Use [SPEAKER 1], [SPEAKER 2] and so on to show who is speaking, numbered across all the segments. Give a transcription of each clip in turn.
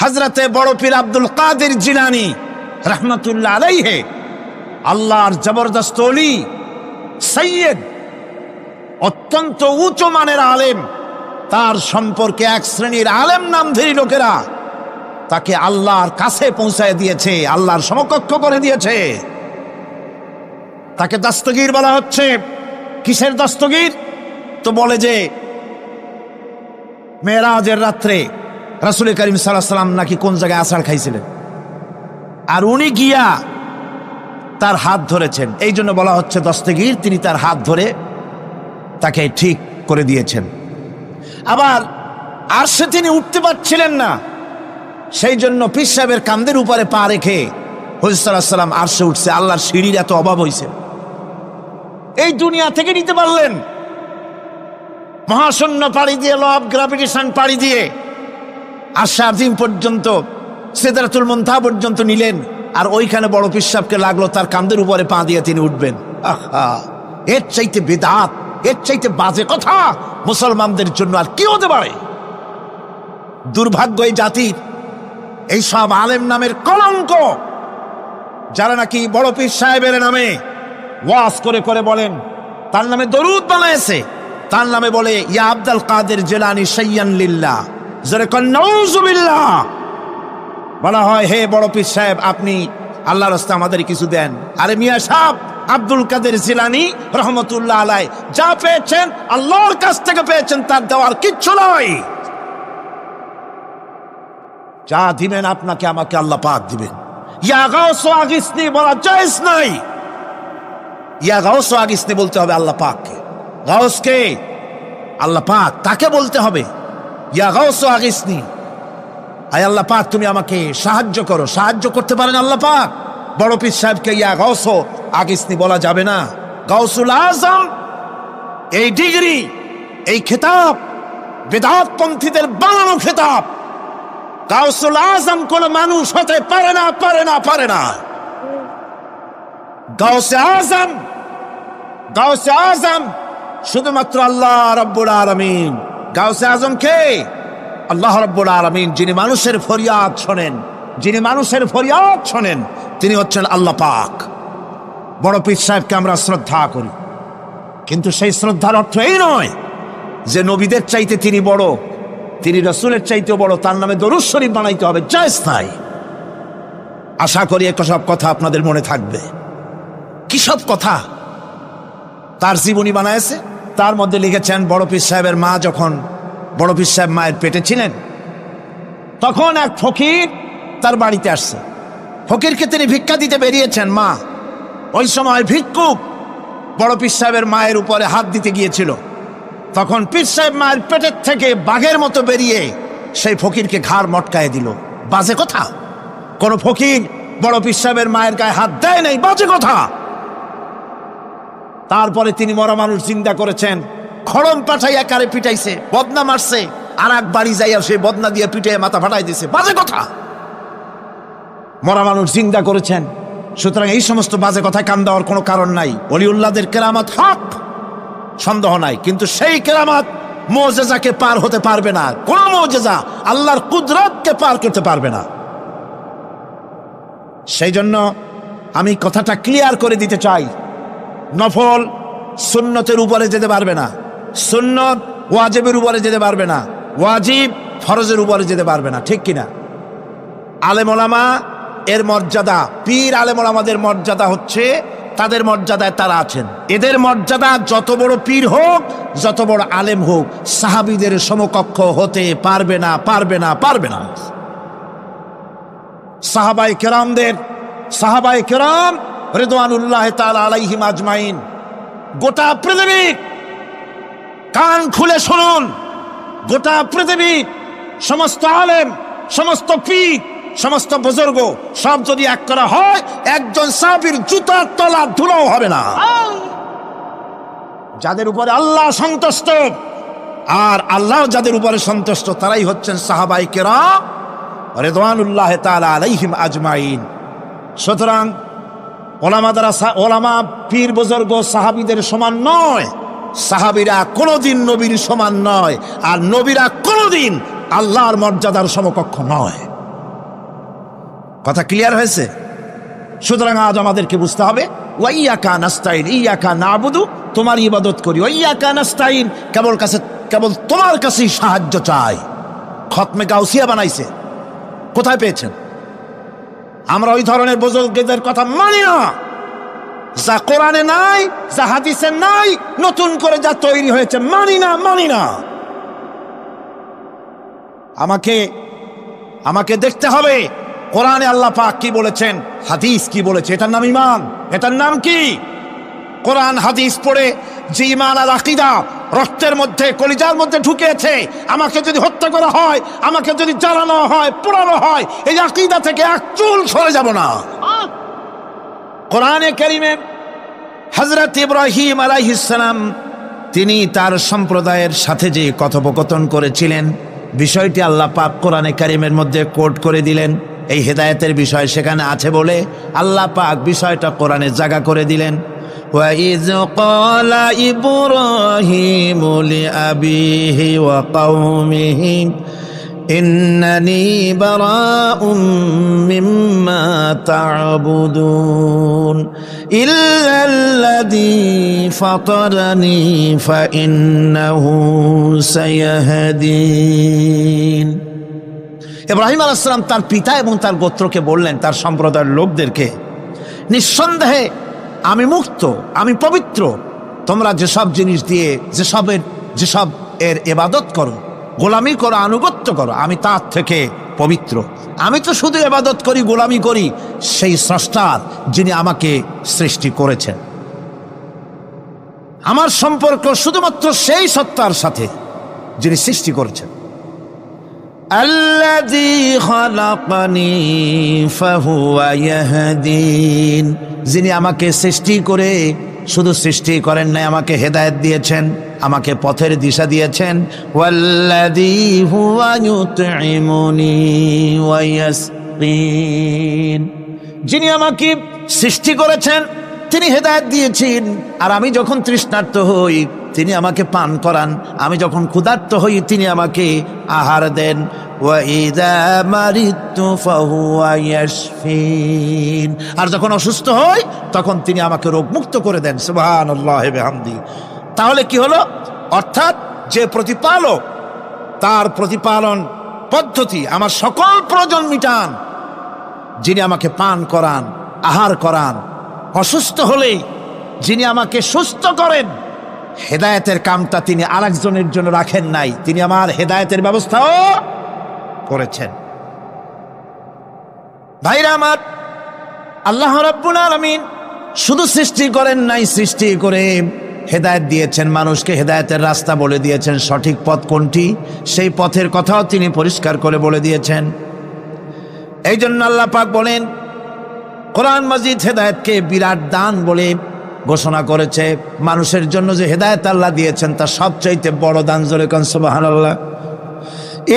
[SPEAKER 1] হযরতে বড় পীর আব্দুল কাদের জিলানী রাহমাতুল্লাহ আলাইহি, আল্লাহর জবরদস্ত ওলি, সৈয়দ, অত্যন্ত উচ্চ মানের আলেম। তার সম্পর্কে এক শ্রেণীর আলেম নামধারী লোকেরা তাকে আল্লাহর কাছে পৌঁছায় দিয়েছে, আল্লাহর সমকক্ষ করে দিয়েছে। তাকে দস্তগীর বলা হচ্ছে। কিসের দস্তগীর? তো বলে যে মেরাজের রাত্রে রাসূল করিম সাল্লাল্লাহু আলাইহি ওয়াসাল্লাম নাকি কোন জায়গায় আছাড় খাইছিলেন, আর উনি গিয়া তার হাত ধরেছেন, এই জন্য বলা হচ্ছে দস্তগীর। তিনি তার হাত ধরে তাকে ঠিক করে দিয়েছেন। আবার আরশে তিনি উঠতে পারছিলেন না, সেই জন্য পীর সাহেবের কাঁধের উপরে পা রেখে হুজুর সাল্লাল্লাহু আলাইহি ওয়াসাল্লাম আরশে উঠছে। আল্লাহর সিঁড়ির এত অভাব হয়েছে, এই দুনিয়া থেকে নিতে পারলেন। মহাশূন্য পাড়ি দিয়ে, ল অফ গ্রাভিটেশন পাড়ি দিয়ে আরশে আজিম পর্যন্ত, সিদরাতুল মুনতাহা পর্যন্ত নিলেন, আর ওইখানে বড় পীর সাহেবকে লাগলো তার কাঁধের উপরে পা দিয়ে তিনি উঠবেন। আহা, এর চাইতে বিদআত, এর চাইতে বাজে কথা মুসলমানদের জন্য আর কি হতে পারে? দুর্ভাগ্য এই জাতির, এই সব আলেম নামের কলঙ্ক, যারা নাকি বড় পীর সাহেবের নামে ওয়াজ করে করে বলেন, তার নামে দরুদ বানায়েছে, তার নামে বলে ইয়া আব্দুল কাদের জিলানী শাইয়ান লিল্লাহ, যারা কন নাউযুবিল্লাহ। বলা হয় হে বড় পীর সাহেব, আপনি আল্লাহর রাস্তায় আমাদের কিছু দেন। আরে মিয়া সাহেব, আব্দুল কাদের জিলানী রহমতুল্লাহ আলাইহি যা পেয়েছেন আল্লাহর কাছ থেকে পেয়েছেন, তার দেওয়ার কিচ্ছু নয়। যা দিবেন আপনাকে আমাকে আল্লাহ পাক দিবেন। ইয়া গাউস আগিসনি বলা জায়েজ নাই। ইয়া গাউস আগিসনি বলতে হবে আল্লাহ পাককে। গাউসকে আল্লাহ পাক, তাকে বলতে হবে ইয়া গাউস আগিসনি, আয় আল্লাহ পাক তুমি আমাকে সাহায্য করো। সাহায্য করতে পারেন আল্লাহ পাক। বড় পীর সাহেবকে ইয়া গাউস আগিসনি বলা যাবে না। গাউসুল আজম, এই ডিগ্রি, এই খেতাব বিদআত পন্থীদের বানানো খেতাব। গাউসুল আজম কোন মানুষ হতে পারে না, পারে না, পারে না। গাউসে আজম, গাউসে আজম শুধুমাত্র আল্লাহ রাব্বুল আলামিন। গাউসে আজম কে? আল্লাহ রাব্বুল আলামিন, যিনি মানুষের ফরিয়াদ শোনেন, যিনি মানুষের ফরিয়াদ শোনেন, তিনি হচ্ছেন আল্লাহ পাক। বড় পীর সাহেবকে আমরা শ্রদ্ধা করি, কিন্তু সেই শ্রদ্ধার অর্থ এই নয় যে নবীদের চাইতে তিনি বড়, তিনি রাসূলের চাইতেও বড়, তার নামে দরুদ শরীফ বানাইতে হবে, জায়েজ নাই। আশা করি এসব কথা আপনাদের মনে থাকবে। কি সব কথা তার জীবনী বানায়েছে, তার মধ্যে লিখেছেন বড় পীর সাহেবের মা যখন, বড় পীর সাহেব মায়ের পেটে ছিলেন, তখন এক ফকির তার বাড়িতে আসছে। ফকিরকে তিনি ভিক্ষা দিতে বেরিয়েছেন। মা ওই সময় ভিক্ষুক বড় পীর সাহেবের মায়ের উপরে হাত দিতে গিয়েছিল। তখন পীর সাহেব মায়ের পেটের থেকে বাঘের মতো বেরিয়ে সেই ফকিরকে ঘাড় মটকায় দিল। বাজে কথা। কোন ফকির বড় পীর সাহেবের মায়ের গায়ে হাত দেয় নাই, বাজে কথা। তারপরে তিনি মরা মানুষ জিন্দা করেছেন, খড়ম পাঠাই একারে পিটাইছে, বদনা মারছে, আর এক বাড়ি যাইয়া সেই বদনা দিয়ে পিটে মাথা ফাটাই দিছে, বাজে কথা। মরা মানুষ জিন্দা করেছেন। সুতরাং এই সমস্ত বাজে কথায় কান দেওয়ার কোনো কারণ নাই। ওলিউল্লাহদের কেরামত হক, সন্দেহ নাই, কিন্তু সেই কেরামত মুজিজাকে পার হতে পারবে না। কোন মুজিজা আল্লাহর কুদরতকে পার করতে পারবে না। সেই জন্য আমি কথাটা ক্লিয়ার করে দিতে চাই, নফল সুন্নতের উপরে যেতে পারবে না, সুন্নত ওয়াজিবের উপরে যেতে পারবে না, ওয়াজিব ফরজের উপরে যেতে পারবে না, ঠিক কিনা? আলেম ওলামা এর মর্যাদা, পীর আলেম ওলামাদের মর্যাদা হচ্ছে তাদের মর্যাদায় তারা আছেন। এদের মর্যাদা যত বড় পীর হোক, যত বড় আলেম হোক, সাহাবীদের সমকক্ষ হতে পারবে না, পারবে না, পারবে না। সাহাবায়ে কেরাম রিদওয়ানুল্লাহ তাআলা আলাইহিম আজমাইন, গোটা পৃথিবী কান খুলে শুনুন, গোটা পৃথিবী সমস্ত আলেম, সমস্ত পীর, সমস্ত বুজুর্গ সব যদি এক করা হয়, একজন সাহাবীর জুতার তলা ধুলাও হবে না। যাদের উপরে আল্লাহ সন্তুষ্ট, আর আল্লাহ যাদের উপরে সন্তুষ্ট, তারাই হচ্ছেন সাহাবায়ে কেরাম রিদওয়ানুল্লাহ তাআলা আলাইহিম আজমাইন। সুতরাং ওলামা পীর বুজুর্গ সাহাবীদের সমান নয়, সাহাবীরা কোনোদিন নবীর সমান নয়, আর নবীরা কোনোদিন আল্লাহর মর্যাদার সমকক্ষ নয়। কথা ক্লিয়ার হয়েছে? সুতরাং আজ আমাদেরকে বুঝতে হবে ওয়াইয়াকা নাস্তাইন, ইয়াকা নাবুদু, তোমার ইবাদত করি, ওয়াইয়াকা নাস্তাইন, কেবল তোমার কাছেই সাহায্য চাই। খতমে গাউসিয়া বানাইছে, কোথায় পেয়েছেন? আমরা ওই ধরনের বুজুর্গদের কথা মানি না, যা কোরআনে নাই, যা হাদিসে নাই, নতুন করে যা তৈরি হয়েছে মানি না। আমাকে দেখতে হবে কোরআনে আল্লাহ পাক কি বলেছেন, হাদিস কি বলেছে। এটার নাম ঈমান, এটার নাম কি? কোরআন হাদিস পড়ে যে ঈমান আর আকীদা রক্তের মধ্যে, কলিজার মধ্যে ঢুকেছে, আমাকে যদি হত্যা করা হয়, আমাকে যদি জ্বালানো হয়, পোড়ানো হয়, এই আকীদা থেকে এক চুল সরে যাব না। কোরআনে কারীমে হযরত ইব্রাহিম আলাইহিস সালাম তিনি তার সম্প্রদায়ের সাথে যে কথোপকথন করেছিলেন, বিষয়টি আল্লাহ পাক কোরআনে কারীমের মধ্যে কোট করে দিলেন। এই হেদায়েতের বিষয় সেখানে আছে বলে আল্লাহ পাক বিষয়টা কোরআনে জায়গা করে দিলেন। وَإِذْ قَالَ إِبْرَاهِيمُ لِأَبِيهِ وَقَوْمِهِ إِنَّنِي بَرَاءٌ مِّمَّا تَعْبُدُونَ إِلَّا الَّذِي فَطَرَنِي فَإِنَّهُ سَيَهْدِينِ। ইব্রাহিম আলাইহিস সালাম তার পিতা এবং তার গোত্রকে বললেন, তার সম্প্রদায়ের লোকদেরকে, নিঃসন্দেহে আমি মুক্ত, আমি পবিত্র। তোমরা যেসব জিনিস দিয়ে যেসব এর ইবাদত করো, গোলামি করো, আনুগত্য করো, আমি তার থেকে পবিত্র। আমি তো শুধু ইবাদত করি, গোলামি করি সেই স্রষ্টার, যিনি আমাকে সৃষ্টি করেছেন। আমার সম্পর্ক শুধুমাত্র সেই সত্তার সাথে যিনি সৃষ্টি করেছেন। আল্লাযী খালাকানি ফাহুয়া ইয়াহদিন, যিনি আমাকে সৃষ্টি করে শুধু সৃষ্টি করেন নাই, আমাকে হেদায়েত দিয়েছেন, আমাকে পথের দিশা দিয়েছেন। ওয়াল্লাযী হুয়া ইউতঈমুনি ওয়া ইয়াসকিন, যিনি আমাকে সৃষ্টি করেছেন, তিনি হেদায়েত দিয়েছেন। আর আমি যখন তৃষ্ণার্ত হই তিনি আমাকে পান করান, আমি যখন ক্ষুধার্ত হই তিনি আমাকে আহার দেন। ওয়া ইযা মারিদতু ফাহুয়া ইয়াশফিন, আর যখন অসুস্থ হই তখন তিনি আমাকে রোগমুক্ত করে দেন। সুবহানাল্লাহি ওয়া বিহামদি। তাহলে কি হলো? অর্থাৎ যে প্রতিপালক, তার প্রতিপালন পদ্ধতি আমার সকল প্রয়োজন মিটান, যিনি আমাকে পান করান, আহার করান, অসুস্থ হলেই যিনি আমাকে সুস্থ করেন। হেদায়েতের কামটা তিনি আরেকজনের জন্য রাখেন নাই, তিনি আমার হেদায়েতের ব্যবস্থাও করেছেন। ভাইরা আমার, আল্লাহ রাব্বুল আলামিন শুধু সৃষ্টি করেন নাই, সৃষ্টি করে হেদায়েত দিয়েছেন, মানুষকে হেদায়েতের রাস্তা বলে দিয়েছেন। সঠিক পথ কোনটি, সেই পথের কথাও তিনি পরিষ্কার করে বলে দিয়েছেন। এই জন্য আল্লাহ পাক বলেন, কোরআন মাজিদ হেদায়েতকে বিরাট দান বলে ঘোষণা করেছে। মানুষের জন্য যে হেদায়েত আল্লাহ দিয়েছেন তার সবচাইতে বড় দান, জোরে কোন সুবহানাল্লাহ।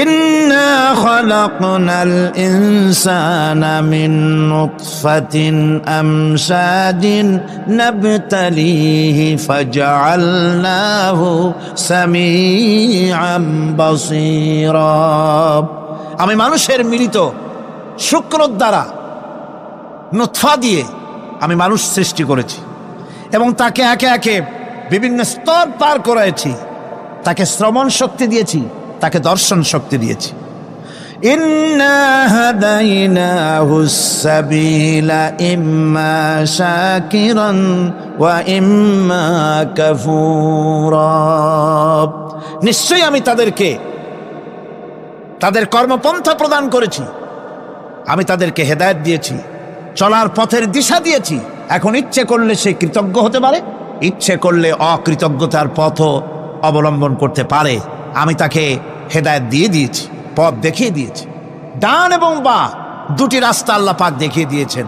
[SPEAKER 1] ইন্না খালাকনাল ইনসানা মিন নুতফাতিন আমশাজিন নাবতালিহি ফাজআলনাহু সামিআম বাসীরা। আমি মানুষের মিলিত শুক্র দ্বারা, নুতফা দিয়ে আমি মানুষ সৃষ্টি করেছি এবং তাকে একে একে বিভিন্ন স্তর পার করেছি। তাকে শ্রবণ শক্তি দিয়েছি, তাকে দর্শন শক্তি দিয়েছি। ইন্না হাদাইনাহুস সাবিলা ইম্মা শাকিরান ওয়া ইম্মা কাফুরা। নিশ্চয়ই আমি তাদেরকে তাদের কর্মপন্থা প্রদান করেছি, আমি তাদেরকে হেদায়েত দিয়েছি, চলার পথের দিশা দিয়েছি। এখন ইচ্ছে করলে সে কৃতজ্ঞ হতে পারে, ইচ্ছে করলে অকৃতজ্ঞতার পথও অবলম্বন করতে পারে। আমি তাকে হেদায়েত দিয়ে দিয়েছি, পথ দেখিয়ে দিয়েছি। ডান এবং বাঁ দুটি রাস্তা আল্লাহ পাক দেখিয়ে দিয়েছেন।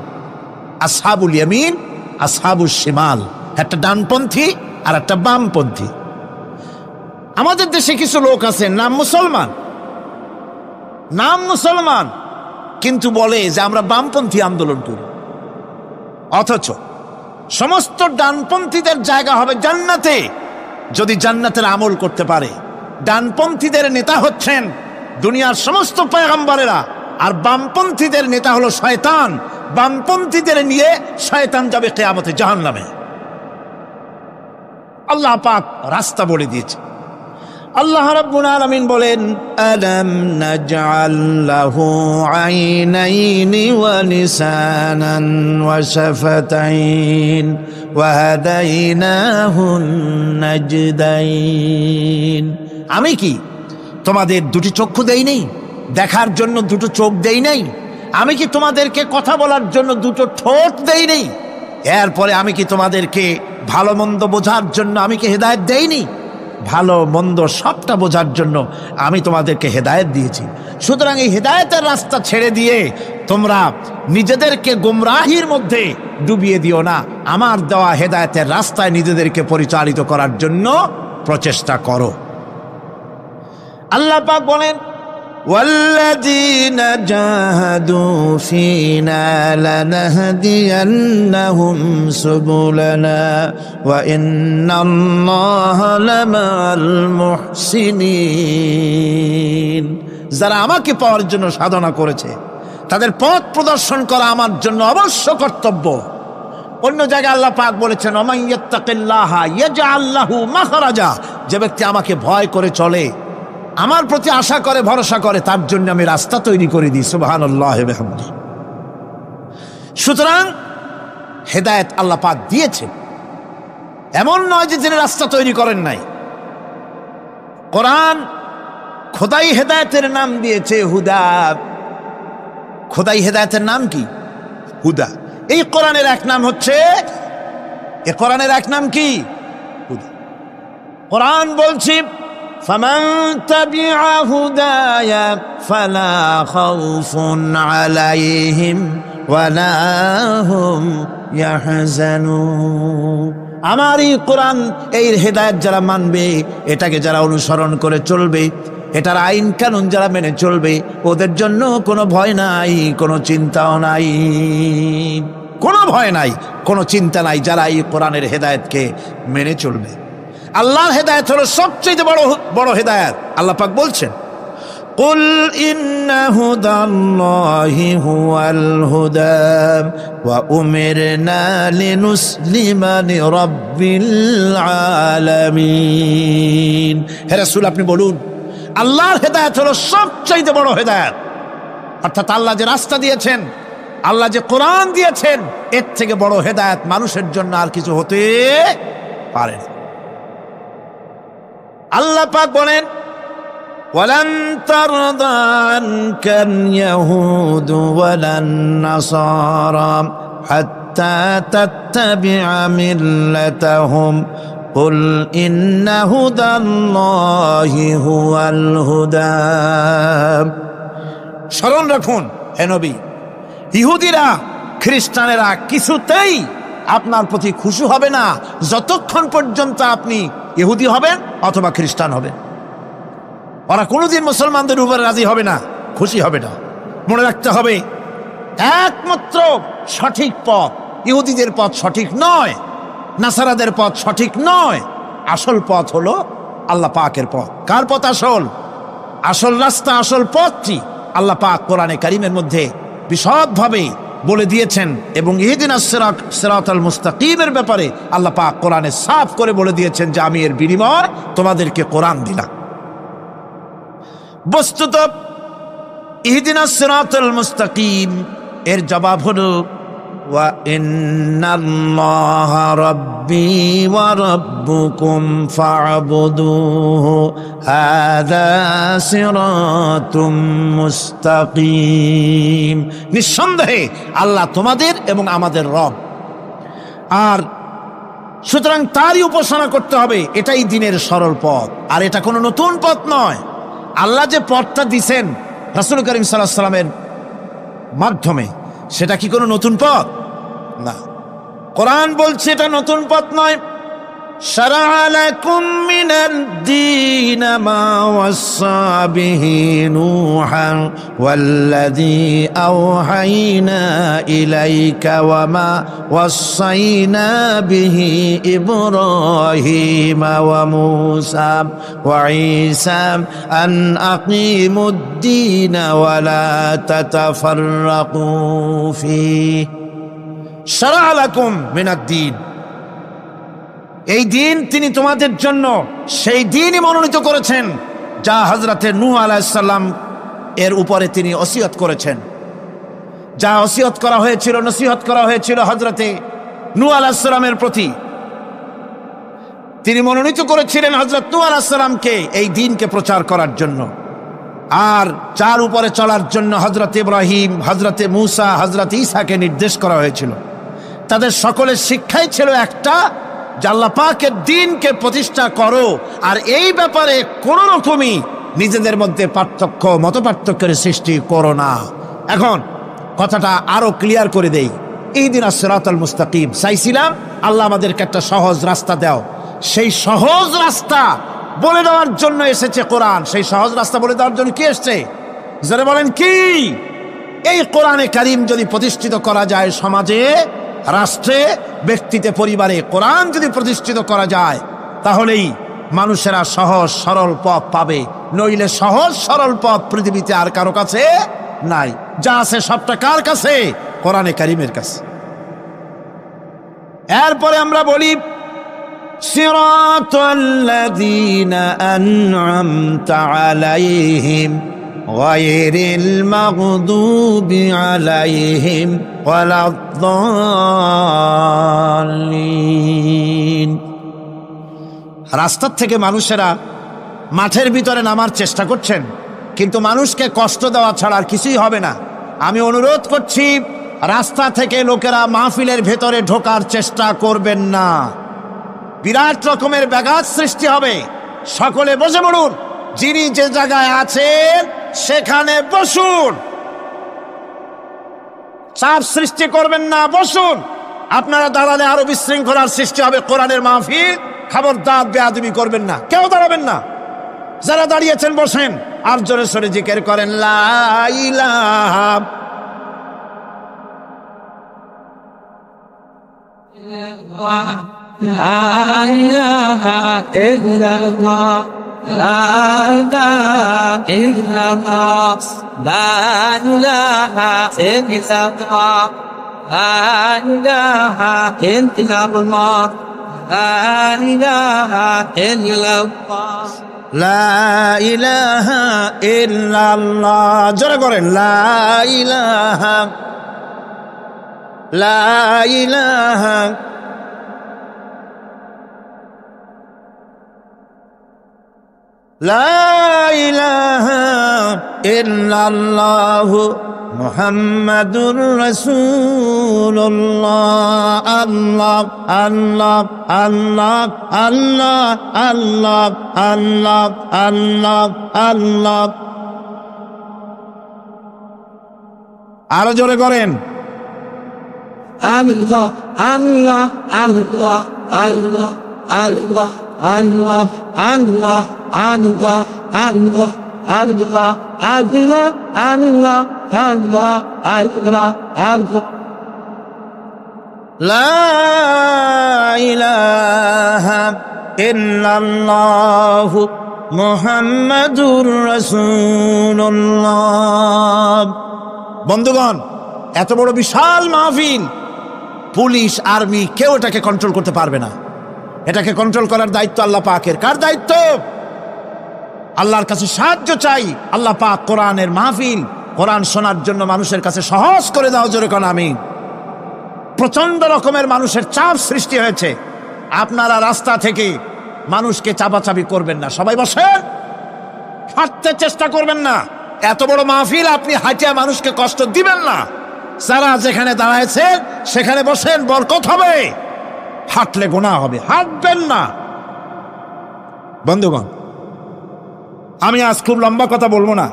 [SPEAKER 1] আসহাবুল ইয়ামিন, আসহাবুল শিমাল, একটা ডানপন্থী আর একটা বামপন্থী। আমাদের দেশে কিছু লোক আছে, নাম মুসলমান কিন্তু বলে যে আমরা বামপন্থী আন্দোলন করি, অথচ সমস্ত ডানপন্থীদের জায়গা হবে জান্নাতে যদি জান্নাতের আমল করতে পারে। ডানপন্থীদের নেতা হচ্ছেন দুনিয়ার সমস্ত পয়গম্বরেরা, আর বামপন্থীদের নেতা হলো শয়তান। বামপন্থীদের নিয়ে শয়তান যাবে কিয়ামতে জাহান্নামে। আল্লাহ পাক রাস্তা বলে দিয়েছে। আল্লাহ রাব্বুল আলামিন বলেন, আলাম নাজআল লাহু আইনাইনি ওয়া লিসানান ওয়া শাফাতাইন ওয়া হাদাইনাহুন নাজদাইন। আমি কি তোমাদের দুটি চক্ষু দেই নাই, দেখার জন্য দুটো চোখ দেই নাই? আমি কি তোমাদেরকে কথা বলার জন্য দুটো ঠোঁট দেই নাই? এরপরে আমি কি তোমাদেরকে ভালো মন্দ বোঝার জন্য আমি কি হেদায়েত দেইনি? ভালো মন্দ সবটা বোঝার জন্য আমি তোমাদেরকে হেদায়েত দিয়েছি। সুতরাং এই হেদায়েতের রাস্তা ছেড়ে দিয়ে তোমরা নিজেদেরকে গোমরাহির মধ্যে ডুবিয়ে দিও না। আমার দেওয়া হেদায়েতের রাস্তায় নিজেদেরকে পরিচালিত করার জন্য প্রচেষ্টা করো। আল্লাহ পাক বলেন, والذين جاهدوا فينا لنهدينهم سبلنا وإن الله لمع المحسنين। যারা আমাকে পাওয়ার জন্য সাধনা করেছে তাদের পথ প্রদর্শন করা আমার জন্য অবশ্য কর্তব্য। অন্য জায়গায় আল্লাহ পাক বলেছেন, ওমান ইয়াত্তাকিল্লাহা ইয়াজআল লাহু মাখরাজা। যে ব্যক্তি আমাকে ভয় করে চলে, আমার প্রতি আশা করে, ভরসা করে, তার জন্য আমি রাস্তা তৈরি করে দিই। সুবহানাল্লাহ ওয়া বিহামদিহি। সুতরাং হেদায়েত আল্লাহ পাক দিয়েছেন, এমন নয় যে তিনি রাস্তা তৈরি করেন নাই। কোরআন খোদাই হেদায়েতের নাম দিয়েছে হুদা। খোদাই হেদায়েতের নাম কি? হুদা। এই কোরআনের এক নাম হচ্ছে, এই কোরআনের এক নাম কি? হুদা। কোরআন বলছি, فمن تبع هداي فلا خوف عليهم ولا هم يحزنون। আমার এই কোরআন, এই হেদায়েত যারা মানবে, এটাকে যারা অনুসরণ করে চলবে, এটার আইন কানুন যারা মেনে চলবে, ওদের জন্য কোনো ভয় নাই, কোনো চিন্তাও নাই। কোনো ভয় নাই, কোনো চিন্তা নাই যারা এই কোরআনের হেদায়েতকে মেনে চলবে। আল্লাহর হেদায়েত হলো সবচেয়ে বড় হেদায়েত। আল্লাহ পাক বলছেন, কুল ইন্না হুদাল্লাহি হুয়াল হুদা ওয়া উমিরনা লিনুসলিমা লিরাব্বিল আলামিন। হে রাসূল, আপনি বলুন, আল্লাহর হেদায়েত হলো সবচেয়ে বড় হেদায়েত। অর্থাৎ আল্লাহ যে রাস্তা দিয়েছেন, আল্লাহ যে কোরআন দিয়েছেন, এর থেকে বড় হেদায়েত মানুষের জন্য আর কিছু হতে পারে না। আল্লাহ পাক বলেন, ওয়ালান তারদা আনকাল ইয়াহুদু ওয়ালান নাসারা হাত্তা তাত্তাবিআ মিল্লাতাহুম কুল ইন্না হুদাল্লাহি হুয়াল হুদা। স্মরণ রাখুন হে নবী, ইহুদিরা, খ্রিস্টানেরা কিছুতেই আপনার প্রতি খুশি হবে না যতক্ষণ পর্যন্ত আপনি ইহুদি হবেন অথবা খ্রিস্টান হবেন। ওরা কোনোদিন মুসলমানদের উপরে রাজি হবে না, খুশি হবে না। মনে রাখতে হবে, একমাত্র সঠিক পথ ইহুদিদের পথ সঠিক নয়, নাসারাদের পথ সঠিক নয়। আসল পথ হলো আল্লাহ পাকের পথ। কার পথ আসল? আসল রাস্তা, আসল পথটি আল্লাহ পাক কোরআনে কারীমের মধ্যে বিশদভাবে বলে দিয়েছেন। এবং ইহদিনাস সিরাতাল মুস্তাকিমের ব্যাপারে আল্লাহ পাক কোরআনে সাফ করে বলে দিয়েছেন যে আমি এর বিনিময় তোমাদেরকে কোরআন দিলাম। বস্তুত ইহদিনাস সিরাতাল মুস্তাকিম এর জবাব হলো ওয়া ইন্নাল্লাহা রাব্বি ওয়া রাব্বুকুম ফা'বুদুহু হাযা সিরাতুম মুস্তাকিম। নিঃসন্দেহে আল্লাহ তোমাদের এবং আমাদের রব, আর সুতরাং তারই উপাসনা করতে হবে। এটাই দ্বীনের সরল পথ, আর এটা কোনো নতুন পথ নয়। আল্লাহ যে পথটা দিছেন রাসূল করিম সাল্লাল্লাহু আলাইহি সাল্লামের মাধ্যমে, সেটা কি কোনো নতুন পথ? না। কোরআন বলছে এটা নতুন পথ নয়। شرع لكم من الدين ما وصى به نوحا والذي أوحينا إليك وما وصينا به إبراهيم وموسى وعيسى أن أقيموا الدين ولا تتفرقوا فيه شرع لكم من الدين এই দিন তিনি তোমাদের জন্য সেই দিনই মনোনীত করেছেন যা হযরতে নূহ আলাইহিস সালাম এর উপরে তিনি ওসিয়ত করেছেন, যা ওসিয়ত করা হয়েছিল, নসিহত করা হয়েছিল হযরতে নূহ আলাইহিস সালামের প্রতি। তিনি মনোনীত করেছিলেন হযরত নূহ আলাইহিস সালামকে এই দ্বীনকে প্রচার করার জন্য, আর যার উপরে চলার জন্য হযরত ইব্রাহিম, হযরতে মূসা, হযরত ঈসাকে নির্দেশ করা হয়েছিল। তাদের সকলের শিক্ষাই ছিল একটা, যে আল্লাহ পাকের দ্বীনকে প্রতিষ্ঠা করো, আর এই ব্যাপারে কোন রকমই নিজেদের মধ্যে পার্থক্য, মত পার্থক্যের সৃষ্টি করো না। এখন কথাটা আরো ক্লিয়ার করে দেই। ইহদিনাস সিরাতাল মুস্তাকিম চাইছিলাম, আল্লাহ আমাদেরকে একটা সহজ রাস্তা দাও। সেই সহজ রাস্তা বলে দেওয়ার জন্য এসেছে কোরআন। সেই সহজ রাস্তা বলে দেওয়ার জন্য কি এসছে? যারা বলেন কি, এই কোরআনে কারীম যদি প্রতিষ্ঠিত করা যায় সমাজে, রাষ্ট্রে, ব্যক্তিতে, পরিবারে, কোরআন যদি প্রতিষ্ঠিত করা যায়, তাহলেই মানুষেরা সহজ সরল পথ পাবে। নইলে সহজ সরল পথ পৃথিবীতে আর কারো কাছে নাই। যা আছে সবটা কার কাছে? কোরআনে কারীমের কাছে। এরপরে আমরা বলি সিরাতাল্লাযীনা আন'আমতা আলাইহিম গায়রিল মাগদুবি আলাইহিম ওয়ালাদ-দাল্লিন। রাস্তার থেকে মানুষেরা মাঠের ভিতরে নামার চেষ্টা করছেন, কিন্তু মানুষকে কষ্ট দেওয়া ছাড়া আর কিছুই হবে না। আমি অনুরোধ করছি, রাস্তা থেকে লোকেরা মাহফিলের ভেতরে ঢোকার চেষ্টা করবেন না। বিরাট রকমের ব্যাঘাত সৃষ্টি হবে। সকলে বসে পড়ুন, যিনি যে জায়গায় আছেন সেখানে বসুন, চাপ সৃষ্টি করবেন না, বসুন। আপনারা দাঁড়ালে আরো বিশৃঙ্খলার সৃষ্টি হবে কোরআনের মাহফিল। খবরদার বেয়াদবি করবেন না, কেউ দাঁড়াবেন না। যারা দাঁড়িয়েছেন বসেন, আর জোরে সোরে জিকির করেন লা ইলাহা
[SPEAKER 2] লা ইলাহা ইল্লাল্লাহ লা ইলাহা ইল্লাল্লাহ লা ইলাহা ইল্লাল্লাহ লা ইলাহা ইল্লাল্লাহ লা ইলাহা ইল্লাল্লাহ
[SPEAKER 1] লা ইলাহা ইল্লাল্লাহ। জোরে করেন লা ইলাহা লা ইলাহা লা ইলাহা ইল্লাল্লাহ মুহাম্মাদুর রাসূলুল্লাহ। আল্লাহ আল্লাহ আল্লাহ আল্লাহ আল্লাহ আল্লাহ আল্লাহ আল্লাহ। আরো জোরে করেন
[SPEAKER 2] আল্লাহ আল্লাহ আল্লাহ আল্লাহ আল্লাহ আল্লাহ আল্লাহ আল্লাহ আল্লাহ আল্লাহ আল্লাহ আল্লাহ আল্লাহ আল্লাহ আল্লাহ।
[SPEAKER 1] লা ইলাহা ইল্লাল্লাহ মুহাম্মাদুর রাসূলুল্লাহ। বন্ধুগণ, এত বড় বিশাল মাহফিল, পুলিশ, আর্মি কেউ এটাকে কন্ট্রোল করতে পারবে না। এটাকে কন্ট্রোল করার দায়িত্ব আল্লাহ পাকের। কার দায়িত্ব? আল্লাহর কাছে সাহায্য চাই। আল্লাহ পাক কোরআনের মাহফিল, কোরআন শোনার জন্য মানুষের কাছে সহজ করে দাও। জোরে কোন আমিন। প্রচন্ড রকমের মানুষের চাপ সৃষ্টি হয়েছে। আপনারা রাস্তা থেকে মানুষকে চাপাচাপি করবেন না, সবাই বসেন, হাঁটতে চেষ্টা করবেন না। এত বড় মাহফিল, আপনি হাঁটিয়া মানুষকে কষ্ট দিবেন না। যারা যেখানে দাঁড়ায়ছেন সেখানে বসেন, বরকত হবে। হাঁটলে গুনাহ হবে, হাঁটবেন না। বন্ধুগণ, আমি আজ খুব লম্বা কথা বলবো না,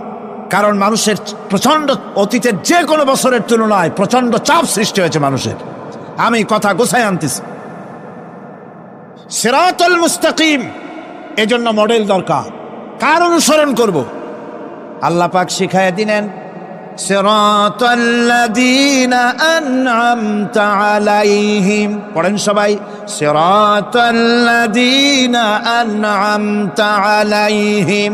[SPEAKER 1] কারণ মানুষের প্রচন্ড, অতীতের যে কোনো বছরের তুলনায় প্রচন্ড চাপ সৃষ্টি হয়েছে মানুষের। আমি কথা গোছায় আনতেছি। সিরাতুল মুস্তাকিম, এজন্য মডেল দরকার। কার অনুসরণ করব? আল্লাহ পাক শিখায়া দিলেন সিরাতাল্লাযীনা আন'আমতা আলাইহিম। পড়েন সবাই, সিরাতাল্লাযীনা আন'আমতা আলাইহিম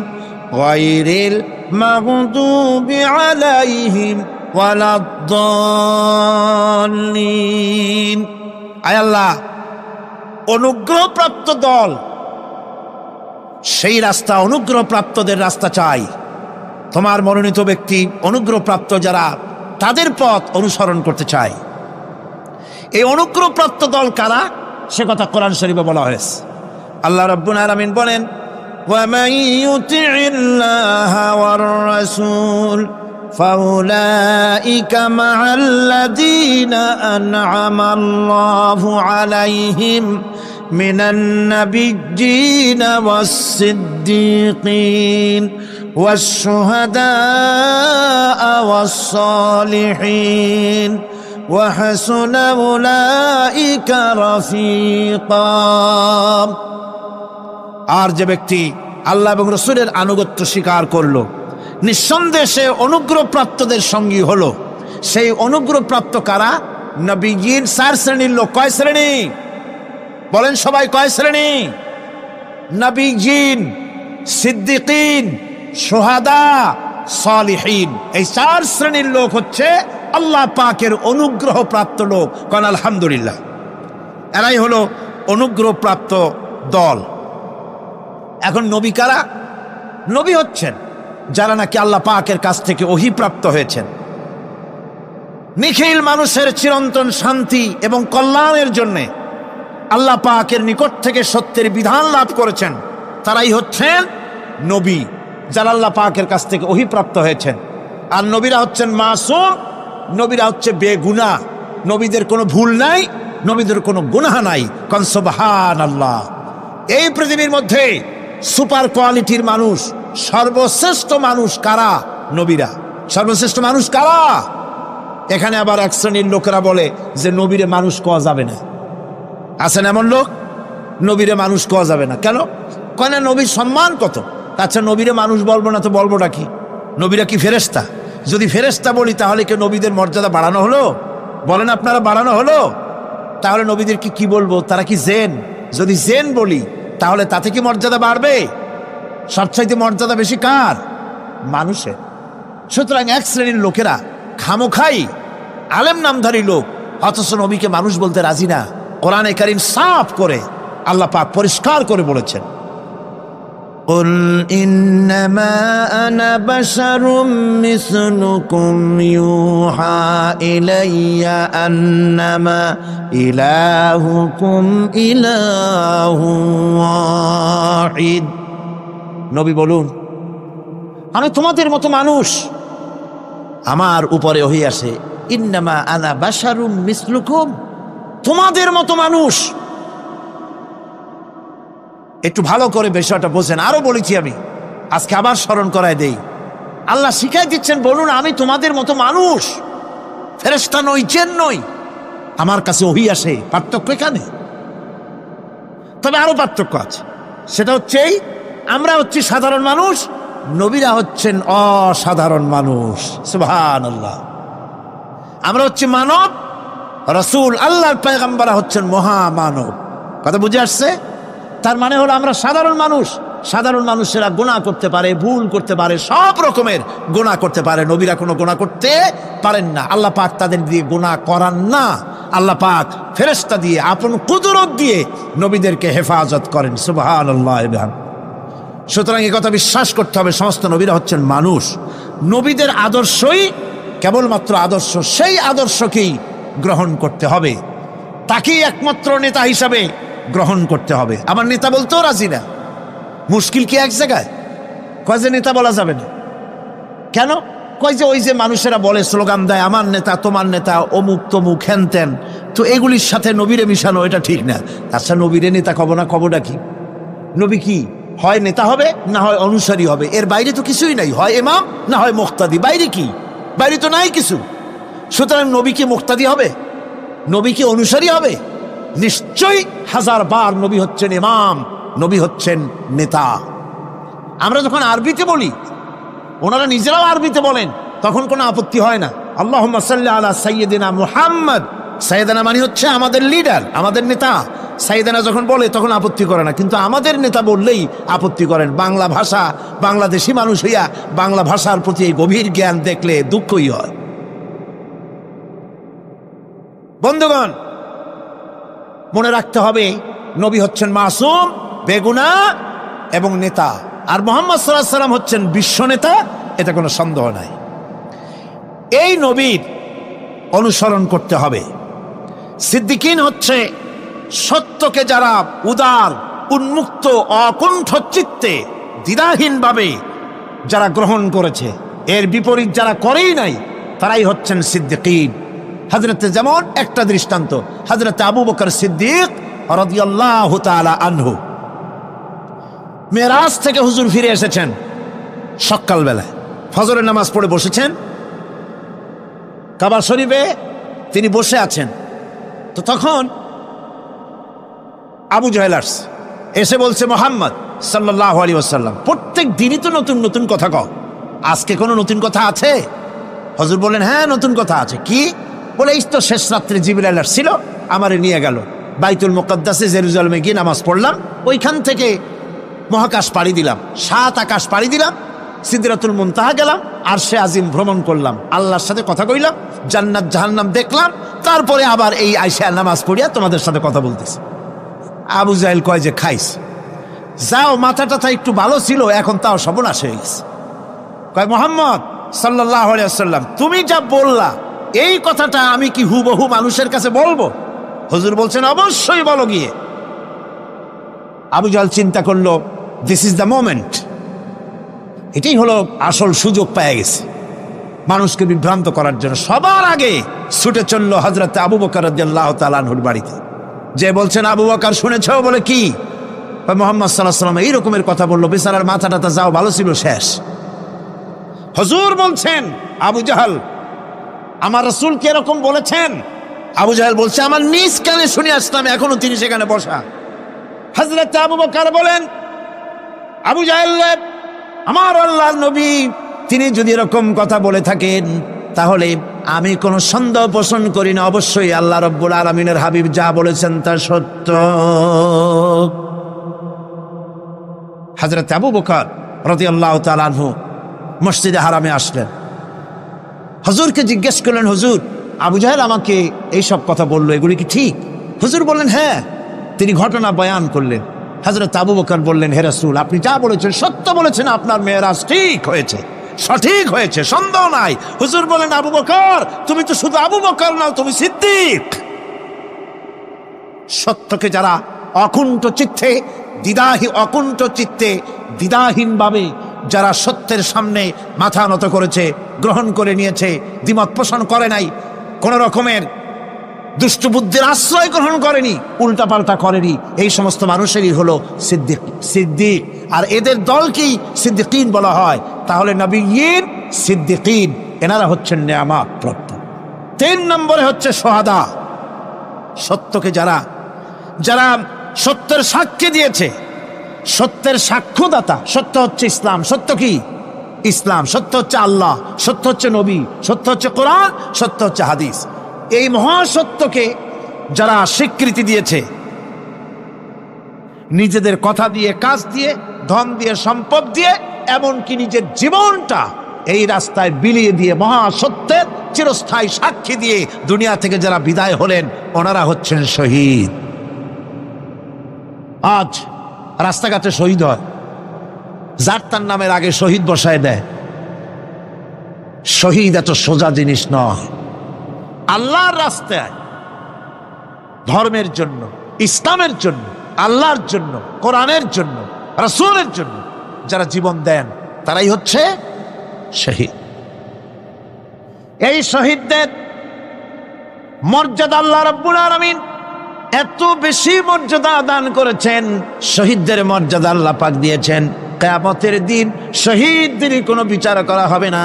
[SPEAKER 1] গায়রিল মাগদুবি আলাইহিম ওয়ালাদ-দাল্লিন। আয় আল্লাহ, অনুগ্রহপ্রাপ্ত দল, সেই রাস্তা অনুগ্রহপ্রাপ্তদের রাস্তা চাই। তোমার মনোনীত ব্যক্তি অনুগ্রহপ্রাপ্ত যারা, তাদের পথ অনুসরণ করতে চাই। এই অনুগ্রহপ্রাপ্ত দল কারা, সে কথা কোরআন শরীফে বলা হয়েছে। আল্লাহ রাব্বুল আলামিন বলেন, ওয়ামান ইউতি'িল্লাহা ওয়ার রাসূল ফাউলাইকা মা'আল্লাযীনা আন'আমাল্লাহু আলাইহিম মিনান নাবিয়্যিনা ওয়াস-সিদ্দীকিন والشهداء والصالحين وحسن أولئك رفيقا। আর যে ব্যক্তি আল্লাহ এবং রাসূলের আনুগত্য স্বীকার করলো, নিঃসন্দেহে অনুগ্রহপ্রাপ্তদের সঙ্গী হলো। সেই অনুগ্রহপ্রাপ্ত কারা? নবীয়িন। 4 শ্রেণীর লোক। কয় শ্রেণী? বলেন সবাই, কয় শ্রেণী? নবীয়িন, সিদ্দিকিন, শুহাদা, সালিহিন। এই 4 শ্রেণীর লোক হচ্ছে আল্লাহ পাকের অনুগ্রহপ্রাপ্ত লোক। কারণ আলহামদুলিল্লাহ, এরাই হলো অনুগ্রহপ্রাপ্ত দল। এখন নবী কারা? নবী হচ্ছেন যারা নাকি আল্লাহ পাকের কাছ থেকে ওহীপ্রাপ্ত হয়েছেন, নিখিল মানুষের চিরন্তন শান্তি এবং কল্যাণের জন্যে আল্লাহ পাকের নিকট থেকে সত্যের বিধান লাভ করেছেন। তারাই হচ্ছেন নবী, যারা আল্লাহ পাকের কাছ থেকে ওহীপ্রাপ্ত হয়েছেন। আর নবীরা হচ্ছেন মাসুম, নবীরা হচ্ছে বেগুনাহ। নবীদের কোনো ভুল নাই, নবীদের কোনো গুনাহ নাই। কারণ সুবহানাল্লাহ, এই পৃথিবীর মধ্যে সুপার কোয়ালিটির মানুষ, সর্বশ্রেষ্ঠ মানুষ কারা? নবীরা। সর্বশ্রেষ্ঠ মানুষ কারা? এখানে আবার এক শ্রেণীর লোকেরা বলে যে নবীরে মানুষ কোয়া যাবে না। আছেন এমন লোক, নবীরে মানুষ কোয়া যাবে না। কেন? কেন? নবীর সম্মান কত। আচ্ছা, নবীরে মানুষ বলবো না তো বলবোটা কি? নবীরা কি ফেরেশতা? যদি ফেরেশতা বলি তাহলে কি নবীদের মর্যাদা বাড়ানো হলো? বলেন আপনারা, বাড়ানো হলো? তাহলে নবীদের কি বলবো? তারা কি জেন? যদি জেন বলি তাহলে তাতে কি মর্যাদা বাড়বে? সবচাইতে মর্যাদা বেশি কার? মানুষের। সুতরাং এক শ্রেণীর লোকেরা খামোখাই আলেম নামধারী লোক, অথচ নবীকে মানুষ বলতে রাজি না। কোরআনে কারীম সাফ করে আল্লাহ পাক পরিষ্কার করে বলেছেন, قل إنما أنا بشر مثلكم يوحى إلي أنما إلهكم إله واحد। নবী বলুন, আমি তোমাদের মতো মানুষ, আমার উপরে ওহী আসে। ইন্নামা আনা বাশারুম মিসলুকুম, তোমাদের মতো মানুষ। একটু ভালো করে বিষয়টা বোঝেন। আরো বলেছি আমি, আজকে আবার স্মরণ করায় দেই। আল্লাহ শিখাই দিচ্ছেন, বলুন আমি তোমাদের মতো মানুষ, ফেরেশতা নই, জিন নই, আমার কাছে ওহী আসে। পার্থক্য এখানে। তবে আরো পার্থক্য আছে, সেটা হচ্ছে আমরা হচ্ছি সাধারণ মানুষ, নবীরা হচ্ছেন অসাধারণ মানুষ। সুবহানাল্লাহ। আমরা হচ্ছে মানব, রাসূল আল্লাহর পয়গম্বর হচ্ছেন মহামানব। কথা বুঝে আসছে? তার মানে হলো আমরা সাধারণ মানুষ। সাধারণ মানুষেরা গুনাহ করতে পারে, ভুল করতে পারে, সব রকমের গুনাহ করতে পারে। নবীরা কোনো গুনাহ করতে পারেন না। আল্লাহ পাক তাদের দিয়ে গুনাহ করান না। আল্লাহ পাক ফেরেশতা দিয়ে, আপন কুদরত দিয়ে নবীদেরকে হেফাজত করেন। সুবহানাল্লাহ। সুতরাং এই কথা বিশ্বাস করতে হবে, সমস্ত নবীরা হচ্ছেন মানুষ। নবীদের আদর্শই কেবলমাত্র আদর্শ, সেই আদর্শকেই গ্রহণ করতে হবে, তাকেই একমাত্র নেতা হিসাবে গ্রহণ করতে হবে। আমার নেতা বলতেও রাজি না। মুশকিল কি এক জায়গায়? কয় যে নেতা বলা যাবে না। কেন? কয় যে ওই যে মানুষেরা বলে, স্লোগান দেয়, আমার নেতা, তোমার নেতা, অমুক তমুক, হেন তেন, তো এগুলির সাথে নবীরে মিশানো এটা ঠিক না। আচ্ছা, নবীরে নেতা কব না, কবটা কি? নবী কি হয় নেতা হবে, না হয় অনুসারী হবে, এর বাইরে তো কিছুই নাই। হয় ইমাম, না হয় মুক্তাদি। বাইরে কি? বাইরে তো নাই কিছু। সুতরাং নবী কি মুক্তাদি হবে? নবী কি অনুসারী হবে? নিশ্চয়ই হাজারবার নবী হচ্ছেন ইমাম, নবী হচ্ছেন নেতা। আমরা যখন আরবিতে বলি, ওনারা নিজেরাও আরবিতে বলেন, তখন কোনো আপত্তি হয় না। আল্লাহুম্মা সাল্লি আলা সাইয়্যিদিনা মুহাম্মদ, সাইয়েদানা মানে হচ্ছে আমাদের লিডার, আমাদের নেতা। সাইয়েদানা যখন বলে তখন আপত্তি করে না, কিন্তু আমাদের নেতা বললেই আপত্তি করেন। বাংলা ভাষা, বাংলাদেশি মানুষ হইয়া বাংলা ভাষার প্রতি এই গভীর জ্ঞান দেখলে দুঃখই হয়। বন্ধুগণ, মনে রাখতে হবে নবী হচ্ছেন মাসুম, বেগুনাহ এবং নেতা, আর মুহাম্মদ সাল্লাল্লাহু আলাইহি ওয়াসাল্লাম হচ্ছেন বিশ্ব নেতা, এটা কোনো সন্দেহ নাই। এই নবীর অনুসরণ করতে হবে। সিদ্দিকিন হচ্ছে সত্যকে যারা উদার, উন্মুক্ত, অকুণ্ঠ চিত্তে, দ্বিধাহীনভাবে যারা গ্রহণ করেছে, এর বিপরীত যারা করেই নাই, তারাই হচ্ছেন সিদ্দিকিন। হযরতে, যেমন একটা দৃষ্টান্ত, হযরতে আবু বকর সিদ্দিক রাদিয়াল্লাহু তাআলা আনহু, মেরাজ থেকে হুজুর ফিরে এসেছেন সকালবেলায়, ফজরের নামাজ পড়ে বসেছেন কাবা শরীফে, তিনি বসে আছেন। তো তখন আবু জাহেল এসে বলছে, মুহাম্মদ সাল্লাল্লাহু আলাইহি ওয়াসাল্লাম, প্রত্যেক দিনই তো নতুন নতুন কথা কও, আজকে কোনো নতুন কথা আছে? হুজুর বললেন, হ্যাঁ নতুন কথা আছে। কি? বলে, এই তো শেষ রাত্রে জিবরাইল আসছিল, আমারে নিয়ে গেল বাইতুল মুকাদ্দাসে, জেরুজালেমে গিয়ে নামাজ পড়লাম, ওইখান থেকে মহাকাশ পাড়ি দিলাম, 7 আকাশ পাড়ি দিলাম, সিদরাতুল মুনতাহা গেলাম, আরশে আজিম ভ্রমণ করলাম, আল্লাহর সাথে কথা কইলাম, জান্নাত জাহান্নাম দেখলাম, তারপরে আবার এই আইসা নামাজ পড়িয়া তোমাদের সাথে কথা বলতেছি। আবু জাহেল কয় যে, খাইস যাও, মাথাটা একটু ভালো ছিল, এখন তাও সর্বনাশ হয়ে গেছে। কয়, মুহাম্মদ সাল্লাল্লাহু আলাইহি ওয়াসাল্লাম, তুমি যা বললা এই কথাটা আমি কি হুবহু মানুষের কাছে বলবো? হুজুর বলছেন, অবশ্যই বলো গিয়ে। আবু জাহেল চিন্তা করলো, দিস ইজ দ্য মোমেন্ট, এটাই হলো আসল সুযোগ পেয়ে গেছে মানুষকে বিভ্রান্ত করার জন্য। সবার আগে ছুটে চললো হযরত আবু বকর রাদিয়াল্লাহু তাআলা আনহুর বাড়িতে, যে বলছেন, আবু বকর শুনেছো? বলে, কি? মুহাম্মদ সাল্লাল্লাহু আলাইহি ওয়াসাল্লাম এই রকমের কথা বললো, বেচারার মাথাটা যাও ভালো ছিল, শেষ। হুজুর বলছেন, আবু জাহেল, আমার রাসূল কি এরকম বলেছেন? আবু জাহেল বলছে, আমার নিজ কানে শুনে আসলাম, এখনো তিনি সেখানে বসা। হযরত আবু বকর বলেন, আবু জাহেল, আমার আল্লাহর নবী তিনি যদি এরকম কথা বলে থাকেন, তাহলে আমি কোনো সন্দেহ পোষণ করি না, অবশ্যই আল্লাহ রাব্বুল আলামিনের হাবিব যা বলেছেন তা সত্য। হযরত আবু বকর রাদিয়াল্লাহু তাআলা আনহু মসজিদে হারামে আসলেন, হুজুরকে জিজ্ঞেস করলেন, হুজুর, আবু জাহেল আমাকে এই সব কথা বললো, এগুলি কি ঠিক? হুজুর বললেন, হ্যাঁ। তিনি ঘটনা বয়ান করলেন। হযরত আবু বকর বললেন, হে রাসূল, আপনি যা বলেছেন সত্য বলেছেন, আপনার মেরাজ ঠিক হয়েছে, সঠিক হয়েছে, সন্দেহ নাই। হুজুর বলেন, আবু বকর, তুমি তো শুধু আবু বকর নাও, তুমি সিদ্দিক। সত্যকে যারা অকুণ্ঠ চিত্তে, অকুণ্ঠ চিত্তে, দ্বিধাহীনভাবে যারা সত্যের সামনে মাথা নত করেছে, গ্রহণ করে নিয়েছে, দ্বিমত পোষণ করে নাই, কোন রকমের দুষ্ট বুদ্ধির আশ্রয় গ্রহণ করেনি, উল্টাপাল্টা করেনি, এই সমস্ত মানুষেরই হলো সিদ্দিক। আর এদের দলকেই সিদ্দিকিন বলা হয়। তাহলে নবিয়্যিন, সিদ্দিকিন, এনারা হচ্ছেন নেয়ামত প্রাপ্ত। 3 নম্বরে হচ্ছে শুহাদা, সত্যকে যারা সত্যের সাক্ষী দিয়েছে, সত্যের সাক্ষ্যদাতা। সত্য হচ্ছে ইসলাম। সত্য কি? ইসলাম। সত্য হচ্ছে আল্লাহ, সত্য হচ্ছে নবী, সত্য হচ্ছে কোরআন, সত্য হচ্ছে হাদিস। এই মহাসত্যকে যারা স্বীকৃতি দিয়েছে, নিজেদের কথা দিয়ে, কাজ দিয়ে, ধন দিয়ে, সম্পদ দিয়ে, এমনকি নিজের জীবনটা এই রাস্তায় বিলিয়ে দিয়ে, মহাসত্যের চিরস্থায়ী সাক্ষী দিয়ে দুনিয়া থেকে যারা বিদায় হলেন, ওনারা হচ্ছেন শহীদ। আজ রাস্তাঘাটে শহীদ হয়, যার তার নামের আগে শহীদ বসায় দেয়। শহীদ এত সোজা জিনিস নয়। আল্লাহর রাস্তায়, ধর্মের জন্য, ইসলামের জন্য, আল্লাহর জন্য, কোরআনের জন্য, রাসূলের জন্য যারা জীবন দেন, তারাই হচ্ছে শহীদ। এই শহীদদের মর্যাদা আল্লাহ রাব্বুল আলামিন এত বেশি মর্যাদা দান করেছেন। শহীদদের মর্যাদা আল্লাহ পাক দিয়েছেন, কিয়ামতের দিন শহীদদের কোনো বিচার করা হবে না।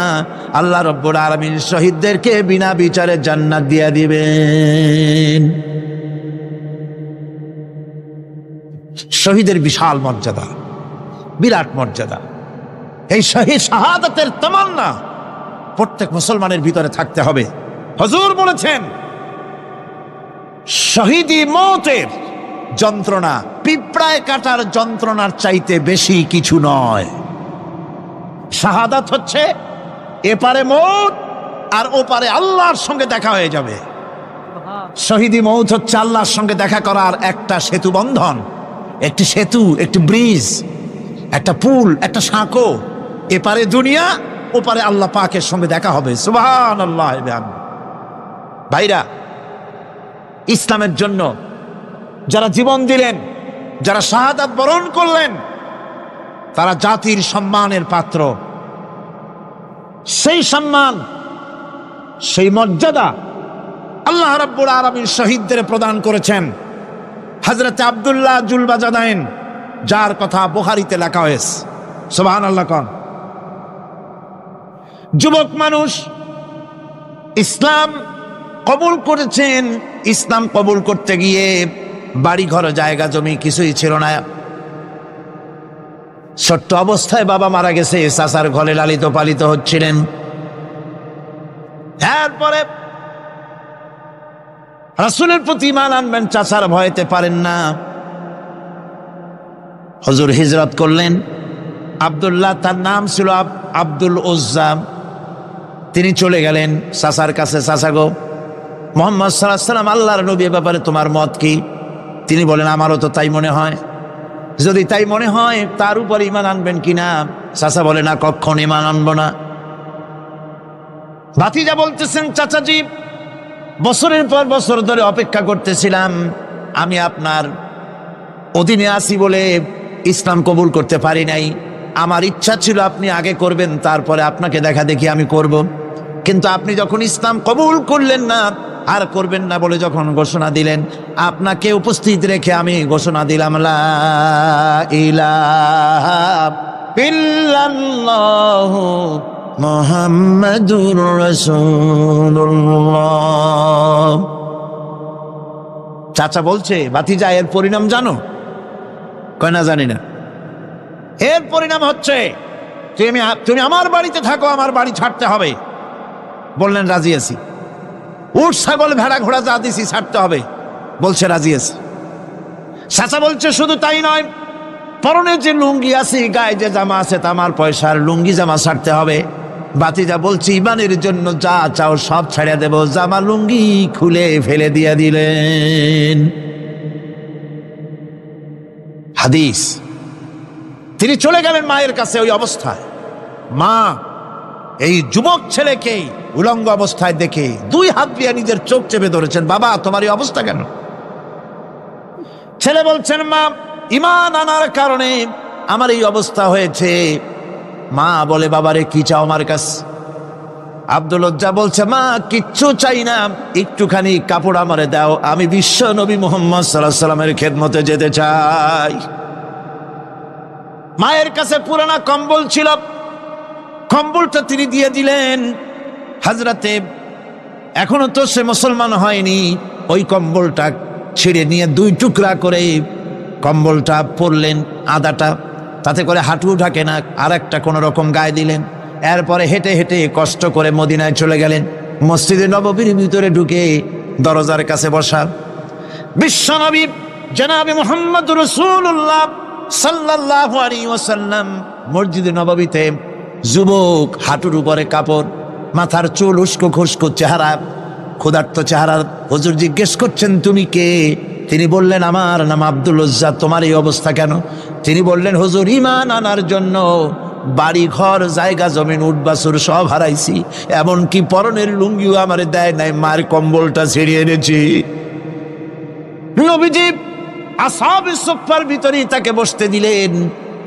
[SPEAKER 1] আল্লাহ রাব্বুল আলামিন শহীদদেরকে বিনা বিচারে জান্নাত দিয়ে দিবেন। শহীদের বিশাল মর্যাদা, বিরাট মর্যাদা। এই শহীদ শাহাদাতের তামান্না প্রত্যেক মুসলমানের ভিতরে থাকতে হবে। হুজুর বলেছেন, শহীদি মওতের যন্ত্রণা পিঁপড়ায় কাটার যন্ত্রণার চাইতে বেশি কিছু নয়। শাহাদাত হচ্ছে এপারে মওত আর ওপারে আল্লাহর সঙ্গে দেখা হয়ে যাবে। শহীদি মওত হচ্ছে আল্লাহর সঙ্গে দেখা করার একটা সেতু বন্ধন, একটি সেতু, একটি ব্রিজ, একটা পুল, একটা সাঁকো। এপারে দুনিয়া, ওপারে আল্লাহ পাকের সঙ্গে দেখা হবে। সুবহানাল্লাহ। ভাইরা, ইসলামের জন্য যারা জীবন দিলেন, যারা শাহাদাত বরণ করলেন, তারা জাতির সম্মানের পাত্র। সেই সম্মান, সেই মর্যাদা আল্লাহ রাব্বুল আলামিন শহীদদের প্রদান করেছেন। হযরত আব্দুল্লাহ জুলবাজাদাইন, যার কথা বুখারীতে লেখা হয়েছে। সুবহানাল্লাহ। কোন যুবক মানুষ ইসলাম কবুল করেছেন। ইসলাম কবুল করতে গিয়ে বাড়ি ঘর জায়গা জমি কিছুই ছিল না। ছোট্ট অবস্থায় বাবা মারা গেছে, চাচার ঘরে লালিত পালিত হচ্ছিলেন। এরপরে রাসূলের প্রতি ঈমান আনবেন, চাচার ভয়তে পারেন না। হুজুর হিজরত করলেন। আব্দুল্লাহ, তার নাম ছিল আব্দুল উজ্জা। তিনি চলে গেলেন চাচার কাছে। চাচা গো, মুহাম্মদ সাল্লাল্লাহু আলাইহি ওয়াসাল্লাম আল্লাহর নবী, ব্যাপারে তোমার মত কি? তিনি বলেন, আমারও তো তাই মনে হয়। যদি তাই মনে হয় তার উপর ঈমান আনবেন কিনা? চাচা বলে, না, কখনো ঈমান আনবো না। ভাতিজা বলতেছেন, চাচাজি, বছরের পর বছর ধরে অপেক্ষা করতেছিলাম, আমি আপনার অধীনে আছি বলে ইসলাম কবুল করতে পারি নাই। আমার ইচ্ছা ছিল আপনি আগে করবেন, তারপরে আপনাকে দেখা দেখি আমি করব। কিন্তু আপনি যখন ইসলাম কবুল করলেন না আর করবেন না বলে যখন ঘোষণা দিলেন, আপনাকে উপস্থিত রেখে আমি ঘোষণা দিলাম, লা ইলাহা ইল্লাল্লাহু মুহাম্মাদুর রাসূলুল্লাহ। চাচা বলছে, ভাতিজা, এর পরিণাম জানো? কয়, না, জানি না। এর পরিণাম হচ্ছে তুমি আমার বাড়িতে থাকো, আমার বাড়ি ছাড়তে হবে। বললেন, রাজি আছি। উট ছাগল ভেড়া ঘোড়া যা দিছি ছাড়তে হবে। বলছে, রাজি আছি। চাচা বলছে, শুধু তাই নয়, পরনে যে লুঙ্গি আছে, গায়ে যে জামা আছে, তামার পয়সার লুঙ্গি জামা ছাড়তে হবে। ভাতিজা বলছে, ঈমানের জন্য যা চাও সব ছাড়িয়ে দেব। জামা লুঙ্গি খুলে ফেলে দিয়ে দিলেন। হাদিস। তিনি চলে গেলেন মায়ের কাছে ওই অবস্থায়। মা এই যুবক ছেলেকে উলঙ্গ অবস্থায় দেখে 2 হাত দিয়ে নিজের চোখ চেপে ধরেছেন। বাবা, তোমার এই অবস্থা কেন? ছেলে বলছেন, মা, ঈমান আনার কারণে আমার এই অবস্থা হয়েছে। মা বলে, বাবারে, কি চাও আমার কাছে? আব্দুল উজ্জা বলছে, মা, কিচ্ছু চাই না, একটুখানি কাপড় আমারে দাও, আমি বিশ্ব নবী মুহাম্মদ সাল্লাল্লাহু আলাইহি ওয়াসাল্লামের খেদমতে যেতে চাই। মায়ের কাছে পুরানা কম্বল ছিল, কম্বলটা তিনি দিয়ে দিলেন। হযরতে, এখনো তো সে মুসলমান হয়নি, ওই কম্বলটা ছিঁড়ে নিয়ে 2 টুকরা করে কম্বলটা পরলেন, আদাটা, তাতে করে হাঁটু ঢাকে না, আর একটা কোনো রকম গায়ে দিলেন। এরপরে হেঁটে হেঁটে কষ্ট করে মদিনায় চলে গেলেন। মসজিদে নববীর ভিতরে ঢুকে দরজার কাছে বসা বিশ্বনবী জনাবে মুহাম্মদ রাসূলুল্লাহ সাল্লাল্লাহু আলাইহি ওয়াসাল্লাম মসজিদে নববীতে, যুবক, হাঁটুর উপরে কাপড়, মাথার চুল উস্কো খুস্কো চেহারা, ক্ষুধার্ত চেহারা। হুজুর জিজ্ঞেস করছেন, তুমি কে? তিনি বললেন, আমার নাম আব্দুল উজ্জা। তোমার এই অবস্থা কেন? তিনি বললেন, হুজুর, ঈমান আনার জন্য বাড়ি ঘর জায়গা জমিন উট বাছুর সব হারাইছি, এমনকি পরনের লুঙ্গিও আমারে দেয় নাই, মার কম্বলটা ছিঁড়িয়ে এনেছি। নবীজি আসহাবে সুফফার ভিতরেই তাকে বসতে দিলেন,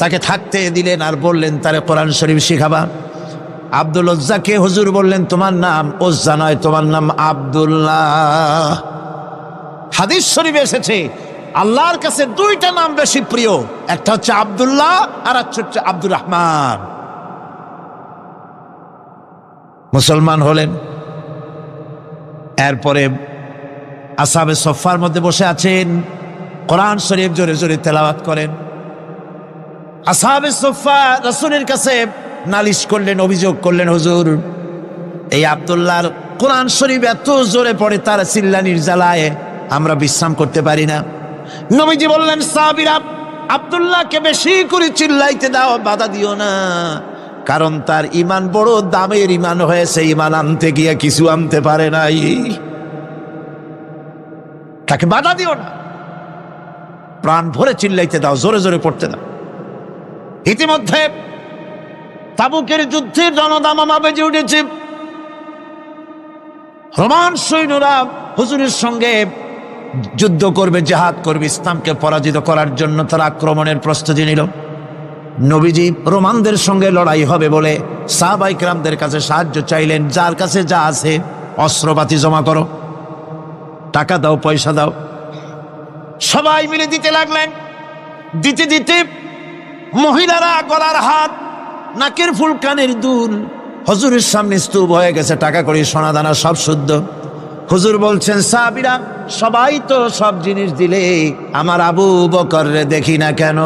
[SPEAKER 1] তাকে থাকতে দিলেন, আর বললেন, তারে কোরআন শরীফ শিখাবা। আব্দুল উজ্জাকে হুজুর বললেন, তোমার নাম উজ্জা নয়, তোমার নাম আব্দুল্লাহ। হাদিস শরীফে এসেছে, আল্লাহর কাছে 2টা নাম বেশি প্রিয়, একটা হচ্ছে আব্দুল্লাহ আর একটা হচ্ছে আব্দুর রহমান। মুসলমান হলেন। এরপরে আসহাবে সুফফার মধ্যে বসে আছেন, কোরআন শরীফ জোরে জোরে তেলাওয়াত করেন। আসহাবে সুফফা রাসূলের কাছে নালিশ করলেন, অভিযোগ করলেন, হুজুর এই আব্দুল্লাহর কোরআন শরীফ এত জোরে পড়ে, তার চিল্লানির জ্বালায় আমরা বিশ্রাম করতে পারি না। নবীজি বললেন, সাহাবীরা আব্দুল্লাহকে বেশি করে চিল্লাইতে দাও, বাধা দিও না, কারণ তার ঈমান বড় দামের ঈমান হয়েছে, ঈমান আনতে গিয়ে কিছু আনতে পারে নাই, তাকে বাধা দিও না, প্রাণ ভরে চিল্লাইতে দাও, জোরে জোরে পড়তে দাও। ইতিমধ্যে তাবুকের যুদ্ধের জনদামামা বেজে উঠেছে। রোমান সৈন্যরা হুজুরের সঙ্গে যুদ্ধ করবে, জিহাদ করবে, ইসলামকে পরাজিত করার জন্য তারা আক্রমণের প্রস্তুতি নিল। নবীজি রোমানদের সঙ্গে লড়াই হবে বলে সাহাবায়ে কেরামদের কাছে সাহায্য চাইলেন, যার কাছে যা আছে অস্ত্রপাতি জমা করো, টাকা দাও, পয়সা দাও। সবাই মিলে দিতে লাগলেন। দিতে দিতে মহিলারা গলার হাত, নাকের ফুল, কানের দুল হুজুরের সামনে স্তূপ হয়ে গেছে, টাকা কড়ি, সোনা দানা সব শুদ্ধ। হুজুর বলছেন, সাহাবীরা সবাই তো সব জিনিস দিলে, আমার আবু বকররে দেখি না কেন?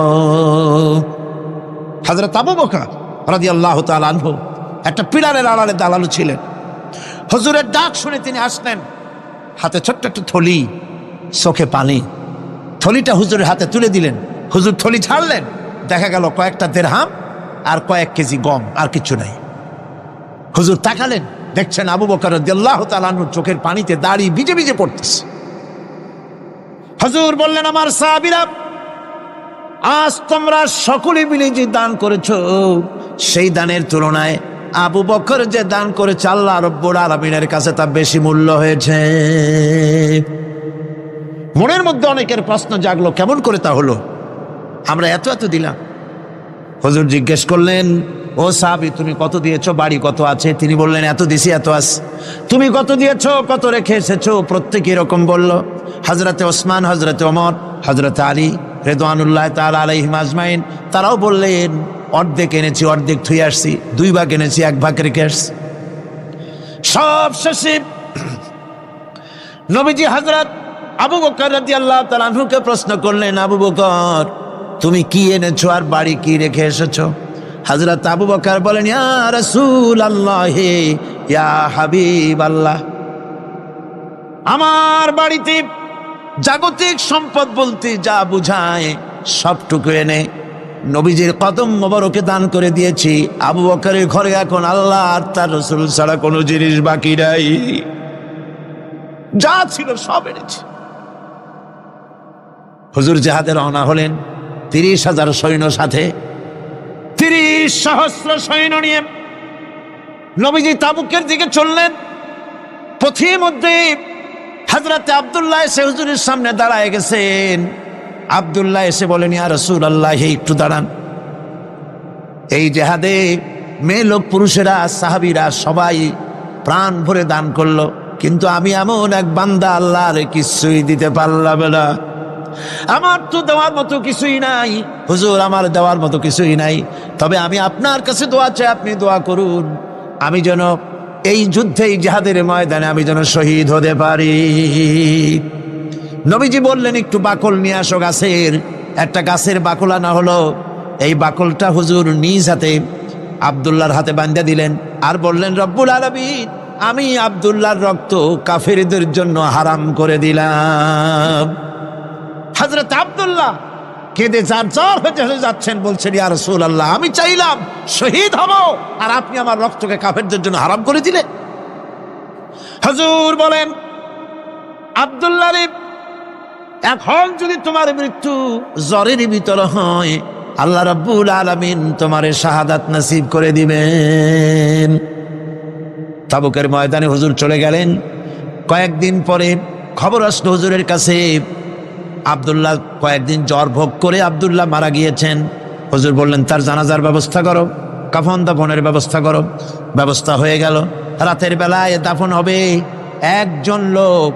[SPEAKER 1] হযরত আবু বকর রাদিয়াল্লাহু তাআলা আনহু একটা পিলারের আড়ালে দাঁড়ানো ছিলেন। হুজুরের ডাক শুনে তিনি আসলেন, হাতে ছোট্ট একটা থলি, চোখে পানি। থলিটা হুজুরের হাতে তুলে দিলেন। হুজুর থলি ছাড়লেন, দেখা গেল কয়েকটা দিরহাম আর কয়েক কেজি গম, আর কিছু নাই। হুজুর তাকালেন, দেখছেন আবু বকর রাদিয়াল্লাহু তাআলা আনহু চোখের পানিতে দাড়ি ভিজে ভিজে পড়তেছে। হুজুর বললেন, আমার সাহাবীরা আজ তোমরা সকলে মিলে যে দান করেছো, সেই দানের তুলনায় আবু বকর যে দান করেছে আল্লাহ রাব্বুল আলামিনের কাছে তা বেশি মূল্য হয়েছে। মনের মধ্যে অনেকের প্রশ্ন জাগলো, কেমন করে তা হলো? আমরা এত এত দিলাম। হুজুর জিজ্ঞেস করলেন, ও সাহাবী তুমি কত দিয়েছো, বাড়ি কত আছে? তিনি বললেন, এত দিছি, এত আছে। তুমি কত দিয়েছো, কত রেখে এসেছো? প্রত্যেকে এরকম বলল। হযরতে ওসমান, হযরতে ওমর, হযরতে আলী রিদওয়ানুল্লাহ তাআলা আলাইহিম আজমাইন তারাও বললেন, অর্ধেক এনেছি, অর্ধেক থুই আসছি, 2 ভাগ এনেছি, 1 ভাগ রেখে আসছি। সব শেষে নবীজি হযরত আবু বকর রাদিয়াল্লাহু তাআলা আনহুকে প্রশ্ন করলেন, আবু বকর তুমি কি এনেছো আর বাড়ি কি রেখে এসেছো? হযরত আবু বকর বলেন, ইয়া রাসূলুল্লাহ, ইয়া হাবিবাল্লাহ, আমার বাড়িতে জাগতিক সম্পদ বলতে যা বুঝায় সবটুকু এনে নবীজির কদম মোবারকে দান করে দিয়েছি। আবু বকরের ঘরে এখন আল্লাহ আর তার রাসূল ছাড়া কোনো জিনিস বাকি নাই, যা ছিল সব এনেছি। হুজুর জিহাদে রওনা হলেন 30,000 সৈন্য সাথে, 30,000 সৈন্য নিয়ে নবীজি তাবুকের দিকে চললেন। পথের মধ্যে হযরতে আব্দুল্লাহ এসে হুজুরের সামনে দাঁড়ায় গেছেন। আব্দুল্লাহ এসে বলেন, ইয়া রাসূলুল্লাহ, একটু দাঁড়ান। এই জিহাদে মেয়ে লোক, পুরুষেরা, সাহাবীরা সবাই প্রাণ ভরে দান করলো, কিন্তু আমি এমন এক বান্দা, আল্লাহর কিছুই দিতে পারলাম না। আমার তো দেওয়ার মতো কিছুই নাই হুজুর, আমার দেওয়ার মতো কিছুই নাই। তবে আমি আপনার কাছে দোয়া চাই, আপনি দোয়া করুন, আমি যেন এই যুদ্ধে, এই জিহাদের ময়দানে আমি যেন শহীদ হতে পারি। নবীজি বললেন, একটু বাকল নিয়ে আসো গাছের। একটা গাছের বাকল আনা হলো। এই বাকলটা হুজুর নিজ হাতে আব্দুল্লাহর হাতে বাঁধা দিলেন, আর বললেন, রব্বুল আলামিন, আমি আব্দুল্লাহর রক্ত কাফেরদের জন্য হারাম করে দিলাম। হযরত আব্দুল্লাহ কেঁদে জারজার হয়ে যাচ্ছেন, বলছেন, ইয়া রাসূলুল্লাহ, আমি চাইলাম শহীদ হব, আর আপনি আমার রক্তকে কাফেরদের জন্য হারাম করে দিলেন। হুজুর বলেন, আব্দুল্লাহ রে, এখন যদি তোমার মৃত্যু জ্বরের ভিতরে হয়, আল্লাহ রাব্বুল আলামিন তোমারে শাহাদাত নসিব করে দিবেন। তাবুকের ময়দানে হুজুর চলে গেলেন। কয়েকদিন পরে খবর আসলো হুজুরের কাছে, আব্দুল্লাহ কয়েকদিন জ্বর ভোগ করে আব্দুল্লাহ মারা গিয়েছেন। হুজুর বললেন, তার জানাজার ব্যবস্থা করো, কাফন দাফনের ব্যবস্থা করো। ব্যবস্থা হয়ে গেল। রাতের বেলায় দাফন হবে। একজন লোক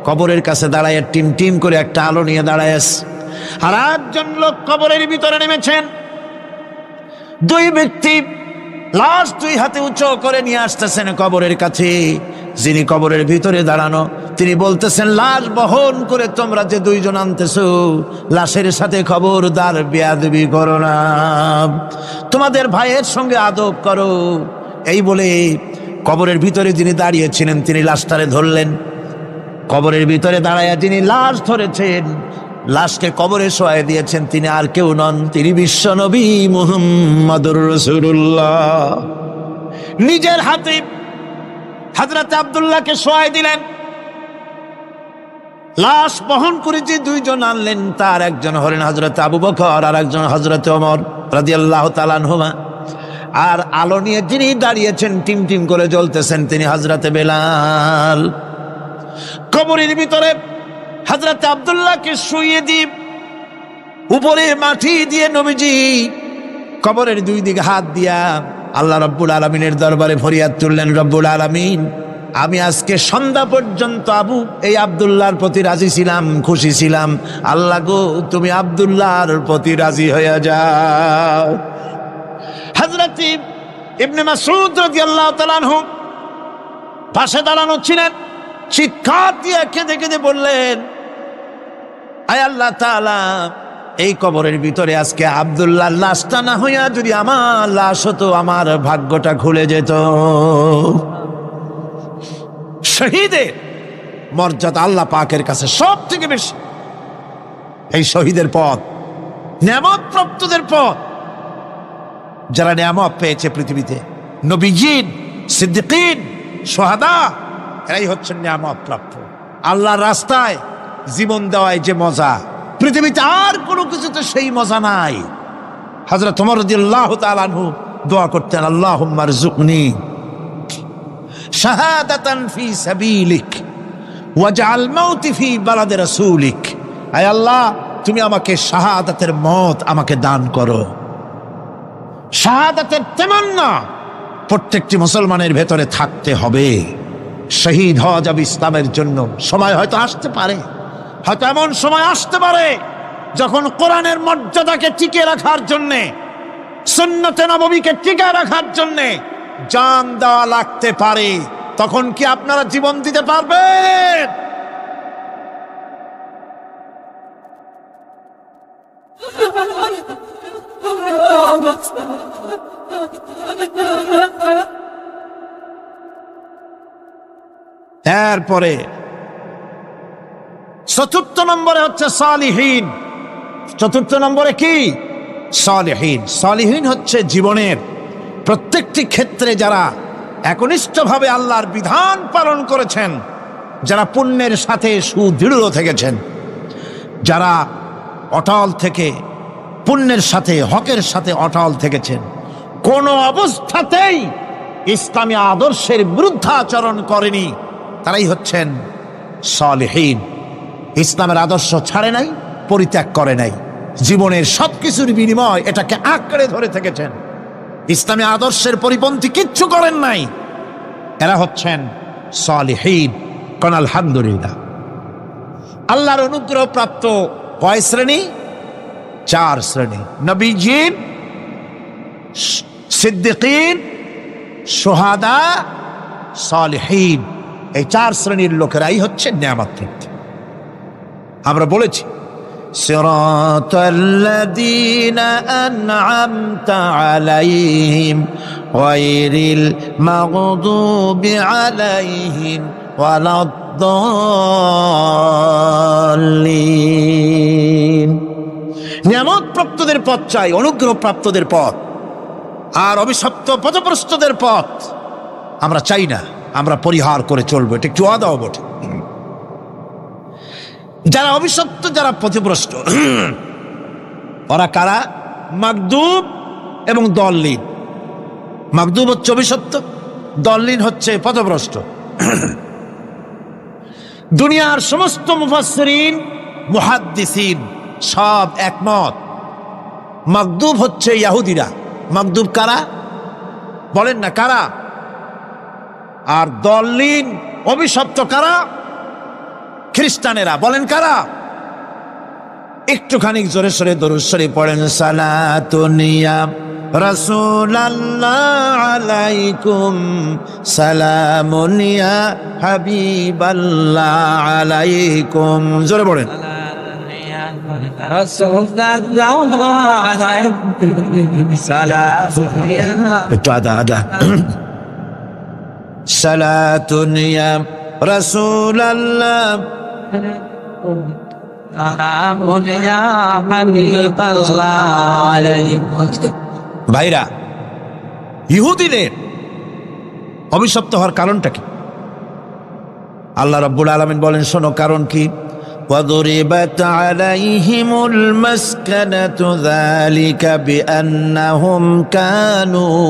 [SPEAKER 1] কবরের কাছে দাঁড়ায় টিম টিম করে একটা আলো নিয়ে দাঁড়ায়, আর একজন লোক কবরের ভিতরে নেমেছেন। 2 ব্যক্তি লাশ 2 হাতে উঁচু করে নিয়ে আসতেছেন কবরের কাছে। যিনি কবরের ভিতরে দাঁড়ানো, তিনি বলতেছেন, লাশ বহন করে তোমরা যে দুইজন আনতেছো, লাশের সাথে খবরদার বেয়াদবি করো না, তোমাদের ভাইয়ের সঙ্গে আদব করো। এই বলে কবরের ভিতরে যিনি দাঁড়িয়েছিলেন তিনি লাশটারে ধরলেন। কবরের ভিতরে দাঁড়াইয়া যিনি লাশ ধরেছেন, লাশকে কবরে শোয়াই দিয়েছেন, তিনি আর কেউ নন, তিনি বিশ্ব নবী মুহাম্মদুর রাসূলুল্লাহ। নিজের হাতে হযরত আব্দুল্লাহকে শোয়াই দিলেন। লাশ বহন করে যে দুইজন আনলেন, তার একজন হলেন হযরত আবু বকর আর একজন হযরত ওমর রাদিয়াল্লাহু তাআলা আনহুমা। আর আলো নিয়ে যিনি দাঁড়িয়েছেন, টিম টিম করে জ্বলতেছেন, তিনি হযরত বেলাল। কবরের ভিতরে হযরত আব্দুল্লাহকে শুইয়ে দিয়ে উপরে মাটি দিয়ে নবীজি কবরের দুই দিকে হাত দিয়া আল্লাহ রাব্বুল আলামিনের দরবারে ফরিয়াদ তুললেন, রব্বুল আলামিন, আমি আজকে সন্ধ্যা পর্যন্ত এই আব্দুল্লাহর প্রতি রাজি ছিলাম, খুশি ছিলাম, আল্লাহ গো তুমি আব্দুল্লাহর প্রতি রাজি হয়ে যাও। হযরত ইবনে মাসউদ রাদিয়াল্লাহু তাআলা আনহু পাশে দাঁড়ানো ছিলেন, চিৎকার দিয়ে কেঁদে কেঁদে বললেন, আয় আল্লাহ তাআলা, এই কবরের ভিতরে আজকে আব্দুল্লাহর লাশটা না হইয়া যদি আমার লাশ হতো, আমার ভাগ্যটা খুলে যেত। শহীদের মর্যাদা আল্লাহ পাকের কাছে সব থেকে বেশি। এই শহীদের পথ নিয়ামত প্রাপ্তদের পথ। যারা নিয়ামত পেয়েছে পৃথিবীতে, নবীজিন, সিদ্দিকিন, শুহাদা, এরাই হচ্ছেন নিয়ামত প্রাপ্ত। আল্লাহর রাস্তায় জীবন দেওয়ায় যে মজা, পৃথিবীতে আর কোনো কিছুতে সেই মজা নাই। হযরত ওমর রাদিয়াল্লাহু তাআলা আনহু দোয়া করতেন, আল্লাহুম্মা রযুকনি শাহাদাতান ফি সাবিলিক ওয়াজআল মাউতি ফি বালাদি রাসূলিক। আয় আল্লাহ, তুমি আমাকে শাহাদাতের মত আমাকে দান করো। শাহাদাতের তামান্না প্রত্যেকটি মুসলমানের ভেতরে থাকতে হবে। শহীদ হওয়া যাবে ইসলামের জন্য। সময় হয়তো আসতে পারে, হয়তো এমন সময় আসতে পারে যখন কোরআনের মর্যাদাকে টিকে রাখার জন্যে, সুন্নতে নববীকে টিকে রাখার জন্যে জান দেওয়া লাগতে পারে। তখন কি আপনারা জীবন দিতে পারবেন? এরপরে চতুর্থ নম্বরে হচ্ছে সালিহিন। চতুর্থ নম্বরে কি? সালিহিন। সালিহিন হচ্ছে জীবনের প্রত্যেকটি ক্ষেত্রে যারা একনিষ্ঠভাবে আল্লাহর বিধান পালন করেছেন, যারা পুণ্যের সাথে সুদৃঢ় থেকেছেন, যারা অটল থেকে পুণ্যের সাথে, হকের সাথে অটল থেকেছেন, কোনো অবস্থাতেই ইসলামী আদর্শের বিরুদ্ধাচরণ করেনি, তারাই হচ্ছেন সালিহিন। ইসলামের আদর্শ ছাড়ে নাই, পরিত্যাগ করে নাই, জীবনের সবকিছুর বিনিময় এটাকে আঁকড়ে ধরে থেকেছেন, ইসলামী আদর্শের পরিপন্থী কিচ্ছু করেন নাই। এরা হচ্ছেন সালিহিন। কোন আলহামদুলিল্লাহ। আল্লাহর অনুগ্রহ প্রাপ্ত কয় শ্রেণী? 4 শ্রেণী। নবীজিন, সিদ্দিকিন, শুহাদা, সালিহিন। এই 4 শ্রেণীর লোকেরাই হচ্ছে নিয়ামত প্রাপ্ত। আমরা বলেছি, সিরাতাল্লাযীনা আন'আমতা আলাইহিম গায়রিল মাগদুবি আলাইহিম ওয়ালাদ-দাল্লিন। নিয়ামত প্রাপ্তদের পথ চাই, অনুগ্রহ প্রাপ্তদের পথ। আর অভিশপ্ত পথভ্রষ্টদের পথ আমরা চাই না, আমরা পরিহার করে চলবো। এটা একটু আদাও বটে। যারা অভিশপ্ত, যারা পথভ্রষ্ট, ওরা কারা? মাগদুব এবং দল্লিন। মাগদুব হচ্ছে অভিশপ্ত, দল্লিন হচ্ছে পথভ্রষ্ট। দুনিয়ার সমস্ত মুফাসসিরিন, মুহাদ্দিসিন সব একমত, মাগদুব হচ্ছে ইহুদিরা। মাগদুব কারা? বলেন না কারা? আর দল্লিন, অভিশপ্ত কারা? খ্রিস্টানেরা। বলেন কারা? একটুখানি জোরে সোরে দরুদ শরীফ পড়েন। সালাতুনিয়া রাসূলাল্লাহ আলাইকুম সালামুন ইয়া হাবিবাল্লাহ আলাইকুম। জোরে বলেন। একটু আদা সালাতুন ইয়া রাসূলাল্লাহ ভাইরা, ইহুদিদের অভিশপ্ত হওয়ার কারণটা কি? আল্লাহ রাব্বুল আলামিন বলেন, শোনো কারণ কি। وَضُرِبَتْ عَلَيْهِمُ الْمَسْكَنَةُ ذَلِكَ بِأَنَّهُمْ كَانُوا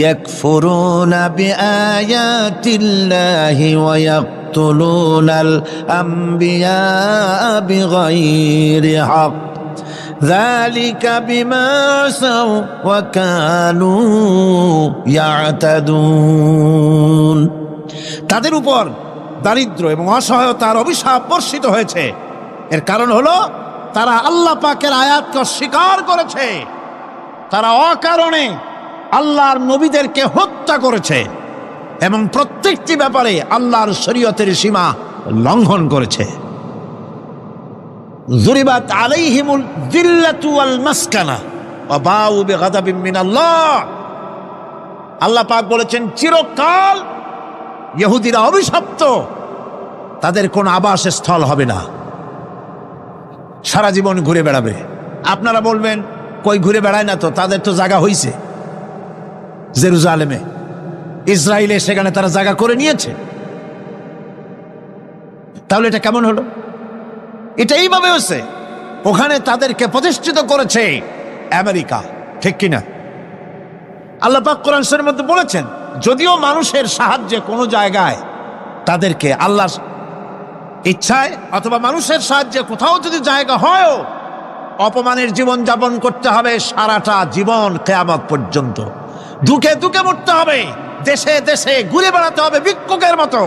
[SPEAKER 1] يَكْفُرُونَ بِآيَاتِ اللَّهِ وَيَقْتُلُونَ الْأَنْبِيَاءَ بِغَيْرِ حَقٍّ ذَلِكَ بِمَا عَصَوْا وَكَانُوا يَعْتَدُونَ। তাদের উপর দারিদ্র এবং অসহায়তার অভিশাপ বর্ষিত হয়েছে। এর কারণ হলো তারা আল্লাহ পাকের আয়াতকে অস্বীকার করেছে, তারা অকারণে আল্লাহর নবীদেরকে হত্যা করেছে এবং প্রত্যেকটি ব্যাপারে আল্লাহর শরীয়তের সীমা লঙ্ঘন করেছে। যুরিবাত আলাইহিমুল যিল্লাতু ওয়াল মাসকানা ওয়া বাউ বিগাদাবিন মিনাল্লাহ। আল্লাহ পাক বলেছেন, চিরকাল ইহুদিরা অভিশপ্ত, তাদের কোন আবাসস্থল হবে না, সারা জীবন ঘুরে বেড়াবে। আপনারা বলবেন, কই ঘুরে বেড়ায় না তো, তাদের তো জায়গা হইছে জেরুজালেমে, ইসরায়েলে, সেখানে তারা জায়গা করে নিয়েছে। তাহলে এটা কেমন হলো? এটা এইভাবে হচ্ছে, ওখানে তাদেরকে প্রতিষ্ঠিত করেছে আমেরিকা, ঠিক কিনা? আল্লাহ পাক কোরআন শরীফের মধ্যে বলেছেন, যদিও মানুষের সাহায্যে কোনো জায়গায় তাদেরকে আল্লাহর ইচ্ছায় অথবা মানুষের সাহায্যে কোথাও যদি জায়গা হয়, অপমানের জীবন যাপন করতে হবে সারাটা জীবন, কিয়ামত পর্যন্ত দুঃখে দুঃখে মরতে হবে, দেশে দেশে ঘুরে বেড়াতে হবে ভিক্ষুকের মতো।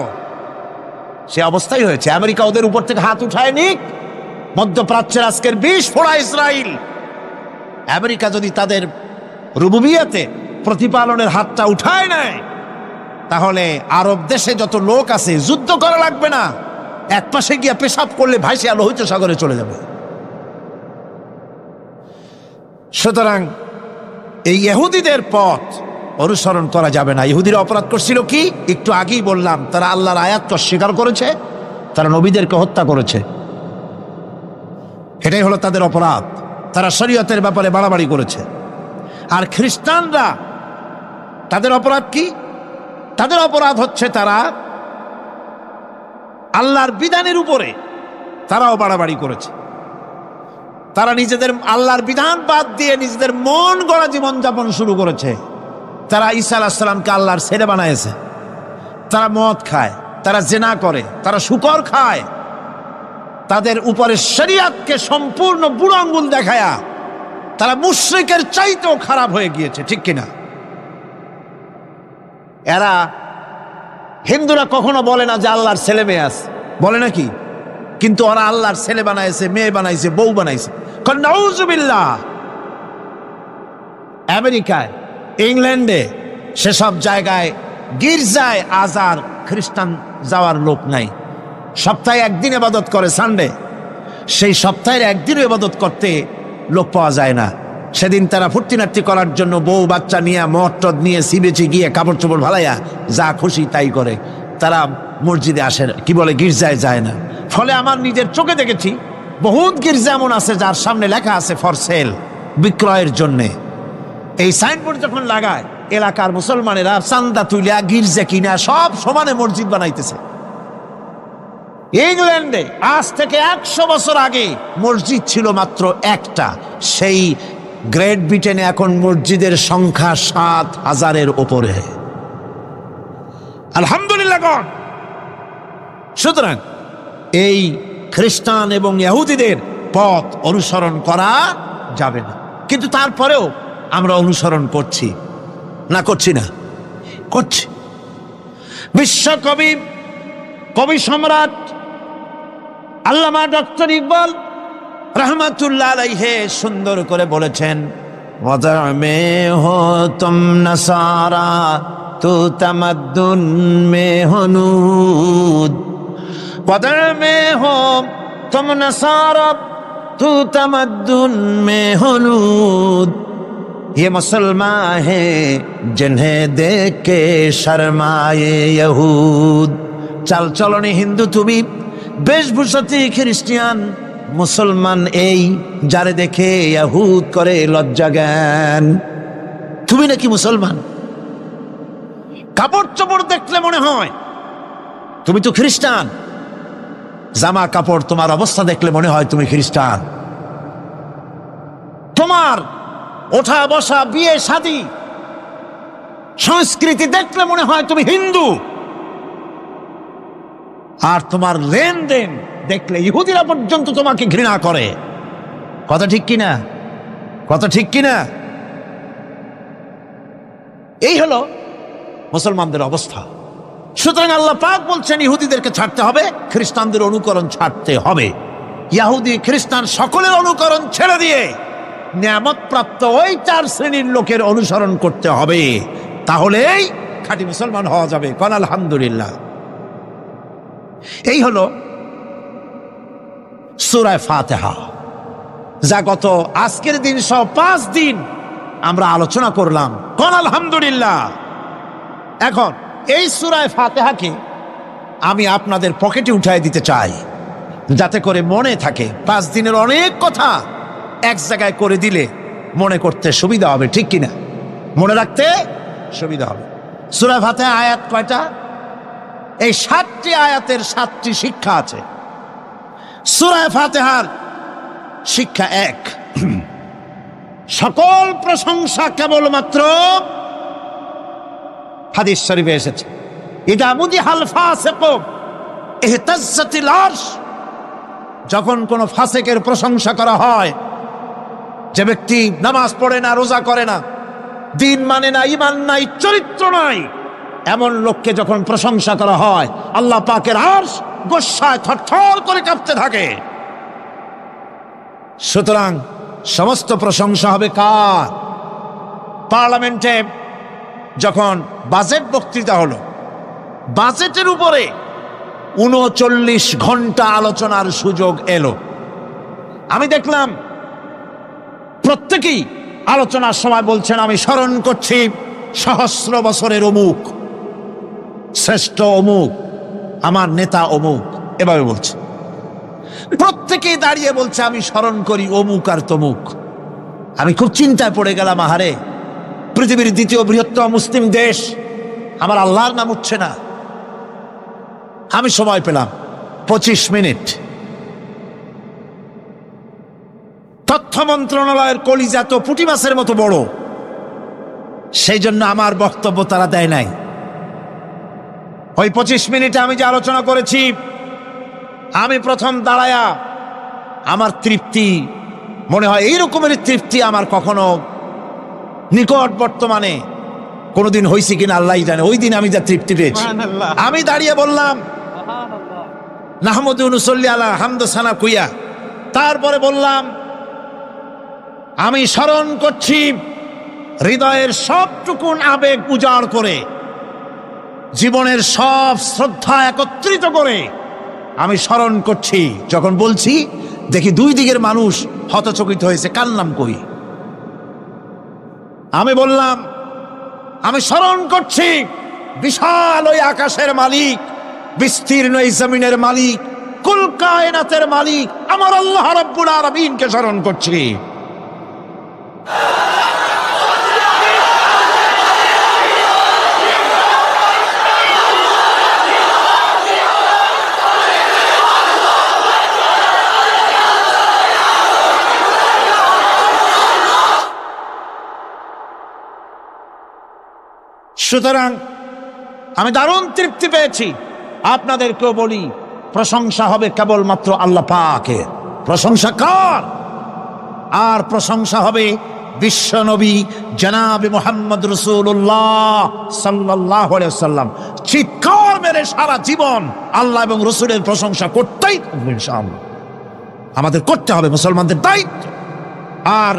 [SPEAKER 1] সে অবস্থাই হয়েছে। আমেরিকা ওদের উপর থেকে হাত উঠায় নিক, মধ্যপ্রাচ্যের আজকের ২০ ফোড়া ইসরায়েল, আমেরিকা যদি তাদের রুবুবিয়াতে প্রতিপালনের হাতটা উঠায় নেয়, তাহলে আরব দেশে যত লোক আছে যুদ্ধ করা লাগবে না, এক পাশে গিয়ে পেশাব করলে ভাইসিয়া লোহিত সাগরে চলে যাবে। সুতরাং এই ইহুদিদের পথ অনুসরণ করা যাবে না। ইহুদিরা অপরাধ করছিল কি? একটু আগেই বললাম, তারা আল্লাহর আয়াতকে অস্বীকার করেছে, তারা নবীদেরকে হত্যা করেছে, এটাই হলো তাদের অপরাধ। তারা শরীয়তের ব্যাপারে বাড়াবাড়ি করেছে। আর খ্রিস্টানরা, তাদের অপরাধ কি? তাদের অপরাধ হচ্ছে তারা আল্লাহর বিধানের উপরে তারাও বাড়াবাড়ি করেছে। তারা নিজেদের আল্লাহর বিধান বাদ দিয়ে নিজেদের মন গড়া জীবনযাপন শুরু করেছে। তারা ঈসা আলাইহিস সালামকে আল্লাহর ছেলে বানাইছে। তারা মদ খায়, তারা জেনা করে, তারা শুকর খায়। তাদের উপরে শরীয়তকে সম্পূর্ণ বুড়ো আঙ্গুল দেখায়া তারা মুশরিকের চাইতেও খারাপ হয়ে গিয়েছে, ঠিক কিনা? এরা, হিন্দুরা কখনো বলে না যে আল্লাহর ছেলে মেয়ে আছে, বলে নাকি? কিন্তু ওরা আল্লাহর ছেলে বানাইছে, মেয়ে বানাইছে, বউ বানাইছে। নাউজুবিল্লাহ। আমেরিকায়, ইংল্যান্ডে, সেসব জায়গায় গির্জায় আজ আর খ্রিস্টান যাওয়ার লোক নাই। সপ্তাহে একদিন ইবাদত করে, সানডে। সেই সপ্তাহের একদিনও ইবাদত করতে লোক পাওয়া যায় না। সেদিন তারা ফুর্তিনার্তি করার জন্য বউ বাচ্চা নিয়ে, মদ টদ নিয়ে, সিবেচি গিয়ে কাপড় চোপড় ভালাইয়া যা খুশি তাই করে। তারা মসজিদে আসে, কি বলে, গির্জায় যায় না। ফলে আমার নিজের চোখে দেখেছি বহুত গির্জা এমন আছে যার সামনে লেখা আছে ফর সেল, বিক্রয়ের জন্যে। এই সাইনবোর্ড যখন লাগায়, এলাকার মুসলমানেরা চান্দা তুলিয়া গির্জা কিনা সব সমানে মসজিদ বানাইতেছে। ইংল্যান্ডে আজ থেকে ১০০ বছর আগে মসজিদ ছিল মাত্র একটা। সেই গ্রেট ব্রিটেনে এখন মসজিদের সংখ্যা ৭,০০০-এর উপরে। আলহামদুলিল্লাহ। সুতরাং এই খ্রিস্টান এবং ইহুদিদের পথ অনুসরণ করা যাবে না। কিন্তু তারপরেও আমরা অনুসরণ করছি না? করছি না? করছি। বিশ্বকবি, কবি সম্রাট আল্লামা ডক্টর ইকবাল রহমাতুল্লাহ আলাইহি সুন্দর করে বলেছেন, वज़अ में हो तुम नसारा तू तमद्दुन में हुनूद। वज़अ में हो तुम नसारा तू तमद्दुन में हुनूद। ये मुसलमान है जिन्हें देख के शर्माए यहूद। চাল চলনে হিন্দু তুমি, বেশভূষাতে খ্রিস্টান, মুসলমান এই যারে দেখে ইয়াহুদ করে লজ্জা জ্ঞান। তুমি নাকি মুসলমান? কাপড় চোপড় দেখলে মনে হয় তুমি তো খ্রিস্টান। জামা কাপড় তোমার অবস্থা দেখলে মনে হয় তুমি খ্রিস্টান। তোমার ওঠা বসা বিয়ে শাদী সংস্কৃতি দেখলে মনে হয় তুমি হিন্দু। আর তোমার লেনদেন দেখলে ইহুদিরা পর্যন্ত তোমাকে ঘৃণা করে। কথা ঠিক কিনা? কথা ঠিক কিনা? এই হলো মুসলমানদের অবস্থা। সুতরাং আল্লাহ পাক বলছেন ইহুদিদেরকে ছাড়তে হবে, খ্রিস্টানদের অনুকরণ ছাড়তে হবে। ইহুদি খ্রিস্টান সকলের অনুকরণ ছেড়ে দিয়ে নিয়ামত প্রাপ্ত ওই 4 শ্রেণীর লোকের অনুসরণ করতে হবে, তাহলেই খাঁটি মুসলমান হওয়া যাবে। কোন আলহামদুলিল্লাহ। এই হলো সূরা ফাতিহা, যা গত আজকের দিন সহ 5 দিন আমরা আলোচনা করলাম। কোন আলহামদুলিল্লাহ। এখন এই সূরা ফাতিহাকে আমি আপনাদের পকেটে উঠায় দিতে চাই, যাতে করে মনে থাকে। 5 দিনের অনেক কথা এক জায়গায় করে দিলে মনে করতে সুবিধা হবে, ঠিক কিনা? মনে রাখতে সুবিধা হবে। সূরা ফাতিহা আয়াত কয়টা? এই 7টি আয়াতের 7টি শিক্ষা আছে। সূরা ফাতিহার শিক্ষা 1, সকল প্রশংসা কেবলমাত্র, হাদিস শরীফে এসেছে, ইদা মুদিহাল ফাসিকু ইহতাজ্জাতিল আরশ। যখন কোন ফাসিকের প্রশংসা করা হয়, যে ব্যক্তি নামাজ পড়ে না, রোজা করে না, দিন মানে না, ঈমান নাই, চরিত্র নাই, এমন লোককে যখন প্রশংসা করা হয়, আল্লাহ পাকের আরশ গোসায় থরথর করে কাঁপতে থাকে। সুতরাং সমস্ত প্রশংসা হবে কার? পার্লামেন্টে যখন বাজেট বক্তৃতা হলো, বাজেটের উপরে 39 ঘন্টা আলোচনার সুযোগ এলো। আমি দেখলাম প্রত্যেকেই আলোচনার সময় বলছেন, আমি স্মরণ করছি সহস্র বছরের অমুক, শ্রেষ্ঠ অমুক, আমার নেতা অমুক, এভাবে বলছে। প্রত্যেকেই দাঁড়িয়ে বলছে, আমি স্মরণ করি অমুক আর তমুক। আমি খুব চিন্তায় পড়ে গেলাম, আহারে, পৃথিবীর 2য় বৃহত্তম মুসলিম দেশ, আমার আল্লাহর নাম উঠছে না। আমি সময় পেলাম 25 মিনিট। তথ্য মন্ত্রণালয়ের কলিজা তো পুঁটি মাছের মতো বড়, সেই জন্য আমার বক্তব্য তারা দেয় নাই। ওই 25 মিনিটে আমি যে আলোচনা করেছি, আমি প্রথম দাঁড়ায়া আমার তৃপ্তি, মনে হয় এই রকমের তৃপ্তি আমার কখনো নিকট বর্তমানে কোনোদিন হয়েছে কিনা আল্লাহই জানে। ওই দিন আমি যা তৃপ্তি পেয়েছি, আমি দাঁড়িয়ে বললাম নাহমাদু নুসাল্লি আলা হামদ সানা কুইয়া। তারপরে বললাম, আমি স্মরণ করছি হৃদয়ের সবটুকুন আবেগ উজাড় করে, জীবনের সব শ্রদ্ধা একত্রিত করে আমি স্মরণ করছি। যখন বলছি, দেখি 2 দিকের মানুষ হতচকিত হয়েছে, কান্নাম কই। আমি বললাম, আমি স্মরণ করছি বিশাল ওই আকাশের মালিক, বিস্তীর্ণ এই জমিনের মালিক, কুল কায়নাতের মালিক আমার আল্লাহ রাব্বুল আলামিনকে স্মরণ করছি। সুতরাং আমি দারুণ তৃপ্তি পেয়েছি। আপনাদেরকেও বলি, প্রশংসা হবে কেবলমাত্র আল্লাহ পাকের। প্রশংসা কার? আর প্রশংসা হবে বিশ্ব নবী জনাবে মুহাম্মদ রাসূলুল্লাহ সাল্লাল্লাহু আলাইহি ওয়াসাল্লাম। চিৎকার মেরে সারা জীবন আল্লাহ এবং রাসূলের প্রশংসা করতেই থাকবে ইনশাআল্লাহ। আমাদের করতে হবে, মুসলমানদের দায়িত্ব। আর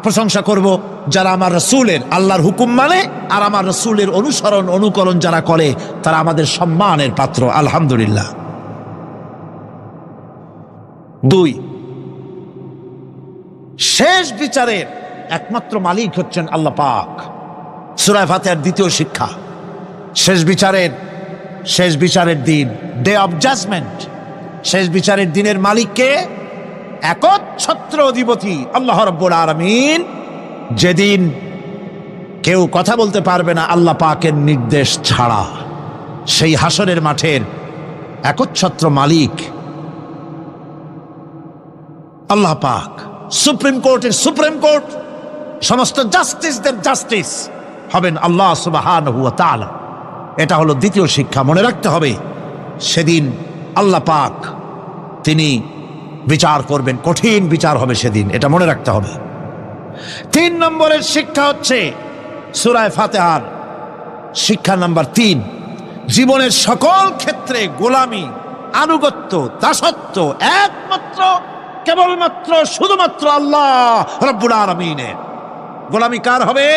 [SPEAKER 1] প্রশংসা করব যারা আমার রসুলের আল্লাহর হুকুম মানে আর আমার রসুলের অনুসরণ অনুকরণ যারা করে তারা আমাদের সম্মানের পাত্র, আলহামদুলিল্লাহ। 2, শেষ বিচারের একমাত্র মালিক হচ্ছেন আল্লাহ পাক। সূরা ফাতিহার 2য় শিক্ষা, শেষ বিচারের দিন, ডে অফ জাজমেন্ট, শেষ বিচারের দিনের মালিককে একচ্ছত্র অধিপতি আল্লাহ রাব্বুল আলামিন। যেদিন কেউ কথা বলতে পারবে না আল্লাহ পাকের নির্দেশ ছাড়া, সেই হাসরের মাঠের একচ্ছত্র মালিক আল্লাহ পাক। সুপ্রিম কোর্টের সুপ্রিম কোর্ট, সমস্ত জাস্টিসদের জাস্টিস হবেন আল্লাহ সুবহানাহু ওয়া তাআলা। এটা হলো 2য় শিক্ষা, মনে রাখতে হবে। সেদিন আল্লাহ পাক তিনি বিচার করবেন, কঠিন বিচার হবে সেদিন, এটা মনে রাখতে হবে। 3 নম্বরের শিক্ষা হচ্ছে সূরা ফাতিহার শিক্ষা নাম্বার 3, জীবনের সকল ক্ষেত্রে গোলামি, আনুগত্য, দাসত্ব একমাত্র কেবলমাত্র শুধুমাত্র আল্লাহ রাব্বুল আলামিনের। গোলামি কার হবে?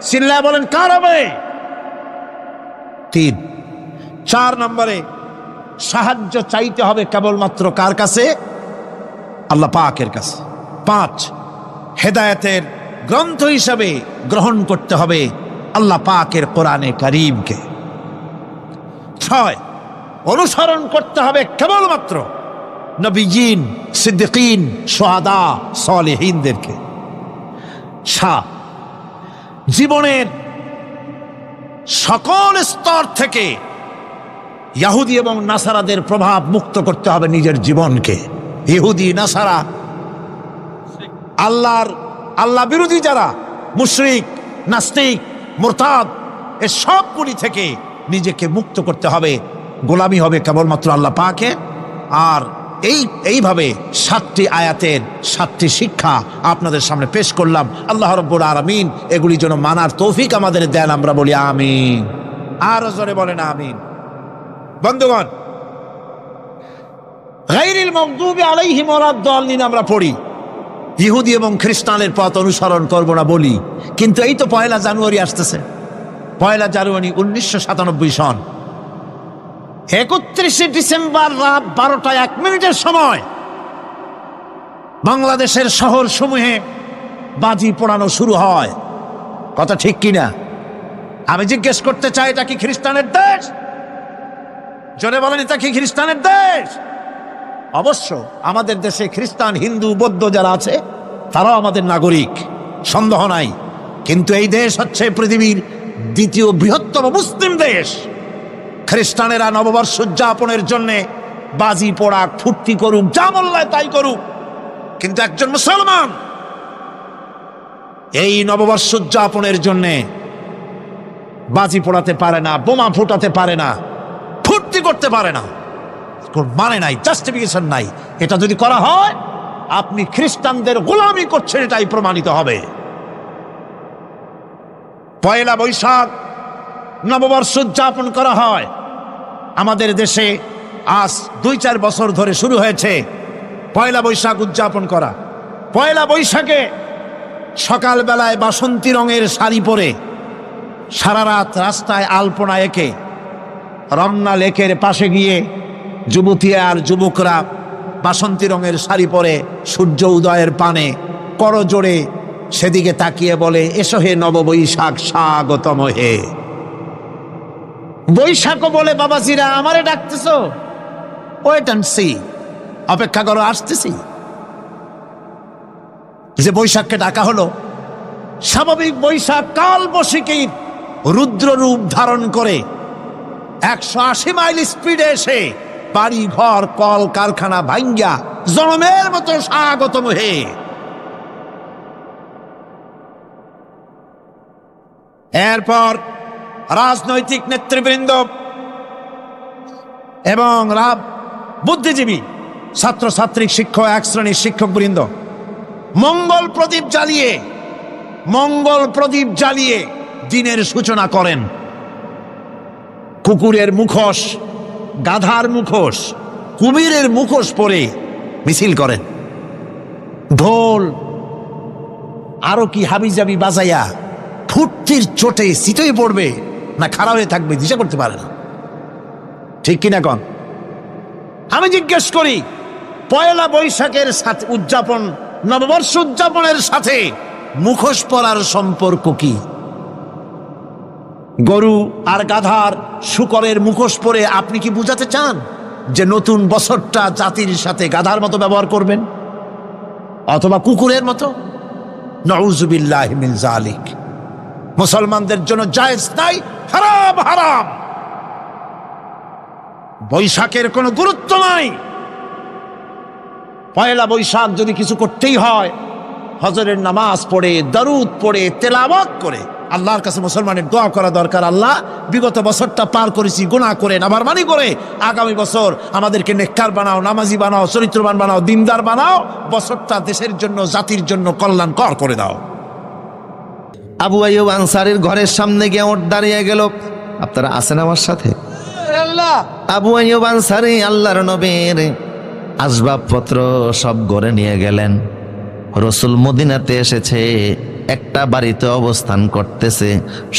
[SPEAKER 1] চিল্লায় বলেন, কার হবে? 3। 4 নম্বরে সাহায্য চাইতে হবে কেবলমাত্র কার কাছে? আল্লাহ পাকের কাছে। 5, হেদায়েতের গ্রন্থ হিসাবে গ্রহণ করতে হবে আল্লাহ পাকের কোরআনে কারীমকে। 6, অনুসরণ করতে হবে কেবলমাত্র নবীজিন, সিদ্দিকিন, শুহাদা, সালেহিনদেরকে। 7, জীবনের সকল স্তর থেকে ইহুদি এবং নাসারাদের প্রভাব মুক্ত করতে হবে নিজের জীবনকে। ইহুদি, নাসারা, আল্লাহ বিরোধী যারা মুশরিক, নাস্তিক, মুরতাদ, এ সবগুলি থেকে নিজেকে মুক্ত করতে হবে। গোলামি হবে কেবলমাত্র আল্লাহ পাকে। আর এইভাবে 7টি আয়াতের 7টি শিক্ষা আপনাদের সামনে পেশ করলাম। আল্লাহ রাব্বুল আলামিন এগুলি যেন মানার তৌফিক আমাদের দেন, আমরা বলি আমিন। আরো জোরে বলেন আমিন। বন্ধুগণ, গায়রিল মাগদুবি আলাইহিম ওয়ালাদ-দাল্লিন আমরা পড়ি, ইহুদি এবং খ্রিস্টানের পথ অনুসরণ করব না বলি, কিন্তু এই তো 1 জানুয়ারি আসতেছে। 1 জানুয়ারি 1997 সন, 31 ডিসেম্বর রাত 12টা 1 মিনিটের সময় বাংলাদেশের শহর সমূহে বাজি পোড়ানো শুরু হয়। কথা ঠিক কিনা? আমি জিজ্ঞেস করতে চাই, এটা কি খ্রিস্টানের দেশ? জোরে বলেন, এটা কি খ্রিস্টানের দেশ? অবশ্য আমাদের দেশে খ্রিস্টান, হিন্দু, বৌদ্ধ যারা আছে তারাও আমাদের নাগরিক, সন্দেহ নাই। কিন্তু এই দেশ হচ্ছে পৃথিবীর 2য় বৃহত্তম মুসলিম দেশ। খ্রিস্টানেরা নববর্ষ উদযাপনের জন্য বাজি পোড়াক, ফুর্তি করুক, যা মোল্লায় তাই করুক, কিন্তু একজন মুসলমান এই নববর্ষ উদযাপনের জন্য বাজি পোড়াতে পারে না, বোমা ফুটাতে পারে না, ফুর্তি করতে পারে না। মানে নাই, জাস্টিফিকেশন নাই। এটা যদি করা হয় আপনি খ্রিস্টানদের গোলামি করছেন, এটাই প্রমাণিত হবে। 1 বৈশাখ নববর্ষ উদযাপন করা হয় আমাদের দেশে। আজ 2-4 বছর ধরে শুরু হয়েছে 1 বৈশাখ উদযাপন করা। 1 বৈশাখে সকালবেলায় বাসন্তী রঙের শাড়ি পরে সারা রাত রাস্তায় আলপনা এঁকে রমনা লেকের পাশে গিয়ে যুবতী আর যুবকরা বাসন্তী রঙের শাড়ি পরে সূর্য উদয়ের পানে করজোড়ে সেদিকে তাকিয়ে বলে, এসো হে নববৈশাখ, স্বাগতম হে। বৈশাখও বলে, বাবাজিরা আমারে ডাকতেছো? ওয়েট এন্ড সি, অপেক্ষা করো, আসতেছি। যে বৈশাখকে ডাকা হলো, স্বাভাবিক বৈশাখ কাল বৈশাখীর রুদ্র রূপ ধারণ করে 180 মাইল স্পিডে এসে বাড়ি ঘর কল কারখানা ভাঙ্গা জনমের মতো স্বাগতম হে। এরপর রাজনৈতিক নেতৃবৃন্দ এবং বুদ্ধিজীবী, ছাত্রছাত্রী, শিক্ষক, 1 শ্রেণীর শিক্ষকবৃন্দ মঙ্গল প্রদীপ জ্বালিয়ে দিনের সূচনা করেন। কুকুরের মুখোশ, গাধার মুখোশ, কুমিরের মুখোশ পরে মিছিল করেন। ঢোল, আরো কি হাবিজাবি বাজাইয়া ফুর্তির চোটে সিটই পড়বে না খারাপ হয়ে থাকবে দিশা করতে পারে না। ঠিক কিনা কন? আমি জিজ্ঞেস করি, পয়লা বৈশাখের সাথে উদযাপন, নববর্ষ উদযাপনের সাথে মুখোশ পরার সম্পর্ক কি? গরু আর গাধার শূকরের মুখোশ পরে আপনি কি বুঝাতে চান যে নতুন বছরটা জাতির সাথে গাধার মতো ব্যবহার করবেন অথবা কুকুরের মতো? নাউযুবিল্লাহি মিন যালিক। মুসলমানদের জন্য জায়েজ নাই, হারাম হারাম। বৈশাখের কোনো গুরুত্ব নাই। পয়লা বৈশাখ যদি কিছু করতেই হয়, হজরের নামাজ পড়ে, দরুদ পড়ে, তেলাওয়াত করে আল্লাহর কাছে মুসলমানের দোয়া করা দরকার। আল্লাহ, বিগত বছরটা পার করেছি গুনাহ করে, নাফরমানি করে, আগামী বছর আমাদেরকে নেককার বানাও, নামাজি বানাও, চরিত্রবান বানাও, দিনদার বানাও, বছরটা দেশের জন্য, জাতির জন্য কল্যাণকর করে দাও।
[SPEAKER 3] আবু আইয়ুব আনসারীর ঘরের সামনে গিয়ে ওঠ দাঁড়িয়ে গেল। আপনারা আছেন আমার সাথে? আবু আইয়ুব আনসারী আল্লাহর নবীর আসবাবপত্র সব ঘরে নিয়ে গেলেন। রসুল মদিনাতে এসেছে, একটা বাড়িতে অবস্থান করতেছে।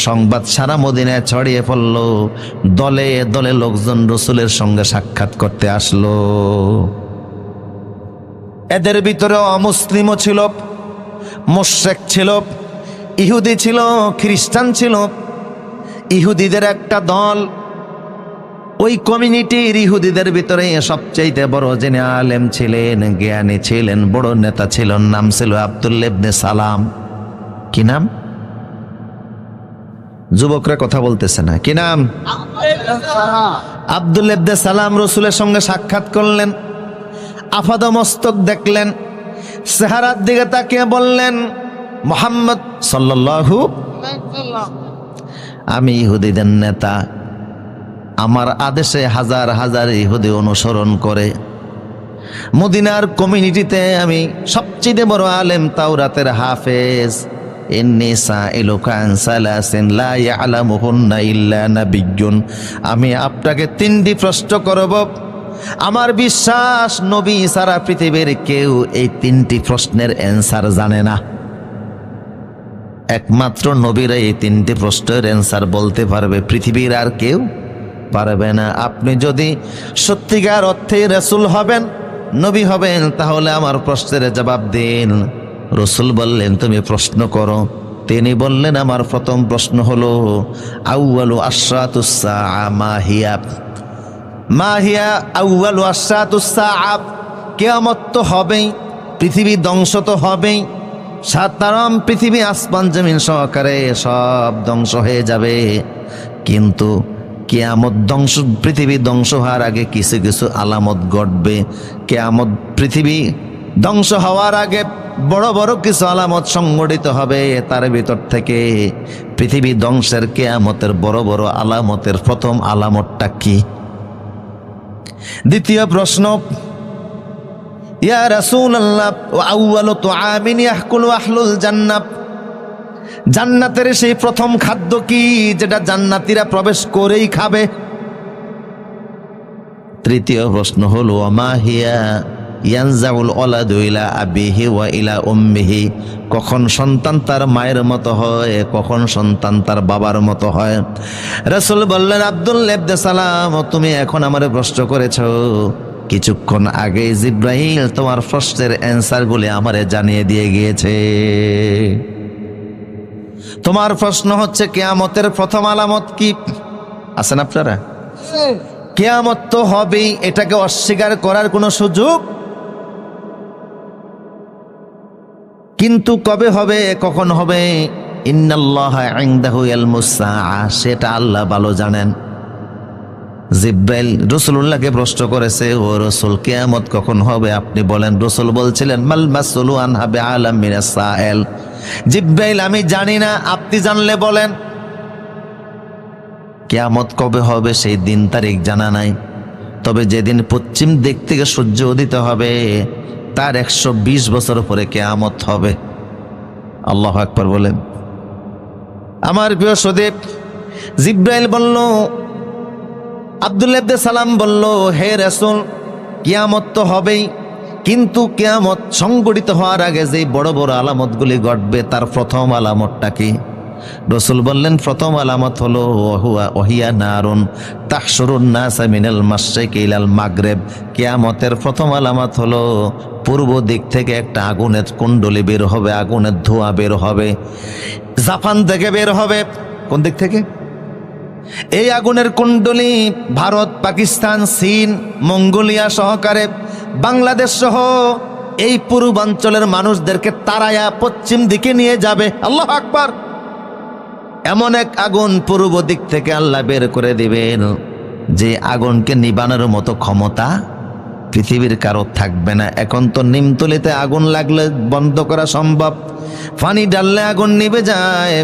[SPEAKER 3] সংবাদ সারা মদিনায় ছড়িয়ে পড়ল। দলে দলে লোকজন রসুলের সঙ্গে সাক্ষাৎ করতে আসলো। এদের ভিতরে অমুসলিমও ছিল, মুশরিক ছিল, ইহুদি ছিল, খ্রিস্টান ছিল। ইহুদিদের একটা দল, ওই কমিউনিটির ইহুদিদের ভিতরে সবচেয়ে বড় যিনি আলেম ছিলেন, জ্ঞানী ছিলেন, বড় নেতা ছিলেন, নাম ছিল আব্দুল্লাহ ইবনে সালাম। কি নাম? যুবকরা কথা বলতেছে না, কি নাম? আব্দুল্লাহ ইবনে সালাম রসুলের সঙ্গে সাক্ষাৎ করলেন। আপাদমস্তক দেখলেন, চেহারার দিকে তাকিয়ে বললেন, মুহাম্মদ সাল্লাল্লাহু, আমি ইহুদিদের নেতা, আমার আদেশে হাজার হাজার ইহুদি অনুসরণ করে। মদিনার কমিউনিটিতে আমি সবচেয়ে বড় আলেম, তাওরাতের হাফেজ। ইন্নী সাইলুকা আন সালাসিন লা ইয়ালামুহুন্না ইল্লা নাবিয়্যুন। আমি আপনাকে 3টি প্রশ্ন করব। আমার বিশ্বাস নবী সারা পৃথিবীর কেউ এই 3টি প্রশ্নের অ্যান্সার জানে না। একমাত্র নবীরা এই 3টি প্রশ্নের অ্যান্সার বলতে পারবে, পৃথিবীর আর কেউ পারবে না। আপনি যদি সত্যিকার অর্থে রাসূল হবেন, নবী হবেন, তাহলে আমার প্রশ্নের জবাব দিন। রাসূল বললেন, তুমি প্রশ্ন করো। তিনি বললেন, আমার প্রথম প্রশ্ন হলো, আউয়ালু আশরাতুস সাআ মা হিয়া? মা হিয়া আউয়ালু আশরাতুস সাআ? কিয়ামত তো হবেই, পৃথিবী ধ্বংস তো হবেই, সাধারণ পৃথিবী আসমান জমিন সহকারে সব ধ্বংস হয়ে যাবে। কিন্তু কিয়ামত ধ্বংস, পৃথিবী ধ্বংস হওয়ার আগে কিছু কিছু আলামত ঘটবে। কিয়ামত, পৃথিবী ধ্বংস হওয়ার আগে বড় বড় কিছু আলামত সংঘটিত হবে। তার ভিতর থেকে পৃথিবী ধ্বংসের, কিয়ামতের বড় বড় আলামতের প্রথম আলামতটা কি? দ্বিতীয় প্রশ্ন, ইয়া রাসূলুল্লাহ, আউয়ালু তুআমিন ইয়াকুলু আহলুল জান্নাহ? জান্নাতের সেই প্রথম খাদ্য কি, যেটা জান্নাতীরা প্রবেশ করেই খাবে? তৃতীয় প্রশ্ন হলো, মা হিয়া ইয়ানজাউল ওয়ালাদু ইলা আবিহি ওয়া ইলা উম্মিহি? কখন সন্তান তার মায়ের মতো হয়, কখন সন্তান তার বাবার মতো হয়? রাসূল বললেন, আব্দুল্লাহ ইবনে সালাম, তুমি এখন আমারে প্রশ্ন করেছো, কিছুক্ষণ আগে জিব্রাইল তোমার প্রশ্নের অ্যান্সারগুলি আমারে জানিয়ে দিয়ে গিয়েছে। তোমার প্রশ্ন হচ্ছে কিয়ামতের প্রথম আলামত কি? আছেন আপনারা? কিয়ামত তো হবেই, এটাকে অস্বীকার করার কোনো সুযোগ, কিন্তু কবে হবে, কখন হবে? ইন্নাল্লাহা ইনদাহু ইলমুস সাআ, সেটা আল্লাহ ভালো জানেন। জিব্রাইল রাসূলুল্লাহকে প্রশ্ন করেছে, ও রাসূল, কিয়ামত কখন হবে আপনি বলেন। রাসূল বলছিলেন, মাল মাসউলু আনহা বিআলাম মিনাস সাইল। জিব্রাইল, আমি জানি না, আপনি জানলে বলেন। কিয়ামত কবে হবে সেই দিন তারিখ জানা নাই, তবে যেদিন পশ্চিম দিক থেকে সূর্য উদিত হবে তার 120 বছর পরে কিয়ামত হবে। আল্লাহু আকবার বলেন। আমার প্রিয় সদীপ, জিব্রাইল বলল, আব্দুল্লাহ ইবনে সালাম বলল, হে রাসূল, কিয়ামত তো হবেই, কিন্তু কিয়ামত সংগঠিত হওয়ার আগে যে বড় বড় আলামতগুলি ঘটবে তার প্রথম আলামতটা কি? রসুল বললেন প্রথম আলামত হলো ওহিয়া নারুন তাহশুরুন নাস মিনাল মাশরিকি ইলাল মাগরিব। কিয়ামতের প্রথম আলামত হলো পূর্ব দিক থেকে একটা আগুনের কুণ্ডলী বের হবে, আগুনের ধোঁয়া বের হবে, জাপান থেকে বের হবে। কোন দিক থেকে? এই আগুনের কুণ্ডলী ভারত, পাকিস্তান, চীন, মঙ্গোলিয়া সহকারে বাংলাদেশ সহ এই পূর্বাঞ্চলের মানুষদেরকে তাড়ায়া পশ্চিম দিকে নিয়ে যাবে। আল্লাহু আকবার। এমন এক আগুন পূর্ব দিক থেকে আল্লাহ বের করে দিবেন যে আগুনকে নিবানোর মতো ক্ষমতা পৃথিবীর কারো থাকবে না। এখন তো নিমতলিতে আগুন লাগলে বন্ধ করা সম্ভব, পানি ডাললে আগুন নিভে যায়,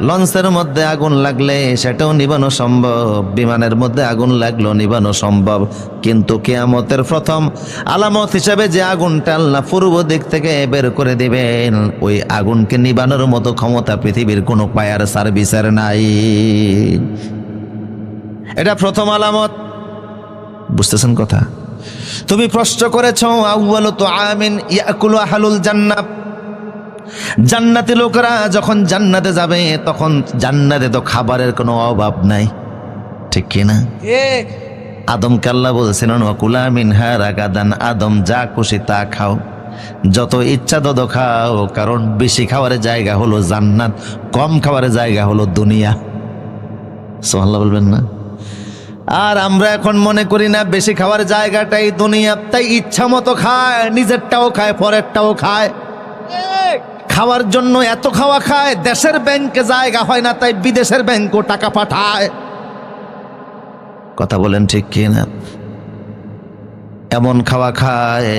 [SPEAKER 3] লঞ্চের মধ্যে আগুন লাগলে সেটাও নিবানো সম্ভব, বিমানের মধ্যে আগুন লাগলেও নিবানো সম্ভব। কিন্তু কিয়ামতের প্রথম আলামত হিসাবে যে আগুনটা আল্লাহ পূর্ব দিক থেকে বের করে দিবেন, ওই আগুনকে নিবানোর মতো ক্ষমতা পৃথিবীর কোনো ফায়ার সার্ভিসের নাই। এটা প্রথম আলামত। বুঝতেছেন কথা? তুমি প্রশ্ন করেছো আউয়ালু তুআমিন ইয়াকুলু আহলুল জান্নাহ, জান্নাতি লোকেরা যখন জান্নাতে যাবে তখন জান্নাতে তো খাবারের কোনো অভাব নাই, ঠিক কিনা? আদমকে আল্লাহ বলছেন ওয়াকুলা মিনহা রাগাদান, আদম যা খুশি তা খাও, যত ইচ্ছা তত খাও, কারণ বেশি খাওয়ার জায়গা হলো জান্নাত, কম খাওয়ার জায়গা হলো দুনিয়া। সুবহানাল্লাহ বলবেন না? আর আমরা এখন মনে করি না বেশি খাওয়ার জায়গাটাই দুনিয়া, তাই ইচ্ছা মতো খায়, নিজেরটাও খায়, পরেরটাও খায়। খাওয়ার জন্য এত খাওয়া খায়, দেশের ব্যাংকে জায়গা হয় না, তাই বিদেশের ব্যাংকও টাকা পাঠায়। কথা বলেন ঠিক কিনা? এমন খাওয়া খায়,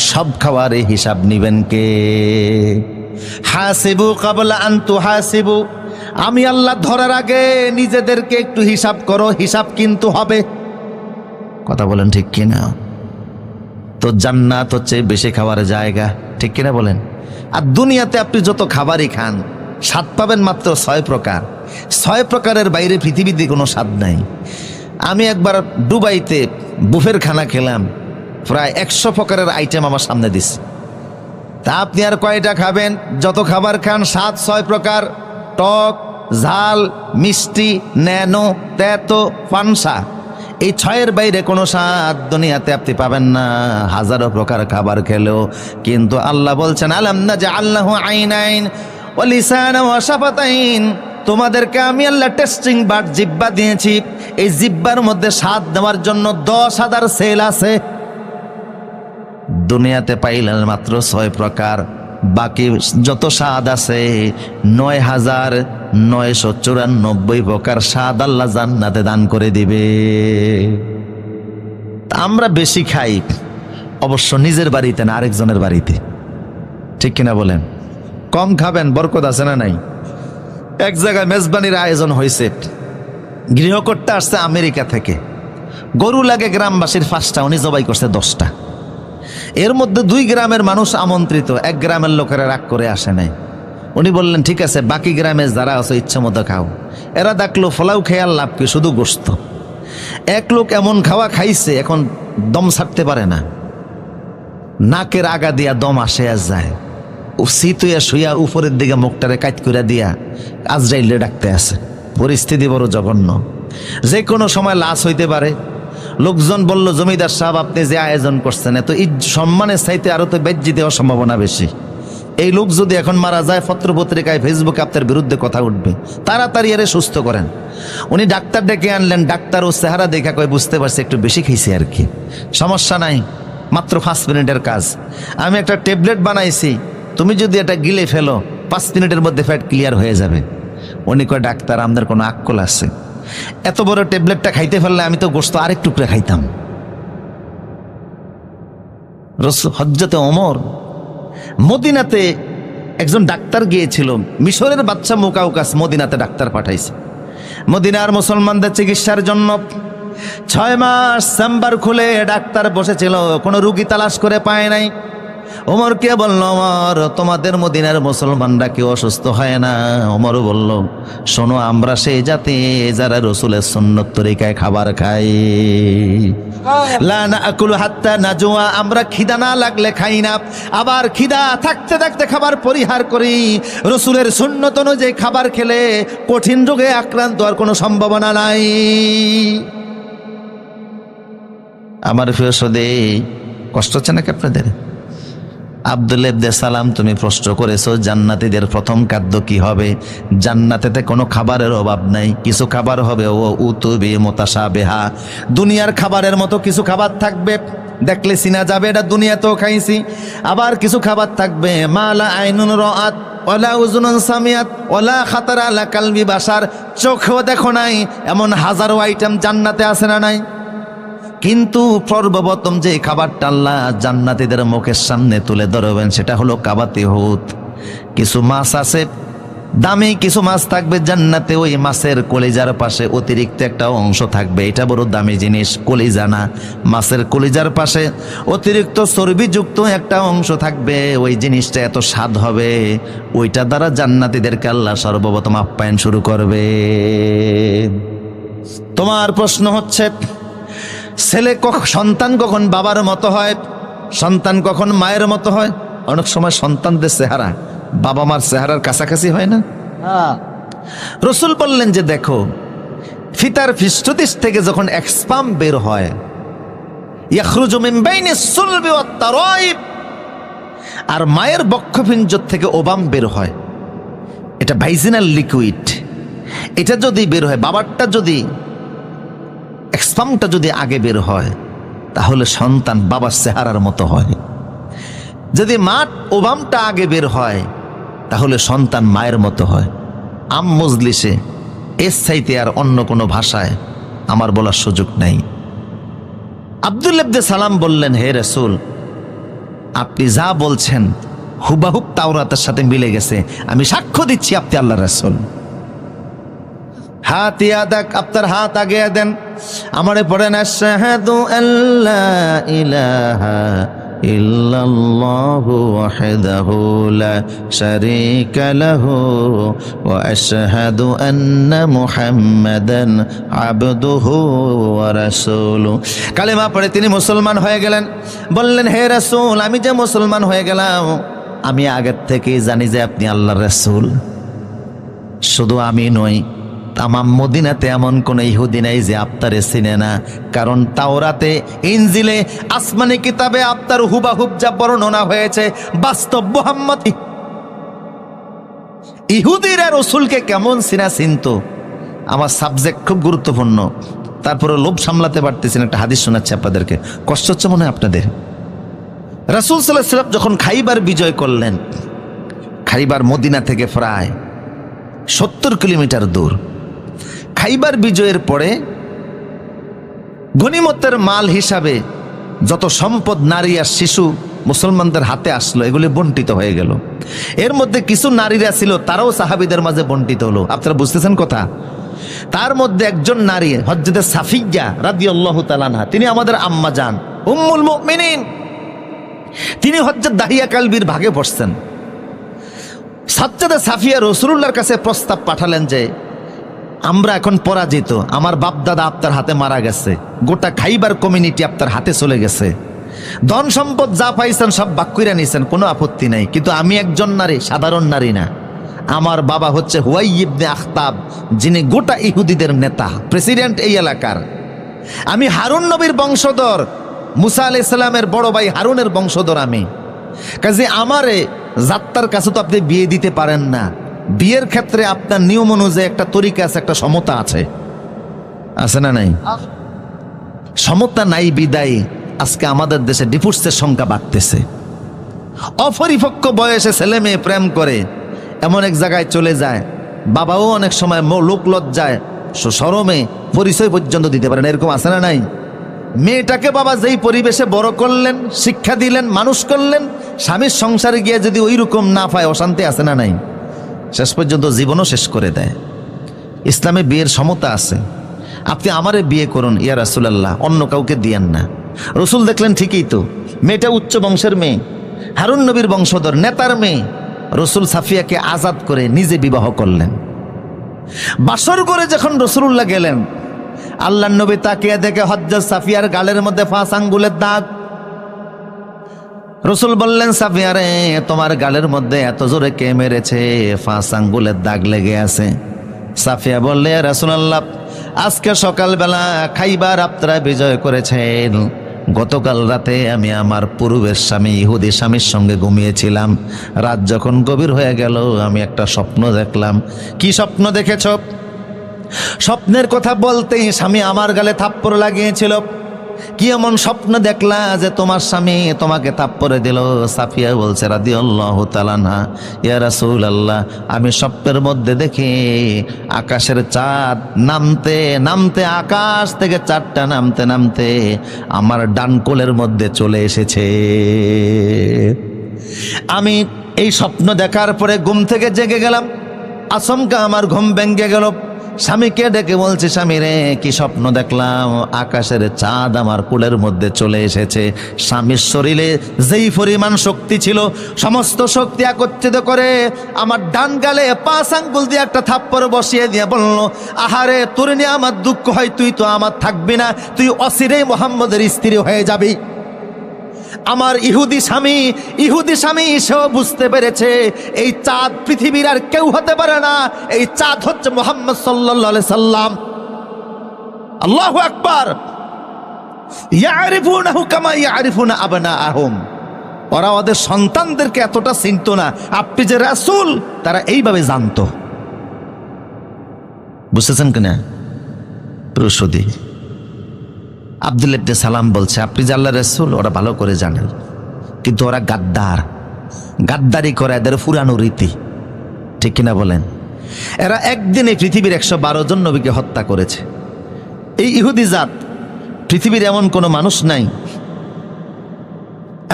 [SPEAKER 3] সব খাওয়ার হিসাব নিবেন কে? হাসিবু কাবলা আন তুহাসিবু, আমি আল্লাহ ধরার আগে নিজেদেরকে একটু হিসাব করো, হিসাব কিন্তু হবে। কথা বলেন ঠিক কিনা? তো জান্নাত হচ্ছে বেশি খাওয়ার জায়গা, ঠিক কিনা বলেন? আর দুনিয়াতে আপনি যত খাবারই খান স্বাদ পাবেন মাত্র 6 প্রকার। 6 প্রকারের বাইরে পৃথিবীতে কোনো স্বাদ নাই। আমি একবার দুবাইতে বুফের খানা খেলাম, প্রায় 100 প্রকারের আইটেম আমার সামনে দিছে। তা আপনি আর কয়টা খাবেন? যত খাবার খান স্বাদ 6 প্রকার, টক, ঝাল, মিষ্টি, ন্যানো, তেতো, পানসা। এই 6-এর বাইরে কোনো স্বাদ দুনিয়াতে আপনি পাবেন না, হাজারো প্রকার খাবার খেলেও। কিন্তু আল্লাহ বলছেন আলাম নাজআল্লাহু আইনাইন ওয়া লিসানান ওয়া শাফাতাইন, তোমাদেরকে আমি আল্লাহ টেস্টিং বাট জিহ্বা দিয়েছি, এই জিহ্বার মধ্যে স্বাদ দেওয়ার জন্য 10,000 সেল আছে। দুনিয়াতে পাইলেন মাত্র 6 প্রকার, বাকি যত স্বাদ আছে 9,994 প্রকার স্বাদ আল্লাহ জান্নাতে দান করে দিবে। আমরা বেশি খাই অবশ্য নিজের বাড়িতে না, আরেকজনের বাড়িতে, ঠিক কিনা বলেন? কম খাবেন, বরকত আছে না নাই? এক জায়গায় মেজবানির আয়োজন হয়েছে, গৃহকর্তা আসছে আমেরিকা থেকে, গরু লাগে গ্রামবাসীর 5টা, উনি জবাই করছে 10টা। এর মধ্যে 2 গ্রামের মানুষ আমন্ত্রিত, 1 গ্রামের লোকেরা রাগ করে আসে নাই। উনি বললেন ঠিক আছে, বাকি গ্রামে যারা আছে ইচ্ছা মতো খাও। এরা দেখলো ফলাও খেয়াল লাভ কি, শুধু গোস্ত। এক লোক এমন খাওয়া খাইছে এখন দম ছাড়তে পারে না, নাকের আগা দিয়া দম আসে আর যায়, ও শীতুয়া শুয়া উপরের দিকে মুখটারে কাট করে দিয়া আজরাইলে ডাকতে আছে। পরিস্থিতি বড় জঘন্য, যে কোনো সময় লাশ হইতে পারে। লোকজন বলল জমিদার সাহেব আপনি যে আয়োজন করছেন এত সম্মানের চাইতে আরো তো বেজ্জি দেওয়ার সম্ভাবনা বেশি। এই লোক যদি এখন মারা যায় পত্র পত্রিকায় ফেসবুকে আপনার বিরুদ্ধে কথা উঠবে, তাড়াতাড়ি এরে সুস্থ করেন। উনি ডাক্তার ডেকে আনলেন, ডাক্তার ও চেহারা দেখা কয় বুঝতে পারছে একটু বেশি খেয়েছে আর কি, সমস্যা নাই, মাত্র 5 মিনিটের কাজ। আমি একটা ট্যাবলেট বানাইছি, তুমি যদি এটা গিলে ফেলো 5 মিনিটের মধ্যে ফ্যাট ক্লিয়ার হয়ে যাবে। উনি কয় ডাক্তার আমাদের কোনো আক্কল আছে, এত বড় ট্যাবলেটটা খাইতে ফেললে আমি তো গোশত আরেক টুকরা খাইতাম। হযরতে ওমর মদিনাতে একজন ডাক্তার গিয়েছিল, মিশরের বাদশা মুকাউকাস মদিনাতে ডাক্তার পাঠাইছে মদিনার মুসলমানদের চিকিৎসার জন্য। 6 মাস চেম্বার খুলে ডাক্তার বসেছিল, কোনো রুগী তালাশ করে পায় নাই। ওমরকে বলল ওমর তোমাদের মদিনার মুসলমানরা কেউ অসুস্থ হয় না? ওমর বলল শোনো আমরা সেই জাতি যারা রসুলের সুন্নত তরিকায় খাবার খাই। লা নাকুলু হাত্তা নাজুয়া, আমরা খিদা না লাগলে খাই না, আবার খিদা থাকতে থাকতে খাবার পরিহার করি। রসুলের সুন্নত অনুযায়ী খাবার খেলে কঠিন রোগে আক্রান্ত হওয়ার কোনো সম্ভাবনা নাই। আমার প্রিয় সদে, কষ্ট হচ্ছে নাকি আপনাদের? আব্দুল্লাহ ইবনে সালাম, তুমি প্রশ্ন করেছো জান্নাতীদের প্রথম খাদ্য কি হবে? জান্নাতেতে কোনো খাবারের অভাব নাই, কিছু খাবার হবে ও উতুবি মুতাশাবিহা, দুনিয়ার খাবারের মতো কিছু খাবার থাকবে, দেখলে চিনা যাবে এটা দুনিয়াতেও খাইছি। আবার কিছু খাবার থাকবে মালা আইনুন রাআত ওয়ালা উযুনুন সামিআত ওয়ালা খাতারা আলা কালবি বাশার, চোখেও দেখো নাই এমন হাজারো আইটেম জান্নাতে আছে না নাই? কিন্তু সর্বপ্রথম যে খাবারটা আল্লাহ জান্নাতীদের মুখের সামনে তুলে ধরবেন সেটা হলো কাবাতে হুত। কিছু মাছ আছে, দামি কিছু মাছ থাকবে জান্নাতে, ওই মাছের কলিজার পাশে অতিরিক্ত একটা অংশ থাকবে, এটা বড় দামি জিনিস, কলিজা না, মাছের কলিজার পাশে অতিরিক্ত চর্বিযুক্ত একটা অংশ থাকবে, ওই জিনিসটা এত স্বাদ হবে, ওইটা দ্বারা জান্নাতীদেরকে আল্লাহ সর্বপ্রথম আপ্যায়ন শুরু করবে। তোমার প্রশ্ন হচ্ছে, সন্তান কখন বাবার মতো হয়, সন্তান কখন মায়ের মতো হয়? অনেক সময় সন্তানদের চেহারা বাবা মার চেহারার কাছাকাছি হয় না? রসুল বললেন যে দেখো, ফিতার পৃষ্ঠদেশ থেকে যখন এক স্পাম বের হয়, ইয়াখরুজু মিন বাইনিস সুলবি ওয়াত তারাইব, আর মায়ের বক্ষপিঞ্জর থেকে ওবাম বের হয়, এটা ভাইজিনাল লিকুইড, এটা যদি বের হয়, বাবারটা যদি স্পামটা যদি আগে বের হয় তাহলে সন্তান বাবার চেহারার মতো হয়, যদি মা ওবামটা আগে বের হয় তাহলে সন্তান মায়ের মতো হয়। আম মজলিসে এর চাইতে আর অন্য কোনো ভাষায় আমার বলার সুযোগ নাই। আব্দুল্লাহ ইবনে সালাম বললেন, হে রাসূল, আপনি যা বলছেন হুবাহুব তাওরাতের সাথে মিলে গেছে, আমি সাক্ষ্য দিচ্ছি আপনি আল্লাহর রাসূল। হাত ইয়াদাক, আপনার হাত আগে দেন, আমারে পড়েন, আশহাদু আল্লা ইলাহা ইল্লাল্লাহু ওয়াহদাহু লা শারীকা লাহু ওয়া আশহাদু আন্না মুহাম্মাদান আবদুহু ওয়া রাসূলুহু। কালেমা পড়ে তিনি মুসলমান হয়ে গেলেন। বললেন, হে রাসূল, আমি যে মুসলমান হয়ে গেলাম, আমি আগের থেকেই জানি যে আপনি আল্লাহর রাসূল। শুধু আমি নই, তামাম মদিনাতে এমন কোন ইহুদি নাই যে আপনারে চিনে না, কারণ তাওরাতে, ইনজিলে, আসমানি কিতাবে আপনার হুবাহুব যা বর্ণনা হয়েছে বাস্তব মুহাম্মদ। ইহুদিরা রাসূলকে কেমন চিনতো, আমার সাবজেক্ট খুব গুরুত্বপূর্ণ, তারপরে লোভ সামলাতে পারতেছেন। একটা হাদিস শোনাচ্ছি আপনাদেরকে, কষ্ট হচ্ছে মনে হয় আপনাদের। রাসূল সাল্লাল্লাহু আলাইহি ওয়াসাল্লাম যখন খাইবার বিজয় করলেন, খাইবার মদিনা থেকে প্রায় 70 কিলোমিটার দূর। খাইবার বিজয়ের পরে গনিমতের মাল হিসাবে যত সম্পদ, নারী আর শিশু মুসলমানদের হাতে আসলো, এগুলি বন্টিত হয়ে গেল। এর মধ্যে কিছু নারীরা ছিল, তারাও সাহাবীদের মাঝে বন্টিত হলো। আপনারা বুঝতেছেন কথা? তার মধ্যে একজন নারী হযরতে সাফিয়া রাদিয়াল্লাহু তাআলা আনহা, তিনি আমাদের আম্মা জান উম্মুল মুমিনিন, তিনি হযরত দাহিয়া কালবির ভাগে পড়ছেন। সাজ্জাদা সাফিয়া রাসূলুল্লাহর কাছে প্রস্তাব পাঠালেন যে আমরা এখন পরাজিত, আমার বাপদাদা আপনার হাতে মারা গেছে, গোটা খাইবার কমিউনিটি আপনার হাতে চলে গেছে, ধন সম্পদ যা পাইছেন সব ভাগ কইরা নিছেন, কোনো আপত্তি নাই, কিন্তু আমি একজন নারী, সাধারণ নারী না। আমার বাবা হচ্ছে হুয়াই ইবনে আখতাব, যিনি গোটা ইহুদিদের নেতা, প্রেসিডেন্ট এই এলাকার। আমি হারুন নবীর বংশধর, মুসা আলাইহিস সালামের বড় ভাই হারুনের বংশধর আমি। কাজে আমারে জাত্তার কাছে তো আপনি বিয়ে দিতে পারেন না। বিয়ের ক্ষেত্রে আপনার নিয়ম অনুযায়ী একটা তরিকা আছে, একটা সমতা আছে, আছে না নাই? সমতা নাই বিদায় আজকে আমাদের দেশে ডিভোর্সের সংখ্যা বাড়তেছে। অপরিপক্ক বয়সে ছেলে মেয়ে প্রেম করে এমন এক জায়গায় চলে যায়, বাবাও অনেক সময় লোক লজ্জায় শরমে পরিচয় পর্যন্ত দিতে পারেন, এরকম আছে না নাই? মেয়েটাকে বাবা যেই পরিবেশে বড় করলেন, শিক্ষা দিলেন, মানুষ করলেন, স্বামীর সংসারে গিয়ে যদি ওই রকম না পায়, অশান্তি আছে না নাই? শেষ পর্যন্ত জীবনও শেষ করে দেয়। ইসলামে বিয়ের সমতা আছে। আপনি আমারে বিয়ে করুন ইয়া রাসূলুল্লাহ, অন্য কাউকে দিয়েন না। রসুল দেখলেন ঠিকই তো, মেয়েটা উচ্চ বংশের মেয়ে, হারুন নবীর বংশধর, নেতার মেয়ে। রসুল সাফিয়াকে আজাদ করে নিজে বিবাহ করলেন। বাসর করে যখন রাসূলুল্লাহ গেলেন, আল্লাহর নবী তাকিয়ে দেখে হযরত সাফিয়ার গালের মধ্যে 5 আঙ্গুলের দাগ। রসুল বললেন, সাফিয়া রে, তোমার গালের মধ্যে এত জোরে কে মেরেছে? 5 আঙ্গুলের দাগ লেগে আছে। সাফিয়া বললে, ইয়া রাসূলুল্লাহ, আজকে সকালবেলা খাইবার আপনারা বিজয় করেছেন। গতকাল রাতে আমি আমার পূর্বের স্বামী ইহুদি স্বামীর সঙ্গে ঘুমিয়েছিলাম। রাত যখন গভীর হয়ে গেল আমি একটা স্বপ্ন দেখলাম। কি স্বপ্ন দেখেছ? স্বপ্নের কথা বলতেই স্বামী আমার গালে থাপ্পড় লাগিয়েছিল। কি এমন স্বপ্ন দেখলা যে তোমার স্বামী তোমাকে থাপ্পড়ে দিল? সাফিয়া বলছে রাদিয়াল্লাহু তাআলা আনহা, ইয়া রাসূলুল্লাহ, আমি স্বপ্নের মধ্যে দেখি আকাশের চাঁদ নামতে নামতে, আকাশ থেকে চাঁদটা নামতে নামতে আমার ডান কোলের মধ্যে চলে এসেছে। আমি এই স্বপ্ন দেখার পরে ঘুম থেকে জেগে গেলাম। আচমকা আমার ঘুম ভেঙে গেল। স্বামীকে ডেকে বলছে, স্বামী রে, কি স্বপ্ন দেখলাম? আকাশের চাঁদ আমার কোলের মধ্যে চলে এসেছে। স্বামীর শরীরে যেই পরিমাণ শক্তি ছিল সমস্ত শক্তি একত্রিত করে আমার ডান গালে 5 আঙ্গুল দিয়ে একটা থাপ্পড় বসিয়ে দিয়ে বলল, আহারে, তোর নিয়ে আমার দুঃখ হয়, তুই তো আমার থাকবি না, তুই অচিরেই মুহাম্মদের স্ত্রী হয়ে যাবি। আমার ইহুদি স্বামী সেও বুঝতে পেরেছে এই চাঁদ পৃথিবীর আর কেউ হতে পারে না, এই চাঁদ হচ্ছে মুহাম্মদ সাল্লাল্লাহু আলাইহি সাল্লাম। আল্লাহু আকবার। ইয়ারিফুনাহু কামা ইয়ারিফুনা আবনাআহুম। ওরা ওদের সন্তানদেরকে এতটা চিনত না, আপনি যে রাসূল তারা এইভাবে জানতো। বুঝতেছেন কিনা? প্রসূতি আব্দুল্লাহ ইবনে সালাম বলছে, আপনি যে আল্লাহর রাসূল ওরা ভালো করে জানেন, কিন্তু ওরা গাদ্দারি করে, এদের পুরানো রীতি, ঠিক কিনা বলেন? এরা একদিনে পৃথিবীর 112 জন নবীকে হত্যা করেছে। এই ইহুদি জাত, পৃথিবীর এমন কোনো মানুষ নাই,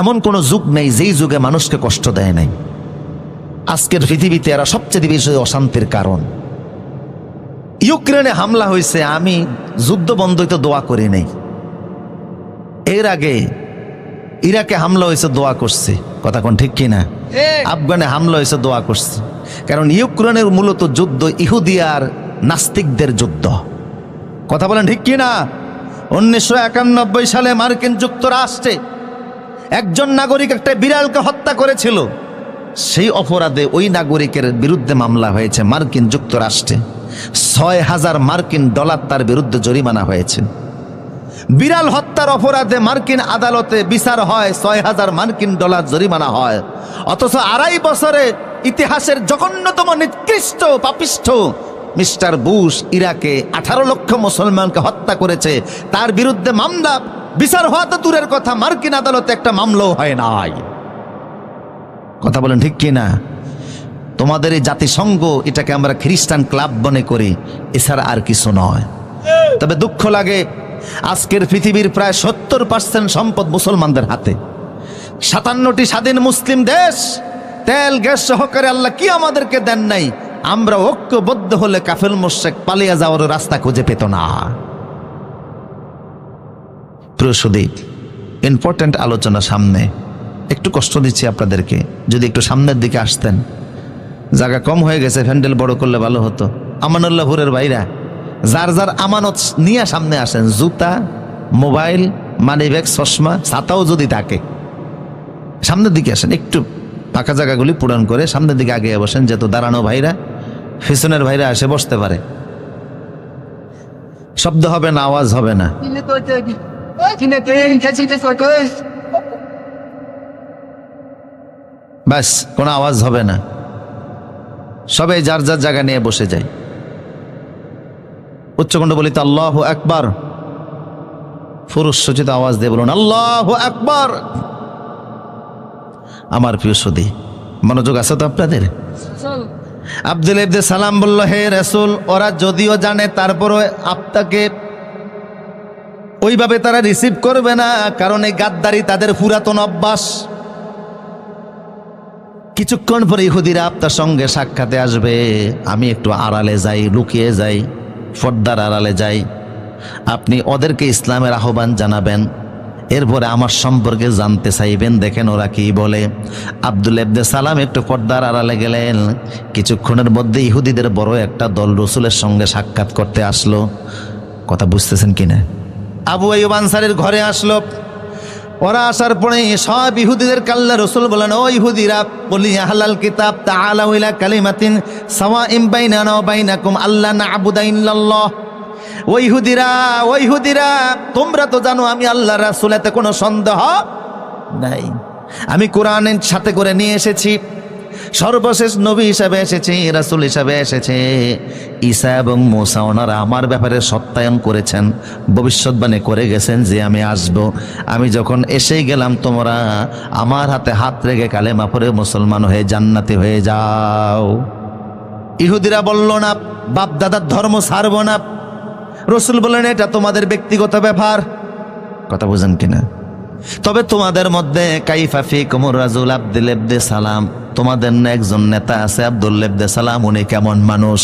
[SPEAKER 3] এমন কোনো যুগ নেই যেই যুগে মানুষকে কষ্ট দেয় নাই। আজকের পৃথিবীতে এরা সবচেয়ে বেশি অশান্তির কারণ। ইউক্রেনে হামলা হয়েছে, আমি যুদ্ধ বন্ধ হইতে দোয়া করি নাই। এর আগে ইরাকে হামলা হয়েছে, দোয়া করছে। কথা কোন ঠিক কিনা? আফগানে হামলা হয়েছে, দোয়া করছে। কারণ ইউক্রেনের মূলত যুদ্ধ ইহুদি আর নাস্তিকদের যুদ্ধ। কথা বলেন ঠিক কিনা? 1991 সালে মার্কিন যুক্তরাষ্ট্রে একজন নাগরিক একটা বিড়ালকে হত্যা করেছিল। সেই অপরাধে ওই নাগরিকের বিরুদ্ধে মামলা হয়েছে মার্কিন যুক্তরাষ্ট্রে। $6,000 মার্কিন তার বিরুদ্ধে জরিমানা হয়েছে। বিড়াল হত্যার অপরাধে মার্কিন আদালতে বিচার হয়, $6,000 মার্কিন জরিমানা হয়। অথচ 2.5 বছরে ইতিহাসের জঘন্যতম নিকৃষ্ট পাপিষ্ঠ মিস্টার বুশ ইরাকে 18 লক্ষ মুসলমানকে হত্যা করেছে। তার বিরুদ্ধে মামলা, বিচার হওয়া তো দূরের কথা, মার্কিন আদালতে একটা মামলাও হয় নাই। কথা বলেন ঠিক কিনা? তোমাদের এই জাতিসংঘ, এটাকে আমরা খ্রিস্টান ক্লাব মনে করি, এছাড়া আর কিছু নয়। তবে দুঃখ লাগে, আজকের পৃথিবীর প্রায় 70% সম্পদ মুসলমানদের হাতে। 57টি স্বাধীন মুসলিম দেশ, তেল গ্যাস সহকারে আল্লাহ কি আমাদেরকে দেন নাই? আমরা ঐক্যবদ্ধ হলে কাফের মুশরিক পালিয়ে যাওয়ার রাস্তা খুঁজে পেত না। প্রসূতি ইম্পর্টেন্ট আলোচনা সামনে, একটু কষ্ট দিচ্ছি আপনাদেরকে, যদি একটু সামনের দিকে আসতেন। জায়গা কম হয়ে গেছে, হ্যান্ডেল বড় করলে ভালো হতো। আমানুল্লাহপুরের ভাইরা যার যার আমানত নিয়ে সামনে আসেন, জুতা, মোবাইল, মানিব্যাগ, চশমা, ছাতাও যদি থাকে সামনের দিকে আসেন। একটু ফাঁকা জায়গাগুলি পূরণ করে সামনের দিকে আগে বসেন, যেহেতু দাঁড়ানো ভাইরা, পিছনের ভাইরা এসে বসতে পারে। শব্দ হবে না, আওয়াজ হবে না। ব্যাস, কোনো আওয়াজ হবে না। সবাই যার যার জায়গা নিয়ে বসে যায়। উচ্চকণ্ঠ বলিত আল্লাহু আকবার। পুরুষ সূচিত আওয়াজ দিয়ে বলুন আল্লাহু আকবার। আমার প্রিয় সুধী, মনোযোগ আছে তো আপনাদের? আব্দুল্লাহ ইবনে সালাম বলল, হে রাসূল, ওরা যদিও জানে তারপরও আপনাকে ওইভাবে তারা রিসিভ করবে না, কারণ এই গাদ্দারি তাদের পুরাতন অভ্যাস। কিছুক্ষণ পরে ইহুদিরা আপনার সঙ্গে সাক্ষাতে আসবে। আমি একটু আড়ালে যাই, লুকিয়ে যাই, পর্দার আড়ালে যাই। আপনি ওদেরকে ইসলামের আহ্বান জানাবেন, এরপরে আমার সম্পর্কে জানতে চাইবেন, দেখেন ওরা কি বলে। আব্দুল্লাহ ইবনে সালাম একটু পর্দার আড়ালে গেলেন। কিছুক্ষণের মধ্যে ইহুদিদের বড় একটা দল রসুলের সঙ্গে সাক্ষাৎ করতে আসলো। কথা বুঝতেছেন কিনা? আবু আইয়ুব আনসারীর ঘরে আসলো। ওরা আসার পরে সব ইহুদিদের আল্লাহ রাসূল বলেন, ও ইহুদিরা, বলি আহলাল কিতাব তাআলাউ ইলা কালিমাতিন সাওয়াইন বাইনানা ওয়া বাইনাকুম আল্লা না'বুদা ইল্লাল্লাহ। ও ইহুদিরা, তোমরা তো জানো আমি আল্লাহর রাসূল, এতে কোনো সন্দেহ নাই। আমি কোরআনের সাথে করে নিয়ে এসেছি, সর্বশেষ নবী হিসাবে এসেছে, রাসূল হিসাবে এসেছে। ঈসা এবং মূসা ওনারা আমার ব্যাপারে সত্যায়ন করেছেন, ভবিষ্যৎবাণী করে গেছেন যে আমি আসব। আমি যখন এসেই গেলাম, তোমরা আমার হাতে হাত রেখে কালেমা পড়ে মুসলমান হয়ে জান্নাতি হয়ে যাও। ইহুদিরা বলল না, বাপ দাদার ধর্ম ছাড়ব না। রাসূল বললেন, এটা তোমাদের ব্যক্তিগত ব্যাপার। কথা বুঝেন কিনা? তবে তোমাদের মধ্যে কাইফা ফিকুমুর রাজুল আব্দুল ইবনে সালাম, তোমাদের না একজন নেতা আছে আব্দুল ইবনে সালাম, উনি কেমন মানুষ?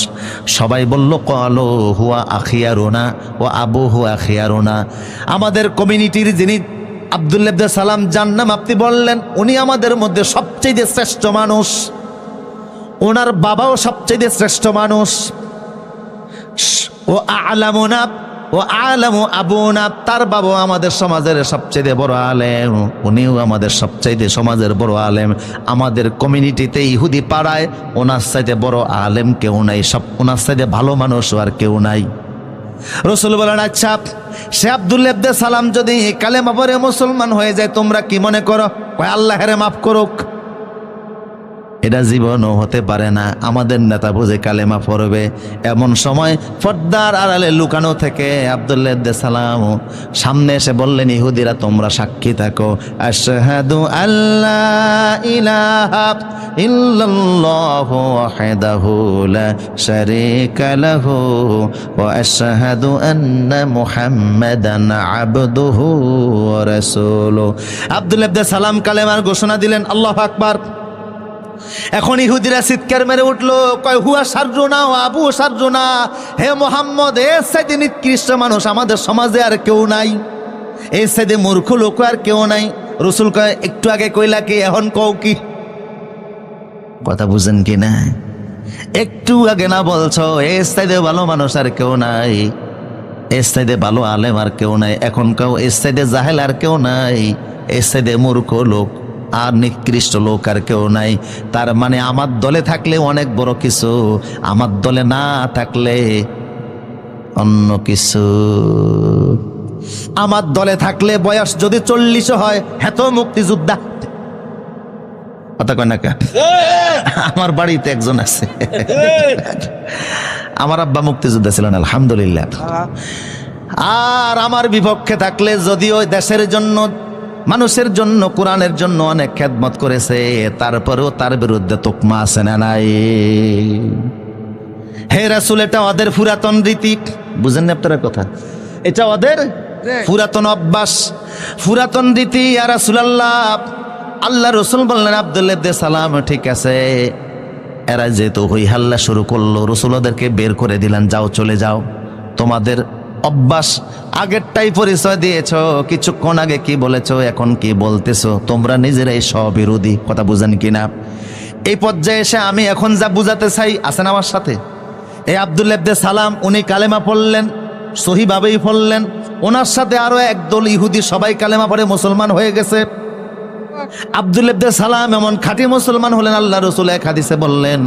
[SPEAKER 3] সবাই বলল, ক্বালু হুয়া আখিয়ারুনা ওয়া আবুহু আখিয়ারুনা। আমাদের কমিউনিটির যিনি আব্দুল ইবনে সালাম যার নাম আপনি বললেন, উনি আমাদের মধ্যে সবচেয়ে শ্রেষ্ঠ মানুষ, ওনার বাবাও সবচেয়ে শ্রেষ্ঠ মানুষ। ও আলামুনা ও আলামু আবুনা, তার বাবা আমাদের সমাজের সবচেয়ে বড় আলেম, উনিও আমাদের সবচেয়ে সমাজের বড় আলেম। আমাদের কমিউনিটিতে ইহুদি পাড়ায় ওনার চাইতে বড় আলেম কেউ নাই, সব ওনার চাইতে ভালো মানুষ আর কেউ নাই। রাসূল বলেন, আচ্ছা, সে আব্দুল ইবনে সালাম যদি কালেমা পড়ে মুসলমান হয়ে যায়, তোমরা কি মনে করো? কয়, আল্লাহ হেরে মাফ করুক। এটা জীবনও হতে পারে না, আমাদের নেতা বুঝে কালেমা পড়বে। এমন সময় পর্দার আড়ালে লুকানো থেকে আব্দুল্লাহ ইবনে সালাম সামনে এসে বললেন, ইহুদিরা তোমরা সাক্ষী থাকো, আশহাদু আল্লা ইলাহা ইল্লাল্লাহু ওয়াহদাহু লা শারীকা লাহু ওয়া আশহাদু আন্না মুহাম্মাদান আবদুহু ওয়া রাসূলুহু। আব্দুল্লাহ ইবনে সালাম কালেমার ঘোষণা দিলেন, আল্লাহু আকবার। এখন ইহুদিরা চিৎকার মেরে উঠলো, কয়, হুয়া শাররুনা ওয়া আবু শাররুনা, হে মুহাম্মদ, এর চাইতে নিকৃষ্ট মানুষ আমাদের সমাজে আর কেউ নাই, এর চাইতে মূর্খ লোক আর কেউ নাই। রাসূল কয়, একটু আগে কইলা কি, এখন কও কি? কথা বুঝেন কি না? একটু আগে না বলছো এর চাইতে ভালো মানুষ আর কেউ নাই, এর চাইতে ভালো আলেম আর কেউ নাই, এখন কও এর চাইতে জাহেল আর কেউ নাই, এর চাইতে মূর্খ লোক আর নিকৃষ্ট লোক আর কেউ নাই। তার মানে আমার দলে থাকলে অনেক বড় কিছু, আমার দলে না থাকলে অন্য কিছু। আমার দলে থাকলে বয়স যদি 40 হয়, হেত মুক্তিযোদ্ধা। কথা কয় না কে? আমার বাড়িতে একজন আছে, আমার আব্বা মুক্তিযোদ্ধা ছিলেন, আলহামদুলিল্লাহ। আর আমার বিপক্ষে থাকলে যদিও দেশের জন্য, মানুষের জন্য, কোরআনের জন্য অনেক খেদমত করেছে, তারপরেও তার বিরুদ্ধে তোকমা আছে না নাই? হে রাসূল, এটা ওদের পুরাতন রীতি, বুঝেন না আপনারা কথা? এটা ওদের পুরাতন অভ্যাস, পুরাতন রীতি। ইয়া রাসূলুল্লাহ, আল্লাহ রাসূল বললেন, আব্দুল্লাহ ইবনে সালাম, ঠিক আছে, এরা যেহেতু হই হাল্লা শুরু করলো, রাসূল ওদেরকে বের করে দিলেন, যাও, চলে যাও, তোমাদের অভ্যাস আগেরটাই পরিচয় দিয়েছো, কিছুক্ষণ আগে কি বলেছো, এখন কি বলতেছো, তোমরা নিজেরাই স্ববিরোধী। কথা বুঝেন কিনা? এই পর্যায়ে এসে আমি এখন যা বুঝাতে চাই, আছেন আমার সাথে? এই আব্দুল্লাহ ইবনে সালাম, উনি কালেমা পড়লেন, সহিভাবেই পড়লেন, ওনার সাথে আরো একদল ইহুদি সবাই কালেমা পড়ে মুসলমান হয়ে গেছে। আব্দুল্লাহ ইবনে সালাম এমন খাঁটি মুসলমান হলেন, আল্লাহ রাসূল এক হাদিসে বললেন,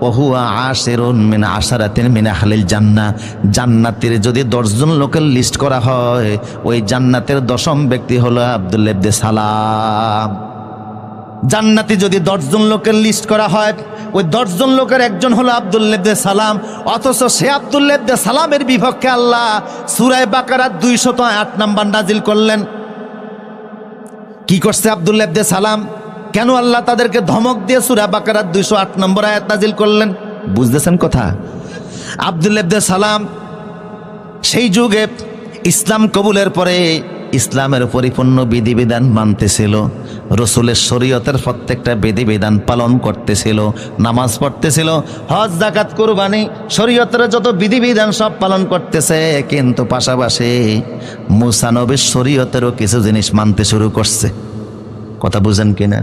[SPEAKER 3] ওহুয়া আশিরুন মিন আশারাতিন মিন আহলিল জান্নাহ, জান্নাতের যদি 10 জন লোকের লিস্ট করা হয়, ওই জান্নাতের 10ম ব্যক্তি হলো আব্দুল্লাহ ইবনে সালাম। জান্নাতি যদি 10 জন লোকের লিস্ট করা হয়, ওই 10 জন লোকের একজন হলো আব্দুল্লাহ ইবনে সালাম। অথচ সে আব্দুল্লাহ ইবনে সালামের বিপক্ষে আল্লাহ সূরা বাকারা 208 নম্বর নাজিল করলেন। কি করছে আব্দুল্লাহ ইবনে সালাম? কেন আল্লাহ তাদেরকে ধমক দিয়ে সূরা বাকারার 208 নম্বর আয়াত নাজিল করলেন? বুঝতেছেন কথা? আব্দুল্লাহ ইবনে সালাম সেই যুগে ইসলাম কবুলের পরে ইসলামের পরিপূর্ণ বিধিবিধান মানতেছিল, রাসূলের শরীয়তের প্রত্যেকটা বিধিবিধান পালন করতেছিল, নামাজ পড়তেছিল, হজ যাকাত কুরবানি শরীয়তের যত বিধিবিধান সব পালন করতেছে। কিন্তু পাশাপাশি মুসা নবীর শরীয়তেরও কিছু জিনিস মানতে শুরু করছে। কথা বুঝেন কিনা?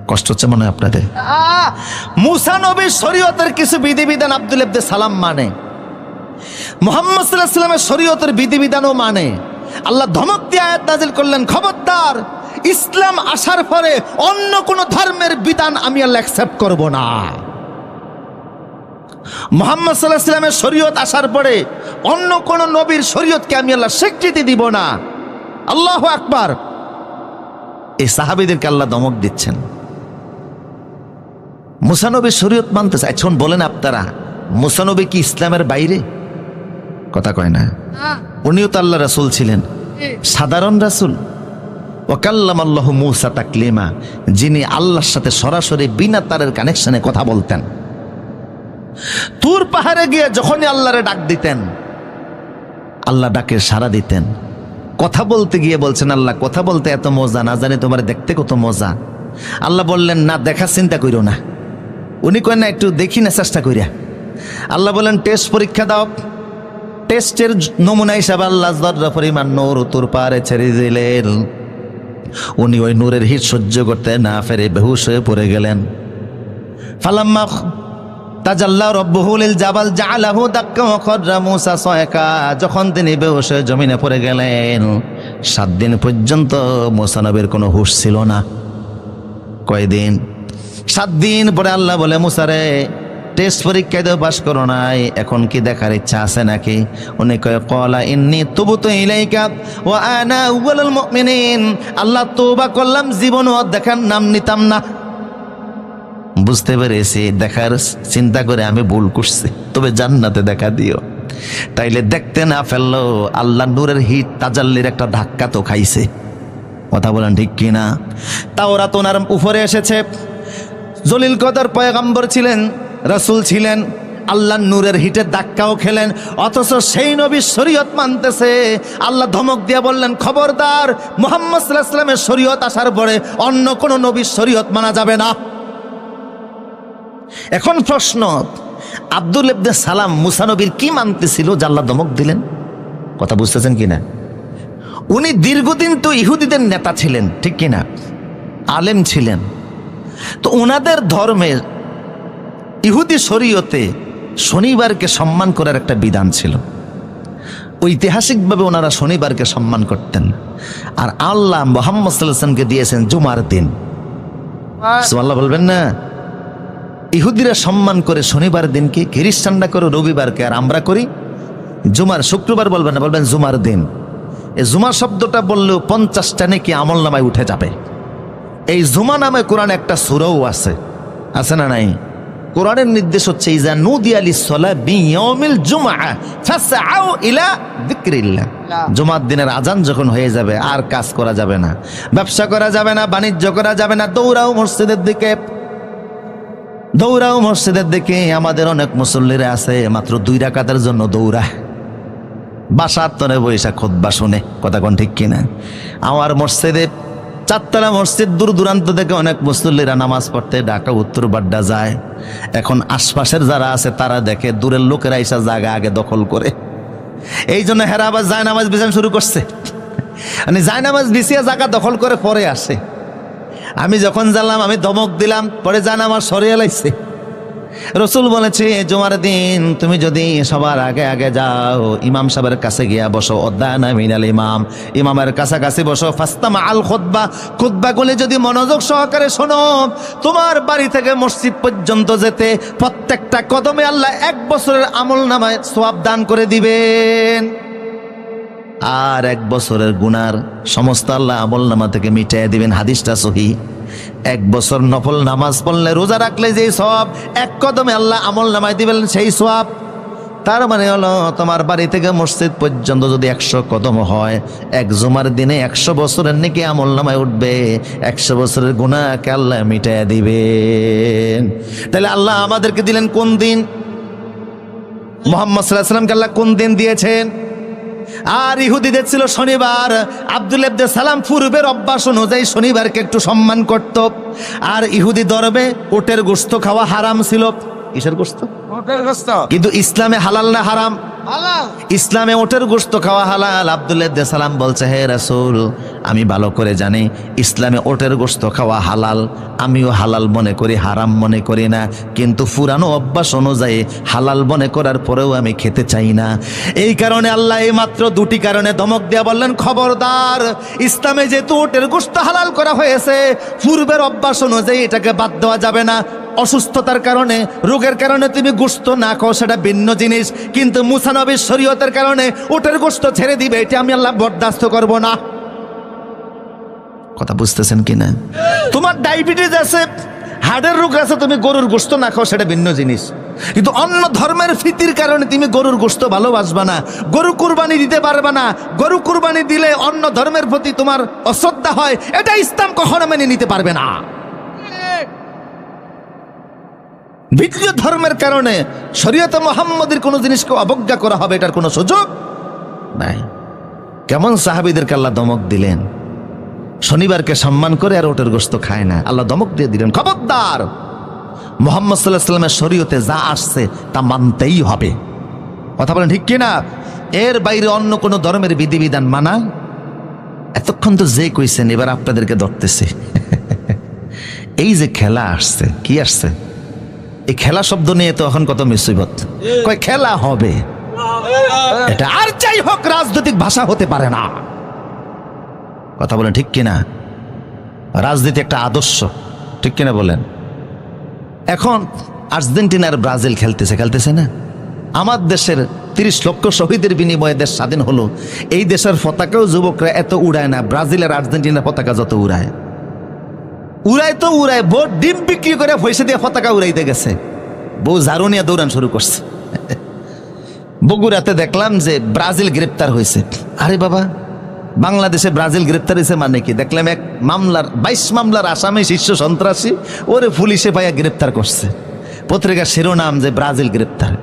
[SPEAKER 3] কষ্ট হচ্ছে মনে হয় আপনাদের? মুসা নবীর শরীয়তের কিছু বিধিবিধান আব্দুল্লাহ ইবনে সালাম মানে। মুহাম্মদ সাল্লাল্লাহু আলাইহি ওয়াসাল্লামের শরীয়তের বিধিবিধানও মানে। আল্লাহ ধমক দিয়ে আয়াত নাযিল করলেন, খবরদার ইসলাম আসার পরে অন্য কোন ধর্মের বিধান আমি আল্লাহ অ্যাকসেপ্ট করব না। মুহাম্মদ সাল্লাল্লাহু আলাইহি ওয়াসাল্লামের শরীয়ত আসার পরে অন্য কোন নবীর শরীয়তকে আমি আল্লাহ স্বীকৃতি দিব না। আল্লাহু আকবার। এই সাহাবীদেরকে আল্লাহ ধমক দিচ্ছেন। মুসা নবীর শরীয়ত মানতেছে। এখন বলেন আপনারা, মুসা নবী কি ইসলামের বাইরে? কথা কয় না। উনিও তো আল্লাহ রাসূল ছিলেন, সাধারণ রাসূল। ওয়াকাল্লামাল্লাহু মূসা তাকলিমা, যিনি আল্লাহর সাথে সরাসরি বিনা তারের কানেকশনে কথা বলতেন। তুর পাহাড়ে গিয়ে যখনই আল্লাহরে ডাক দিতেন, আল্লাহ ডাকে সাড়া দিতেন। কথা বলতে গিয়ে বলছেন, আল্লাহ কথা বলতে এত মজা, না জানি তোমার দেখতে কত মজা। আল্লাহ বললেন, না দেখার চিন্তা কইরো না। উনি কয় না, একটু দেখি না চেষ্টা কইরা। আল্লাহ বলেন, টেস্ট পরীক্ষা দাও। টেস্টের নমুনা হিসাবে আল্লাহ যতটা পরিমাণ নূর তুর পাহাড়ে ছেড়ে দিলেন। উনি ওই নূরের হিট সহ্য করতে না পেরে বেহুশ হয়ে পড়ে গেলেন। ফালাম্মা তাজাল্লা রাব্বুহু লিল জাবাল জাআলাহু দাক্কা ওয়া খাররা মূসা সায়কা, যখন তিনি বেহুশ হয়ে জমিনে পড়ে গেলেন, 7 দিন পর্যন্ত মূসা নবীর কোনো হুঁশ ছিল না। কয়দিন? 7 দিন পরে আল্লাহ বলে, মূসা রে, টেস্ট পরীক্ষায় তো পাস করো নাই, এখন কি দেখার ইচ্ছা আছে নাকি? উনি কয়, ক্বালা ইন্নী তুবতু ইলাইকা ওয়া আনা আউয়ালুল মুমিনিন। আল্লাহ, তওবা করলাম, জীবনও দেখার নাম নিতাম না। বুঝতে পেরেছি, দেখার চিন্তা করে আমি ভুল করছি, তবে জান্নাতে দেখা দিও। তাইলে দেখতে না ফেললো, আল্লাহ নূরের হিট তাজাল্লির একটা ধাক্কা তো খাইছে। কথা বলেন ঠিক কিনা? তাওরাত ওনার উপরে এসেছে, জলিল কদর পয়গম্বর ছিলেন, রাসূল ছিলেন, আল্লাহর নূরের হিটের ধাক্কাও খেলেন, অথচ সেই নবীর শরীয়ত মানতেছে। আল্লাহ ধমক দিয়ে বললেন, খবরদার মুহাম্মদ সাল্লাল্লাহু আলাইহি ওয়াসাল্লামের শরীয়ত আসার পরে অন্য কোন নবীর শরীয়ত মানা যাবে না। এখন প্রশ্ন, আব্দুল ইবনে সালাম মুসা নবীর কি মানতেছিল যে আল্লাহ ধমক দিলেন? কথা বুঝতেছেন কিনা? উনি দীর্ঘদিন তো ইহুদিদের নেতা ছিলেন, ঠিক কিনা? আলেম ছিলেন। তো ওনাদের ধর্মের ইহুদি শরীয়তে শনিবারকে সম্মান করার একটা বিধান ছিল। ঐতিহাসিকভাবে ওনারা শনিবারকে সম্মান করতেন। আর আল্লাহ মুহাম্মদ সাল্লাল্লাহু আলাইহি ওয়াসাল্লামকে দিয়েছেন জুমার দিন। সুবহানাল্লাহ বলবেন না? ইহুদিরা সম্মান করে শনিবার দিনকে, খ্রিস্টানরা করে রবিবারকে, আর আমরা করি জুমার। শুক্রবার বলবেন না, বলবেন জুমার দিন। এই জুমা শব্দটা বললেও 50টা নেকি আমল নামায় উঠে যাবে। এই জুমা নামে কোরআনে একটা সূরাও আছে, আছে না নাই? কোরআনের নির্দেশ হচ্ছে, ইজা নুদিয়া লিস-সালাহ বিয়াউমিল জুমআহ ফাসআউ ইলা যিকরিল্লাহ। জুমার দিনের আজান যখন হয়ে যাবে, আর কাজ করা যাবে না, ব্যবসা করা যাবে না, বাণিজ্য করা যাবে না, দৌড়াও মসজিদের দিকে, দৌড়াও মসজিদের দিকে। আমাদের অনেক মুসল্লিরা আছে মাত্র 2 রাকাতের জন্য দৌড়ায়, বাসার তরে বৈশা খুতবা শুনে। কথা কোন ঠিক কিনা? আমার মসজিদে 4তলা মসজিদ, দূর দূরান্ত থেকে অনেক মুসল্লিরা নামাজ পড়তে ঢাকা উত্তর বাড্ডা যায়। এখন আশপাশের যারা আছে তারা দেখে দূরের লোকেরা এসে জায়গা আগে দখল করে, এই জন্য হেরা আবার জায়নামাজ বিছানো শুরু করছে। মানে জায়নামাজ বিছিয়ে জায়গা দখল করে পরে আসে। আমি যখন জানলাম, আমি ধমক দিলাম, পরে জায়নামাজ সরিয়ে লাইছে। রসুল বলেছে, জুমার দিন তুমি যদি সবার আগে আগে যাও, ইমাম সাহেবের কাছে গিয়া বসো, অদ্দানা মিনাল ইমাম, ইমামের কাছাকাছি বসো, ফাস্তামা আল খুতবা, খুতবাগুলি যদি মনোযোগ সহকারে শোনো, তোমার বাড়ি থেকে মসজিদ পর্যন্ত যেতে প্রত্যেকটা কদমে আল্লাহ 1 বছরের আমল নামায় সওয়াব দান করে দিবেন। আর 1 বছরের গুনার সমস্ত আল্লাহ আমল নামা থেকে মিটাইয়া দিবেন। হাদিসটা সহিহ। 1 বছর নফল নামাজ পড়লে, রোজা রাখলে যে সওয়াব 1 কদমে আল্লাহ আমল নামায় দিবেন, সেই সওয়াব। তার মানে হলো, তোমার বাড়ি থেকে মসজিদ পর্যন্ত যদি 100 কদম হয়, 1 জুমার দিনে 100 বছরের নেকি আমল নামায় উঠবে, 100 বছরের গুনাহকে আল্লাহ মিটাইয়া দিবেন। তাহলে আল্লাহ আমাদেরকে দিলেন কোন দিন? মুহাম্মদ সাল্লাল্লাহু আলাইহি ওয়াসাল্লামকে আল্লাহ কোন দিন দিয়েছেন? আর ইহুদিদের ছিল শনিবার। আব্দুল ইবনে সালাম পূর্বের অভ্যাস অনুযায়ী শনিবারকে একটু সম্মান করত। আর ইহুদি ধর্মে উটের গোশত খাওয়া হারাম ছিল। কিসের গোশত? উটের গোশত। কিন্তু ইসলামে হালাল না হারাম? ইসলামে ওটের গোশত খাওয়া হালাল। আব্দুল্লাহ ইবনে সালাম বলছে, হে রাসূল, আমি ভালো করে জানি ইসলামে ওটের গোশত খাওয়া হালাল, আমিও হালাল মনে করি, হারাম মনে করি না, কিন্তু পুরানো অভ্যাস অনুযায়ী হালাল মনে করার পরেও আমি খেতে চাই না। এই কারণে আল্লাহ এই মাত্র দুটি কারণে ধমক দিয়ে বললেন, খবরদার, ইসলামে যেহেতু ওটের গোশত হালাল করা হয়েছে, পূর্বের অভ্যাস অনুযায়ী এটাকে বাদ দেওয়া যাবে না। অসুস্থতার কারণে, রোগের কারণে তুমি গোশত না খাও, সেটা ভিন্ন জিনিস, কিন্তু মুসা নবীর শরীয়তের কারণে ওটের গোশত ছেড়ে দিবে, এটা আমি আল্লাহ বরদাস্ত করব না। কথা বুঝতেছেন কিনা? তোমার ডায়াবেটিস আছে, হার্টের রোগ আছে, তুমি গরুর গোশত না খাও, সেটা ভিন্ন জিনিস, কিন্তু অন্য ধর্মের ফিতির কারণে তুমি গরুর গোশত ভালোবাসবা না, গরু কুরবানি দিতে পারবা না। গরু কুরবানি দিলে অন্য ধর্মের প্রতি তোমার অশ্রদ্ধা হয়, এটা ইসলাম কখনো মেনে নিতে পারবে না। ভিন্ন ধর্মের কারণে শরীয়তে মুহাম্মদের কোন জিনিসকে অবজ্ঞা করা হবে, এটার কোনো সুযোগ নাই। কেমন সাহাবীদেরকে আল্লাহ ধমক দিলেন, শনিবারকে সম্মান করে আর ওটের গোশত খায় না, আল্লাহ ধমক দিয়ে দিলেন, খবরদার, মুহাম্মদ সাল্লাল্লাহু আলাইহি ওয়াসাল্লামের শরীয়তে যা আসছে তা মানতেই হবে। কথা বলেন ঠিক কিনা? এর বাইরে অন্য কোন ধর্মের বিধিবিধান মানা, এতক্ষণ তো যে কইছেন, এবার আপনাদেরকে ধরতেছে। এই যে খেলা আসছে, কি আসছে, এই খেলা শব্দ নিয়ে তো এখন কত মুসিবত, কয় খেলা হবে, এটা আর যাই হোক রাজনৈতিক ভাষা হতে পারে না। কথা বলেন ঠিক কিনা? রাজনীতি একটা আদর্শ, ঠিক কিনা বলেন? এখন আর্জেন্টিনা আর ব্রাজিল খেলতেছে না, আমার দেশের 30 লক্ষ শহীদের বিনিময়ে দেশ স্বাধীন হলো, এই দেশের পতাকাও যুবকরা এত উড়ায় না, ব্রাজিল আর আর্জেন্টিনার পতাকা যত উড়ায় তো উড়ায়, ভোট ডিম বিক্রি করে পয়সা দিয়ে পতাকা উড়াইতে গেছে, বউ ঝাড়ু নিয়ে দৌড়ান শুরু করছে। বগুড়াতে দেখলাম যে ব্রাজিল গ্রেপ্তার হয়েছে। আরে বাবা, বাংলাদেশে ব্রাজিল গ্রেপ্তার হয়েছে মানে কি? দেখলাম এক মামলার 22 মামলার আসামি শীর্ষ সন্ত্রাসী, ওরে পুলিশে পাইয়া গ্রেপ্তার করছে, পত্রিকার শিরোনাম যে ব্রাজিল গ্রেপ্তার।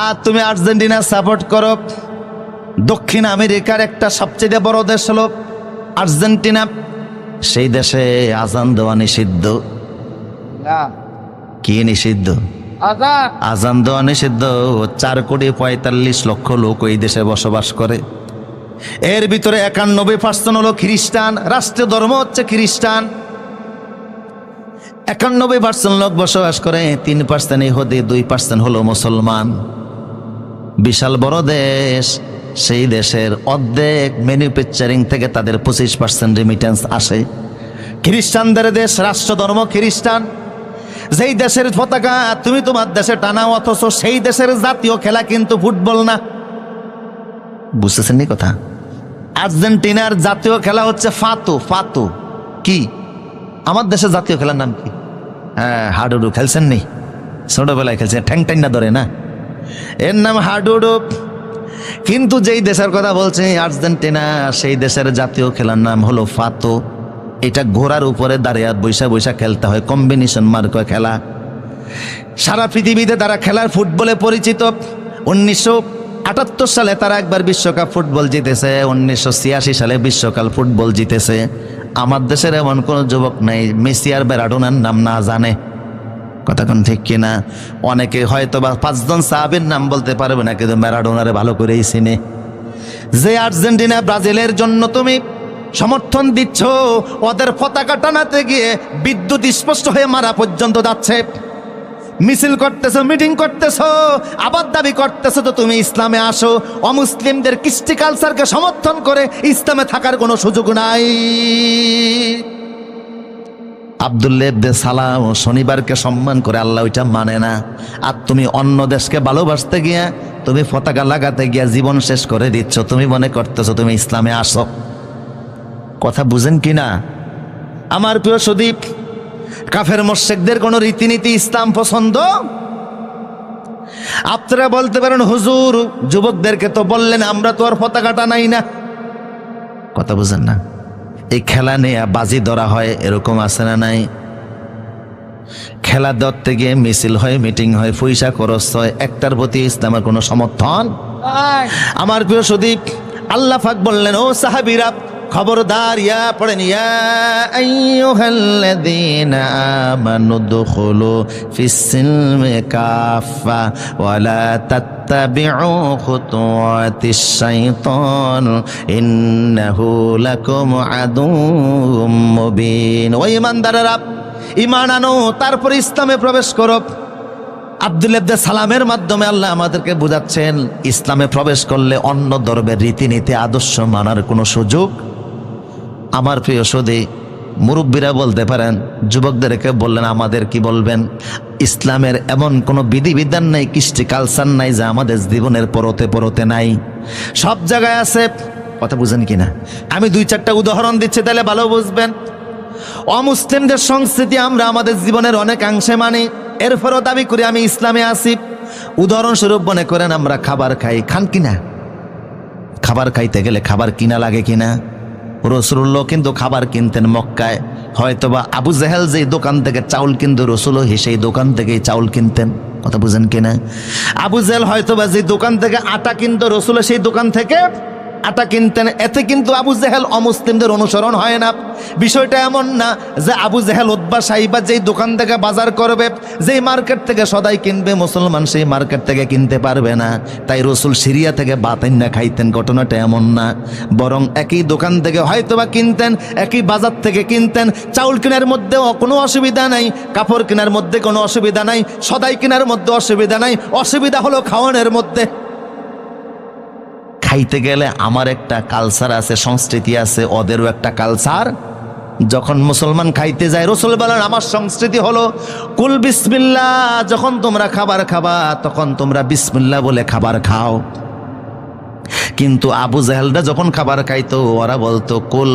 [SPEAKER 3] আর তুমি আর্জেন্টিনা সাপোর্ট করো, দক্ষিণ আমেরিকার একটা সবচেয়ে বড় দেশ হলো আর্জেন্টিনা, সেই দেশে আজান দেওয়া নিষিদ্ধ। কি নিষিদ্ধ? আজান দেওয়া নিষিদ্ধ। 4,45,00,000 লোক ওই দেশে বসবাস করে, এর ভিতরে 91% হলো খ্রিস্টান, রাষ্ট্রীয় ধর্ম হচ্ছে খ্রিস্টান। 91% লোক বসবাস করে, 3% ইহুদি, 2% হলো মুসলমান। বিশাল বড় দেশ, সেই দেশের অর্ধেক ম্যানুফ্যাকচারিং থেকে তাদের 25% রেমিটেন্স আসে। খ্রিস্টানদের দেশ, রাষ্ট্র ধর্ম খ্রিস্টান। যেই দেশের পতাকা তুমি তোমার দেশে টানা, অথচ সেই দেশের জাতীয় খেলা কিন্তু ফুটবল না। বুঝতেছেন নি কথা? আর্জেন্টিনার জাতীয় খেলা হচ্ছে ফাতো। কি আমার দেশের জাতীয় খেলার নাম কি? হ্যাঁ, হাডুডু। খেলছেন নি? ছোটবেলায় খেলছে, ঠ্যাং না ধরে না, এর নাম হাডুডু। কিন্তু যেই দেশের কথা বলছে আর্জেন্টিনা, সেই দেশের জাতীয় খেলার নাম হলো ফাতো। এটা ঘোড়ার উপরে দাঁড়িয়ে বৈশা খেলতে হয়, কম্বিনেশন মার্ক খেলা। সারা পৃথিবীতে তারা খেলার ফুটবলে পরিচিত। 1978 সালে তারা একবার বিশ্বকাপ ফুটবল জিতেছে, 1986 সালে বিশ্বকাপ ফুটবল জিতেছে। আমার দেশের এমন কোন যুবক নাই মেসি আর ম্যারাডোনার নাম না জানে। কথা কোন ঠিক কিনা? অনেকে হয়তো বা 5 জন সাহাবীর নাম বলতে পারবে না, কিন্তু ম্যারাডোনারে ভালো করেই চিনে। যে আর্জেন্টিনা ব্রাজিলের জন্য তুমি সমর্থন দিচ্ছ, ওদের পতাকা টানাতে গিয়ে বিদ্যুৎ স্পষ্ট হয়ে মারা পর্যন্ত যাচ্ছে। মিছিল করতেছো, মিটিং করতেছো, আবার দাবি করতেছো তো তুমি ইসলামে আসো। অমুসলিমদের কৃষ্টি কালচারকে সমর্থন করে ইসলামে থাকার কোনো সুযোগ নাই। আব্দুল্লাহ ইবনে সালাম শনিবারকে সম্মান করে, আল্লাহ ওইটা মানে না। আর তুমি অন্য দেশকে ভালোবাসতে গিয়া, তুমি পতাকা লাগাতে গিয়া জীবন শেষ করে দিচ্ছ, তুমি মনে করতেছো তুমি ইসলামে আসো। কথা বুঝেন কিনা আমার প্রিয় সুদীপ? কাফের মুশরিকদের কোন রীতিনীতি ইসলাম পছন্দ? আপনারা বলতে পারেন, হুজুর যুবকদেরকে তো বললেন আমরা তো আর পতাকা টানাই না। কথা বুঝেন না? এই খেলা নিয়ে বাজি ধরা হয়, এরকম আছে না নাই? খেলা ধরতে গিয়ে মিছিল হয়, মিটিং হয়, পয়সা খরচ হয়, একটার প্রতি ইসলামের কোনো সমর্থন? আমার প্রিয় সুদীপ, আল্লাহ পাক বললেন, ও সাহাবীরা, খবরদার, ইয়া পড়েন, ইয়া আইয়ুহাল্লাযীনা আমানু দুখুলু ফিস-সিলমি কাফা ওয়া লা তাত্তাবিউ খুতুওয়াতিশ শাইতান ইন্নাহু লাকুম আদুউম মুবিন। ও ঈমানদারেরা, ঈমান আনো, তারপর ইসলামে প্রবেশ করো। আব্দুল্লাহ ইবনে সালামের মাধ্যমে আল্লাহ আমাদেরকে বুঝাচ্ছেন, ইসলামে প্রবেশ করলে অন্য ধর্মের রীতিনীতি আদর্শ মানার কোনো সুযোগ। আমার প্রিয় সুধী, মুরব্বীরা বলতে পারেন, যুবকদেরকে বললেন আমাদের কি বলবেন? ইসলামের এমন কোনো বিধিবিধান নাই, কৃষ্টি কালচার নাই যা আমাদের জীবনের পরতে পরতে নাই, সব জায়গায় আছে। কথা বুঝেন কিনা? আমি 2-4টা উদাহরণ দিচ্ছি, তাহলে ভালো বুঝবেন। অমুসলিমদের সংস্কৃতি আমরা আমাদের জীবনের অনেকাংশে মানি, এরপরও দাবি করি আমি ইসলামে আছি। উদাহরণস্বরূপ মনে করেন আমরা খাবার খাই, খান কিনা? খাবার খাইতে গেলে খাবার কিনা লাগে কিনা? রাসূলুল্লাহ কিন্তু খাবার কিনতেন মক্কায়। হয়তোবা আবু জেহেল যেই দোকান থেকে চাউল কিনতো, রাসূলও সেই দোকান থেকেই চাউল কিনতেন। কথা বুঝেন কিনা? আবু জেহেল হয়তোবা যে দোকান থেকে আটা কিনতো, রাসূলও সেই দোকান থেকে আটা কিনতেন। এতে কিন্তু আবু জেহেল অমুসলিমদের অনুসরণ হয় না। বিষয়টা এমন না যে আবু জেহেল উতবা সাইবা যেই দোকান থেকে বাজার করবে, যেই মার্কেট থেকে সদাই কিনবে, মুসলমান সেই মার্কেট থেকে কিনতে পারবে না। তাই রাসূল সিরিয়া থেকে বাতাইন না খাইতেন, ঘটনাটা এমন না। বরং একই দোকান থেকে হয়তোবা কিনতেন, একই বাজার থেকে কিনতেন। চাউল কেনার মধ্যেও কোনো অসুবিধা নাই, কাপড় কেনার মধ্যে কোনো অসুবিধা নাই, সদাই কেনার মধ্যে অসুবিধা নাই। অসুবিধা হলো খাওয়ানোর মধ্যে। খাইতে গেলে আমার একটা কালচার আছে, সংস্কৃতি আছে, ওদেরও একটা কালচার। যখন মুসলমান খাইতে যায়, রাসূল বলেন আমার সংস্কৃতি হলো কুল বিসমিল্লাহ। যখন তোমরা খাবার খাবা তখন তোমরা বিসমিল্লাহ বলে খাবার খাও। কিন্তু আবু জেহেলরা যখন খাবার খাইতো, ওরা বলতো কুল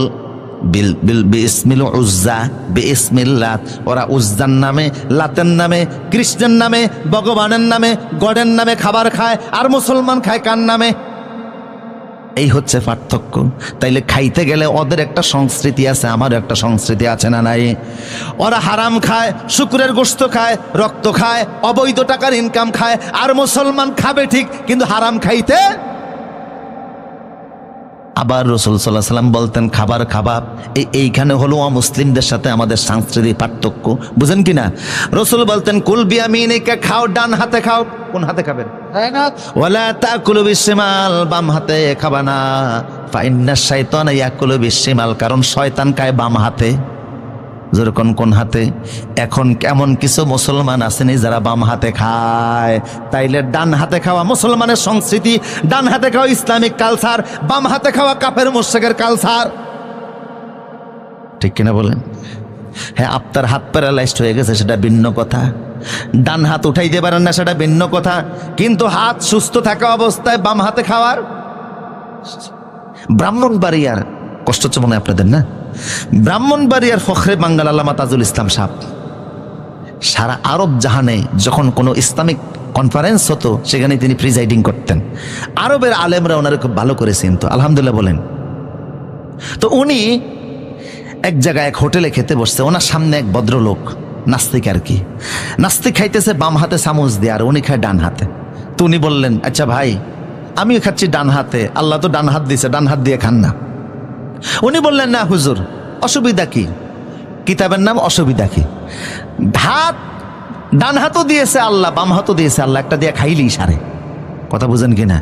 [SPEAKER 3] বিল বিল বিসমিল উজ্জা বিসমিল্লাহ। ওরা উজ্জার নামে, লাতের নামে, কৃষ্ণের নামে, ভগবানের নামে, গডের নামে খাবার খায়, আর মুসলমান খায় কার নামে? এই হচ্ছে পার্থক্য। তাইলে খাইতে গেলে ওদের একটা সংস্কৃতি আছে, আমারও একটা সংস্কৃতি আছে না নাই? ওরা হারাম খায়, শুকরের গোশত খায়, রক্ত খায়, অবৈধ টাকার ইনকাম খায়, আর মুসলমান খাবে ঠিক কিন্তু হারাম খাইতে। আবার রাসূল সাল্লাল্লাহু আলাইহি ওয়াসাল্লাম বলতেন খাবার খাবা। এইখানে হলো মুসলিমদের সাথে আমাদের সাংস্কৃতিক পার্থক্য, বুঝেন কিনা? রাসূল বলতেন কুল বিয়ামিনিকা, খাও ডান হাতে খাও। কোন হাতে খাবেন? ওয়ালা তাকুলু বিশিমাল, বাম হাতে খাবা না। ফাইন্না শাইতানা ইয়াকুলু বিশিমাল, কারণ শয়তান খায় বাম হাতে। যেরকম কোন হাতে? এখন কেমন কিছু মুসলমান আসেনি যারা বাম হাতে খায়। তাইলে ডান হাতে খাওয়া মুসলমানের সংস্কৃতি, ডান হাতে খাওয়া ইসলামিক কালচার, বাম হাতে খাওয়া কাফের মুশরিকের কালচার। ঠিক কিনা বলেন? হ্যাঁ, আপনার হাত প্যারালাইজড হয়ে গেছে সেটা ভিন্ন কথা, ডান হাত উঠাইতে পারেন না সেটা ভিন্ন কথা, কিন্তু হাত সুস্থ থাকা অবস্থায় বাম হাতে খাওয়ার। ব্রাহ্মণবাড়িয়ার, কষ্ট হচ্ছে মনে হয় আপনাদের না? ব্রাহ্মণবাড়িয়ার ফখরে বাঙ্গাল আল্লামা তাজুল ইসলাম সাহেব সারা আরব জাহানে যখন কোনো ইসলামিক কনফারেন্স হতো সেখানে তিনি প্রিজাইডিং করতেন। আরবের আলেমরা ওনারা খুব ভালো করেছেন, তো আলহামদুলিল্লাহ বলেন। তো উনি এক জায়গায় এক হোটেলে খেতে বসছে, ওনার সামনে এক ভদ্রলোক নাস্তিক আর কি, নাস্তিক খাইতেছে বাম হাতে চামচ দিয়ে, আর উনি খায় ডান হাতে। তো উনি বললেন আচ্ছা ভাই, আমিও খাচ্ছি ডান হাতে, আল্লাহ তো ডান হাত দিয়েছে, ডান হাত দিয়ে খান না। উনি বললেন না হুজুর, অসুবিধা কি? কিতাবের নাম অসুবিধা কি? হাত ডান হাতও দিয়েছে আল্লাহ, বাম হাতও দিয়েছে আল্লাহ, একটা দিয়ে খাইলেই সারে। কথা বুঝেন কিনা?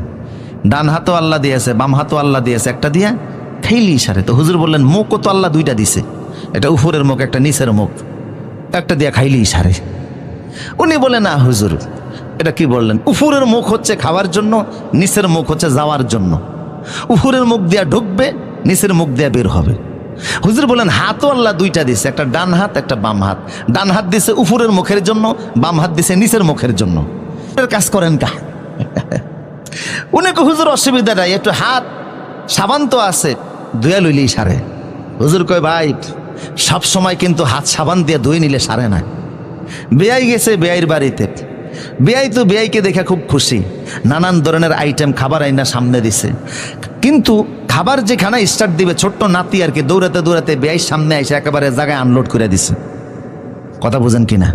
[SPEAKER 3] ডান হাতও আল্লাহ দিয়েছে, বাম হাতও আল্লাহ দিয়েছে, একটা দিয়ে খাইলেই সারে। তো হুজুর বললেন মুখও তো আল্লাহ দুইটা দিছে, এটা উপরের মুখ একটা নিচের মুখ, একটা দিয়ে খাইলেই সারে। উনি বলে না হুজুর, এটা কি বললেন? উপরের মুখ হচ্ছে খাওয়ার জন্য, নিচের মুখ হচ্ছে যাওয়ার জন্য। উপরের মুখ দিয়া ঢুকবে, নিচের মুখ দিয়া বের হবে। হুজুর বলেন হাতও আল্লাহ দুইটা দিছে, একটা ডান হাত একটা বাম হাত। ডান হাত দিছে উপরের মুখের জন্য, বাম হাত দিছে নিচের মুখের জন্য। কাজ করেন কা? উনি হুজুর অসুবিধা নাই, একটু হাত সাবান তো আছে, ধুয়ে লইলেই সারে। হুজুর কয় ভাই সব সময় কিন্তু হাত সাবান দিয়ে ধুয়ে নিলে সারে না। বেয়াই গেছে বেয়াইর বাড়িতে, বেয়াই তো বেয়াইকে দেখে খুব খুশি, নানান ধরনের আইটেম খাবার আইনা সামনে দিছে, কিন্তু খাবার যেখানে স্টার্ট দিবে ছোট্ট নাতি আর কি দৌড়াতে দৌড়াতে বেয়াই সামনে এসে একেবারে জায়গায় আনলোড করে দিছে। কথা বুঝেন কিনা?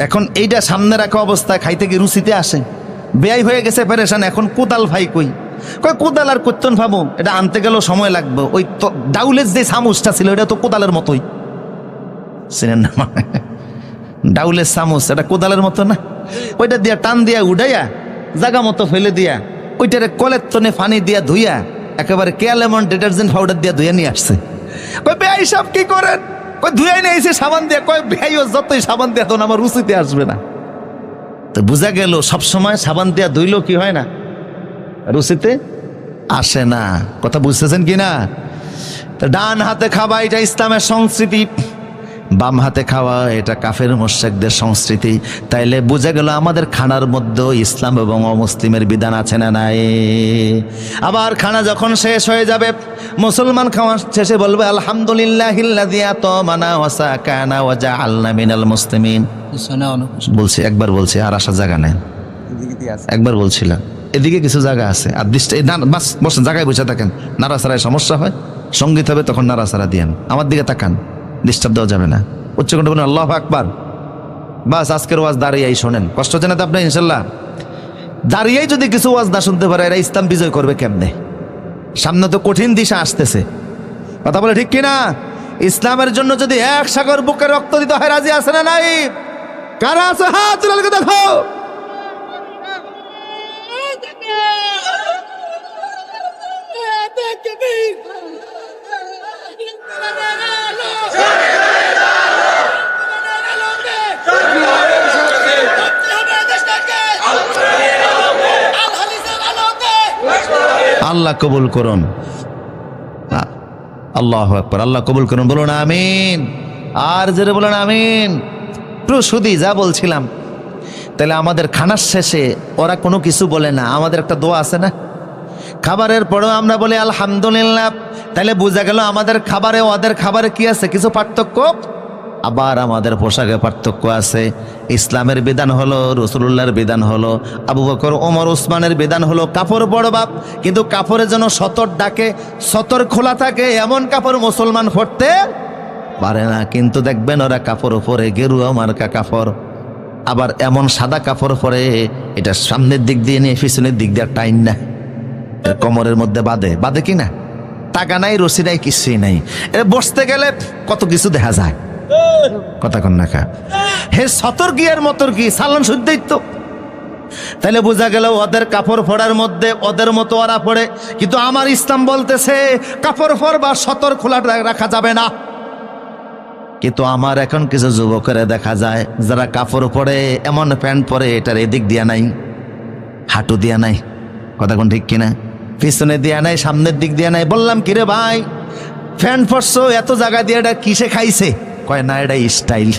[SPEAKER 3] এখন এইটা সামনে রাখা অবস্থায় খাইতে কি রুচিতে আসে? বেয়াই হয়ে গেছে পেরেশান, এখন কোদাল ভাই কই, কয় কোদাল আর কর্তন ভাবো, এটা আনতে গেলেও সময় লাগবে। ওই তো ডাউলের যে চামচটা ছিল এটা তো কোদালের মতোই, চিনেন না? ডাউলের চামচ এটা কোদালের মতো না, ওইটা দিয়া টান দিয়া উঠাইয়া জায়গা মতো ফেলে দিয়া ওইটারে কলের তনে পানি দিয়া ধুইয়া একেবারে কেয়ালেমন ডিটারজেন্ট পাউডার দিয়া ধুইয়া নিয়ে আসছে। কই বেআই সব কি করেন? কই ধুইয়াই নিয়ে এসে সাবান দিয়া। কয় বেআই যতই সাবান দিয়া তখন আমার রুচিতে আসবে না। তো বোঝা গেল সবসময় সাবান দিয়া ধুইলেও কি হয় না, রুচিতে আসে না। কথা বুঝতেছেন কি না? তো ডান হাতে খাওয়া এটা ইসলামের সংস্কৃতি, বাম হাতে খাওয়া এটা কাফের মুশরিকদের সংস্কৃতি। তাইলে বোঝা গেল আমাদের খানার মধ্যে ইসলাম এবং অমুসলিমের বিধান আছে না নাই? আবার খানা যখন শেষ হয়ে যাবে, মুসলমান খাওয়া শেষে বলবে আলহামদুলিল্লাহিল্লাযী আতামানা ওয়া সাকানা ওয়া জাআলনা মিনাল মুসলিমিন। বলছি, একবার বলছি, আর আসার জায়গা নেই। একবার বলছিলাম এদিকে কিছু জায়গা আছে, আর দৃষ্টি বাস বসেন, জায়গায় বসে থাকেন। নাড়াচাড়ায় সমস্যা হয়, সঙ্গীত হবে তখন নাড়াচাড়া দিয়েন। আমার দিকে তাকান, ডিস্টার্ব দেওয়া যাবে না। উচ্চকণ্ঠে বলেন আল্লাহু আকবার। বাস আজকের ওয়াজ দাঁড়িয়েই শোনেন, কষ্ট হচ্ছে না তো আপনি? ইনশাল্লাহ দাঁড়িয়েই যদি কিছু ওয়াজ না শুনতে পারে, এরা ইসলাম বিজয় করবে কেমনে? সামনে তো কঠিন দিশা আসতেছে, কথা বলে ঠিক কিনা? ইসলামের জন্য যদি এক সাগর বুকে রক্ত দিতে হয়, রাজি আছে না নাই? কারা আছে হাত তুলে দেখো। আল্লাহ কবুল করুন, আল্লাহু আকবার, আল্লাহ কবুল করুন, বলুন আমিন। আর জোরে বলুন আমিন। প্রসুদি যা বলছিলাম, তাহলে আমাদের খানার শেষে ওরা কোনো কিছু বলে না, আমাদের একটা দোয়া আছে না? খাবারের পরেও আমরা বলি আলহামদুলিল্লাহ। তাহলে বোঝা গেল আমাদের খাবারে ওদের খাবারে কি আছে? কিছু পার্থক্য। আবার আমাদের পোশাকে পার্থক্য আছে। ইসলামের বিধান হলো, রাসূলুল্লাহর বিধান হলো, আবু বকর ওমর ওসমানের বিধান হলো কাপড় বড় বাপ, কিন্তু কাপড়ের জন্য সতর ডাকে, সতর খোলা থাকে এমন কাপড় মুসলমান পরতে পারে না। কিন্তু দেখবেন ওরা কাপড় পরে গেরুয়া মার্কা কাপড়, আবার এমন সাদা কাপড় পরে এটা সামনের দিক দিয়ে নিয়ে পিছনের দিক দিয়ে টাইন না, কোমরের মধ্যে বাঁধে, বাঁধে কি না? টাকা নাই, রশি নাই, কিছুই নাই। বসতে গেলে কত কিছু দেখা যায়, কথা কন না কা? হে সতর কি আর মতর কি, সালাম শুদ্ধই তো। তাহলে বোঝা গেল ওদের কাপড় পরার মধ্যে ওদের মতো ওরা পড়ে, কিন্তু আমার ইসলাম বলতেছে কাপড় পরবা সতর খোলা রাখা যাবে না। কিন্তু আমার এখন কিছু যুবকেরা দেখা যায় যারা কাপড় পরে এমন প্যান্ট পরে এটার এদিক দিয়া নাই, হাঁটু দিয়া নাই, কথা কোন ঠিক কিনা? পিছনে দিয়া নাই, সামনের দিক দিয়া নাই। বললাম কিরে ভাই, প্যান্ট পরছো এত জায়গা দিয়ে, এটা কিসে খাইছে? কয় না, এটা স্টাইল।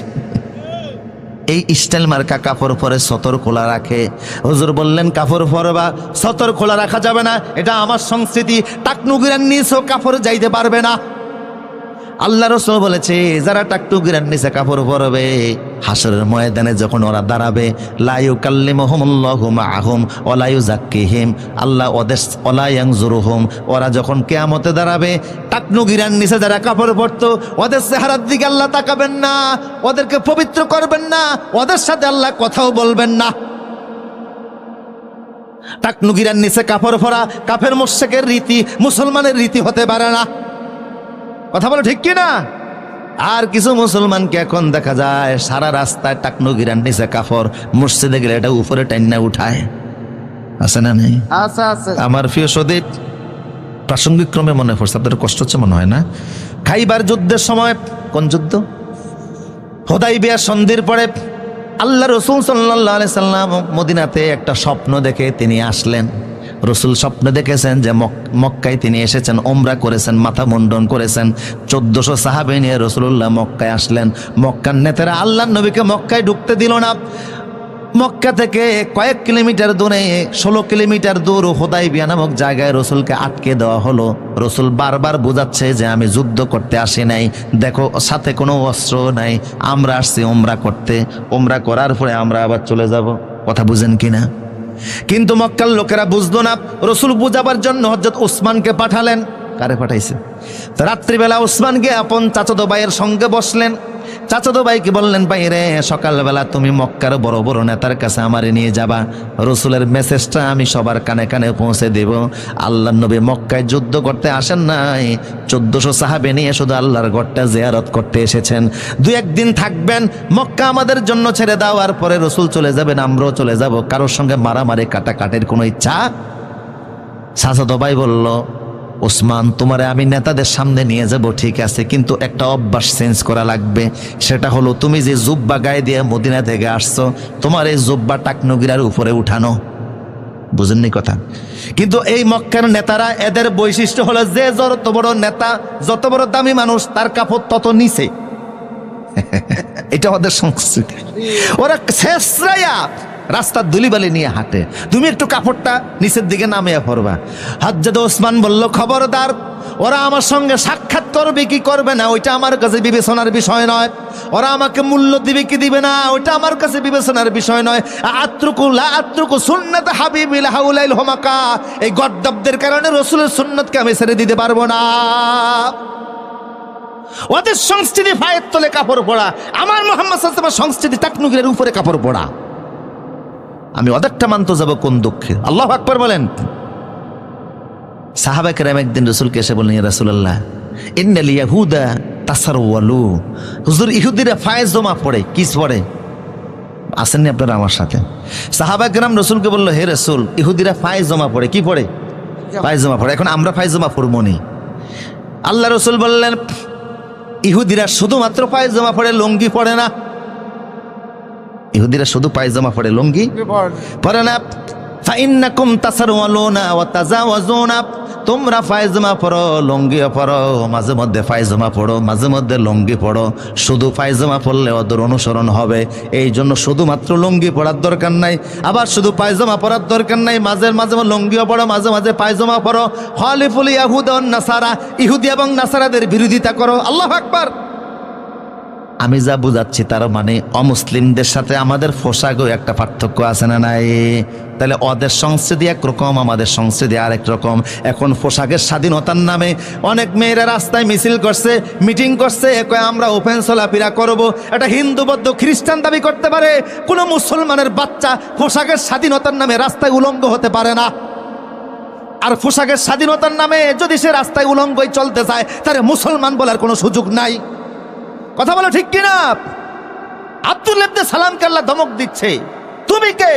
[SPEAKER 3] এই স্টাইল মার্কা কাপড় পরে সতর খোলা রাখে। হুজুর বললেন কাপড় পরবা, সতর খোলা রাখা যাবে না, এটা আমার সংস্কৃতি। টাকনুগিরার নিচেও কাপড় যাইতে পারবে না। আল্লাহ রাসূল বলেছে যারা টাকটুকিরার নিচে কাপড় পরবে, হাসরের ময়দানে যখন ওরা দাঁড়াবে, লা ইউকাল্লিমুহুমুল্লাহু মাআহুম ওয়া লা ইউযাক্কিহিম, আল্লাহ ওদের ওয়া লা ইয়ানজুরুহুম, ওরা যখন কিয়ামতে দাঁড়াবে, টাকনুগিরার নিচে যারা কাপড় পরতো ওদের চেহারার দিকে আল্লাহ তাকাবেন না, ওদেরকে পবিত্র করবেন না, ওদের সাথে আল্লাহ কথাও বলবেন না। টাকনুগিরার নিচে কাপড় পরা কাফের মুশরিকের রীতি, মুসলমানের রীতি হতে পারে না। কথা বলো ঠিক কিনা? আর কিছু মুসলমানকে এখন দেখা যায় সারা রাস্তায় টাকনুগিরার নিচে কাপড়, মসজিদে গেলে এটা উপরে টাইনা উঠায়, আছে না নেই? আমার প্রিয় সদীপ, প্রাসঙ্গিক ক্রমে মনে পড়ছে, আপনাদের কষ্ট হচ্ছে মনে হয় না? খাইবার যুদ্ধের সময়, কোন যুদ্ধ? হুদাইবিয়া সন্ধির পরে আল্লাহ রাসূল সাল্লাল্লাহু আলাইহি সাল্লাম মদিনাতে একটা স্বপ্ন দেখে তিনি আসলেন। রসুল স্বপ্ন দেখেছেন যে মক্কায় তিনি এসেছেন, ওমরা করেছেন, মাথা মুন্ডন করেছেন। 1400 সাহাবী নিয়ে রসুল্লাহ মক্কায় আসলেন। মক্কার নেতারা আল্লাহর নবীকে মক্কায় ঢুকতে দিল না। মক্কা থেকে কয়েক কিলোমিটার দূরে, 16 কিলোমিটার দূর হুদাইবিয়া নামক জায়গায় রসুলকে আটকে দেওয়া হলো। রসুল বারবার বোঝাচ্ছে যে আমি যুদ্ধ করতে আসি নাই, দেখো সাথে কোনো অস্ত্র নাই, আমরা আসছি ওমরা করতে, ওমরা করার পরে আমরা আবার চলে যাব। কথা বুঝেন কিনা? কিন্তু মক্কার লোকেরা বুঝলো না। রসুল বুঝাবার জন্য হযরত ওসমানকে পাঠালেন। কারে পাঠাইছে? রাত্রিবেলা ওসমানকে আপন চাচাতো ভাইয়ের সঙ্গে বসলেন। চাচাতো ভাইকে বললেন, ভাই রে, সকালবেলা তুমি মক্কার বড় বড় নেতার কাছে আমারে নিয়ে যাবা, রসুলের মেসেজটা আমি সবার কানে কানে পৌঁছে দেব। আল্লাহর নবী মক্কায় যুদ্ধ করতে আসেন নাই, 1400 সাহাবে নিয়ে শুধু আল্লাহর ঘরটা জিয়ারত করতে এসেছেন। 2-1 দিন থাকবেন, মক্কা আমাদের জন্য ছেড়ে দাও, আর পরে রসুল চলে যাবেন, আমরাও চলে যাব। কারোর সঙ্গে মারামারি কাটাকাটির কোনো ইচ্ছা। চাচাতো ভাই বলল, ওসমান, তোমারে আমি নেতাদের সামনে নিয়ে যাব ঠিক আছে, কিন্তু একটা অভ্যাস চেঞ্জ করা লাগবে। সেটা হলো, তুমি যে জুব্বা গায়ে দিয়ে মদিনা থেকে আসছো, তোমার এই জুব্বা টাকনুগিরার উপরে উঠানো। বুঝেননি কথা? কিন্তু এই মক্কার নেতারা, এদের বৈশিষ্ট্য হলো যে যত বড় নেতা, যত বড় দামি মানুষ, তার কাপড় তত নিচে। এটা ওদের সংস্কৃতি। ওরা শেষরাইয়া রাস্তার ধুলিবালি নিয়ে হাঁটে, তুমি একটু কাপড়টা নিচের দিকে নামিয়ে পড়বা। হযরত ওসমান বলল, খবরদার, ওরা আমার সঙ্গে সাক্ষাৎ করবে কি করবে না ওইটা আমার কাছে বিবেচনার বিষয় নয়, ওরা আমাকে মূল্য দিবে কি দিবে না ওইটা আমার কাছে বিবেচনার বিষয় নয়। আত্রুকু লা আত্রুকু সুন্নাত হাবিবিল হাউলাইল হুমাকা, এই গদ্দাবদের কারণে রাসূলের সুন্নাতকে আমি ছেড়ে দিতে পারবো না। ওদের সংস্কৃতি পায়ের তলে কাপড় পরা, আমার মুহাম্মদ সাল্লাল্লাহু আলাইহি ওয়াসাল্লামের সংস্কৃতি টাকনুগিরের উপরে কাপড় পরা। আমি ওদেরটা মানতে যাব কোন দুঃখে? আল্লাহু আকবার বলেন। সাহাবা কেরাম একদিন রাসূলকে এসে বললেন, ইয়া রাসূলুল্লাহ, ইন্নাল ইয়াহুদা তাসারওয়ালু, হুজুর ইহুদিরা ফায়জমা পড়ে। কি পড়ে? আসেননি আপনারা আমার সাথে? সাহাবা কেরাম রাসূলকে বলল, হে রাসূল, ইহুদিরা ফায়জমা পড়ে। কি পড়ে? ফায়জমা পড়ে। এখন আমরা ফায়জমা পড়বো নি? আল্লাহ রাসূল বললেন, ইহুদিরা শুধুমাত্র পায়জামা পড়ে, লুঙ্গি পড়ে না। ইহুদিরা শুধু পায়জামা পড়ে, লুঙ্গি পড়ে না। ফাইন্নাকুম তাসারওয়ালুনা ওয়া তাজাওয়াজুনা, তোমরা পায়জামা পড়ো, লুঙ্গি পড়ো, মাঝে মধ্যে পায়জামা পড়ো, মাঝে মধ্যে লুঙ্গি পড়ো। শুধু পায়জামা পড়লে ওদের অনুসরণ হবে, এই জন্য শুধুমাত্র লুঙ্গি পড়ার দরকার নাই, আবার শুধু পায়জামা পড়ার দরকার নাই, মাঝে মাঝে লুঙ্গিও পড়ো, মাঝে মাঝে পায়জামা পড়ো। খালিফুল ইয়াহুদা ওয়ান নাসারা, ইহুদি এবং নাসারাদের বিরোধিতা করো। আল্লাহু আকবার। আমি যা বুঝাচ্ছি তার মানে অমুসলিমদের সাথে আমাদের পোশাকেও একটা পার্থক্য আছে না নাই? তাহলে ওদের সংস্কৃতি একরকম, আমাদের সংস্কৃতি আরেক রকম। এখন পোশাকের স্বাধীনতার নামে অনেক মেয়েরা রাস্তায় মিছিল করছে, মিটিং করছে, আমরা ওপেন চলাফেরা করবো। এটা হিন্দু বৌদ্ধ খ্রিস্টান দাবি করতে পারে, কোনো মুসলমানের বাচ্চা পোশাকের স্বাধীনতার নামে রাস্তায় উলঙ্গ হতে পারে না। আর পোশাকের স্বাধীনতার নামে যদি সে রাস্তায় উলঙ্গই চলতে চায়, তাহলে মুসলমান বলার কোনো সুযোগ নাই। কথা বলো ঠিক কিনা? আব্দুল্লাহ ইবনে সালামকে আল্লাহ ধমক দিচ্ছে, তুমি কে?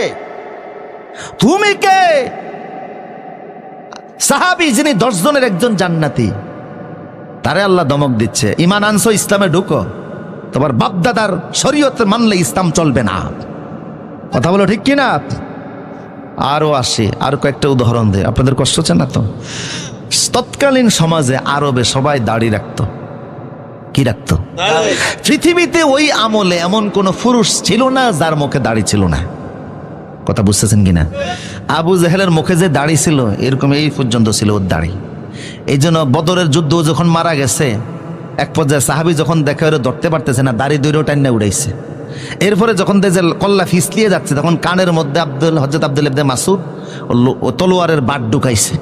[SPEAKER 3] তুমি কে? সাহাবী যিনি 10 জনের একজন জান্নাতি, তারে আল্লাহ ধমক দিচ্ছে, ঈমান আনছো, ইসলামে ঢুকো, তোমার বাপদাদার শরীয়ত মানলে ইসলাম চলবে না। কথা বলো ঠিক কিনা? আরো আসে, আর কয়েকটা উদাহরণ দেয়, আপনাদের কষ্ট হচ্ছে না তো? তৎকালীন সমাজে আরবে সবাই দাড়ি রাখতো। কি রাখতো? পৃথিবীতে ওই আমলে এমন কোন পুরুষ ছিল না যার মুখে দাড়ি ছিল না। কথা বুঝতেছেন কিনা? আবু জেহেলের মুখে যে দাড়ি ছিল, এরকম এই পর্যন্ত ছিল ওর দাড়ি। এই জন্য বদরের যুদ্ধ যখন মারা গেছে, এক পর্যায়ে সাহাবী যখন দেখে ওরা ধরতে পারতেছে না, দাড়ি দুইটা টাইনা উড়াইছে। এরপরে যখন দেখে কল্লা ফিসলিয়ে যাচ্ছে, তখন কানের মধ্যে হযরত আব্দুল্লাহ ইবনে মাসউদ ও তলোয়ারের বাট ঢুকাইছে,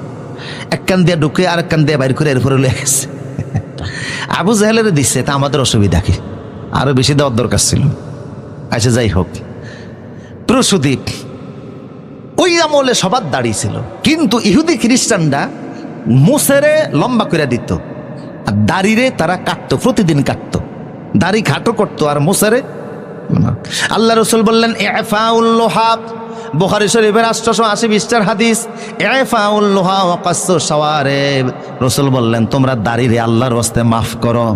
[SPEAKER 3] এক কান দিয়ে ঢুকে আরেক কান দিয়ে বাইর করে এরপরে লয়ে গেছে। আবু জাহেলের দিচ্ছে, তা আমাদের অসুবিধা কি? আরো বেশি দেওয়ার দরকার ছিল। আচ্ছা, যাই হোক, প্রসূদীপ ওই আমলে সবার দাড়ি ছিল, কিন্তু ইহুদি খ্রিস্টানরা মুসেরে লম্বা করে দিত, আর দাড়িরে তারা কাটতো, প্রতিদিন কাটতো, দাড়ি ঘাটো করতো, আর মুসেরে। আল্লাহ রাসূল বললেন, ইফাউল লোহা, বুখারী শরীফের 880 পৃষ্ঠার হাদিস, ইফাউল লোহা ওয়া কাসসু শাওয়ারিব। রাসূল বললেন, তোমরা দাড়িরে আল্লাহর ওয়াস্তে মাফ করো।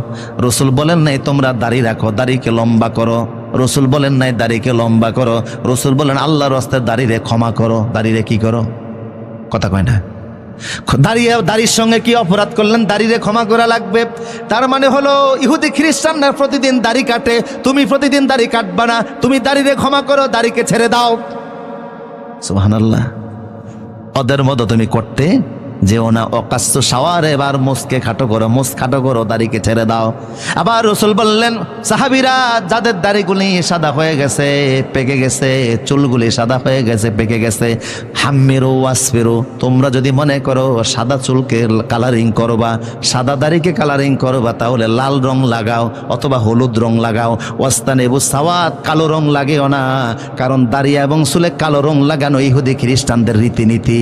[SPEAKER 3] রাসূল বলেন নাই তোমরা দাড়ি রাখো, দাড়িকে লম্বা করো। রাসূল বলেন নাই দাড়িকে লম্বা করো। রাসূল বলেন আল্লাহর ওয়াস্তে দাড়িরে ক্ষমা করো। দাড়িরে কি করো? কথা কয় না? দাড়ির সঙ্গে কি অপরাধ করলেন? দাড়িরে ক্ষমা করা লাগবে। তার মানে হলো ইহুদি খ্রিস্টানরা প্রতিদিন দাড়ি কাটে, তুমি প্রতিদিন দাড়ি কাটবা না, তুমি দাড়িরে ক্ষমা করো, দাড়িকে ছেড়ে দাও। সুবহানাল্লাহ। ওদের মতো তুমি করতে যে ওনা অকাস্ত সাওয়ার, এবার মুসকে খাটো করো, মুস খাটো করো, দাড়িকে ছেড়ে দাও। আবার রসুল বললেন, সাহাবীরা যাদের দাড়িগুলি সাদা হয়ে গেছে, পেকে গেছে, চুলগুলি সাদা হয়ে গেছে, পেকে গেছে, হাম্মিরু ওয়াসফিরু, তোমরা যদি মনে করো সাদা চুলকে কালারিং করবা, সাদা দাড়িকে কালারিং করবা, তাহলে লাল রং লাগাও অথবা হলুদ রং লাগাও। ওয়াস্তানিবু সাওয়াত, কালো রং লাগেও না, কারণ দাড়ি এবং চুলে কালো রং লাগানো ইহুদি খ্রিস্টানদের রীতিনীতি।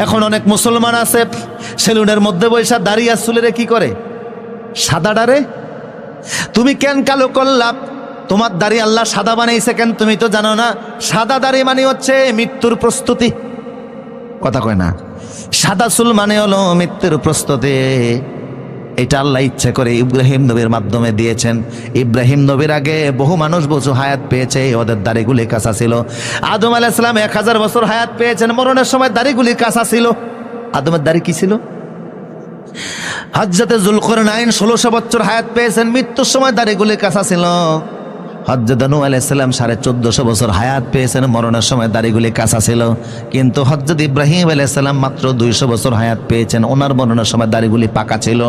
[SPEAKER 3] এখন অনেক মুসলমান আছে সেলুনের মধ্যে বৈশা দাড়ি আর চুলেরে কি করে, সাদা ডারে। তুমি কেন কালো করলা? তোমার দাড়ি আল্লাহ সাদা বানাইছে কেন তুমি তো জানো না? সাদা দাড়ি মানে হচ্ছে মৃত্যুর প্রস্তুতি, কথা কয় না। সাদা চুল মানে হলো মৃত্যুর প্রস্তুতি। এটা আল্লাহ ইচ্ছে করে ইব্রাহিম নবীর মাধ্যমে দিয়েছেন। ইব্রাহিম নবীর আগে বহু মানুষ বহু হায়াত পেয়েছে, ওদের দাড়িগুলি কাঁচা ছিল। আদম আলাইহিস সালাম 1000 বছর হায়াত পেয়েছেন, মরণের সময় দাড়িগুলি কাঁচা ছিল। আদমের দাড়ি কি ছিল? হযরতে যুলকারনাইন 1600 বছর হায়াত পেয়েছেন, মৃত্যুর সময় দাড়িগুলি কাঁচা ছিল। হযরত নূহ আলাইহিস সালাম 1450 বছর হায়াত পেয়েছেন, মরণের সময় দাড়িগুলি কাঁচা ছিল। কিন্তু হযরত ইব্রাহিম আলাইহিস সালাম মাত্র 200 বছর হায়াত পেয়েছেন, ওনার মরণের সময় দাড়িগুলি পাকা ছিল।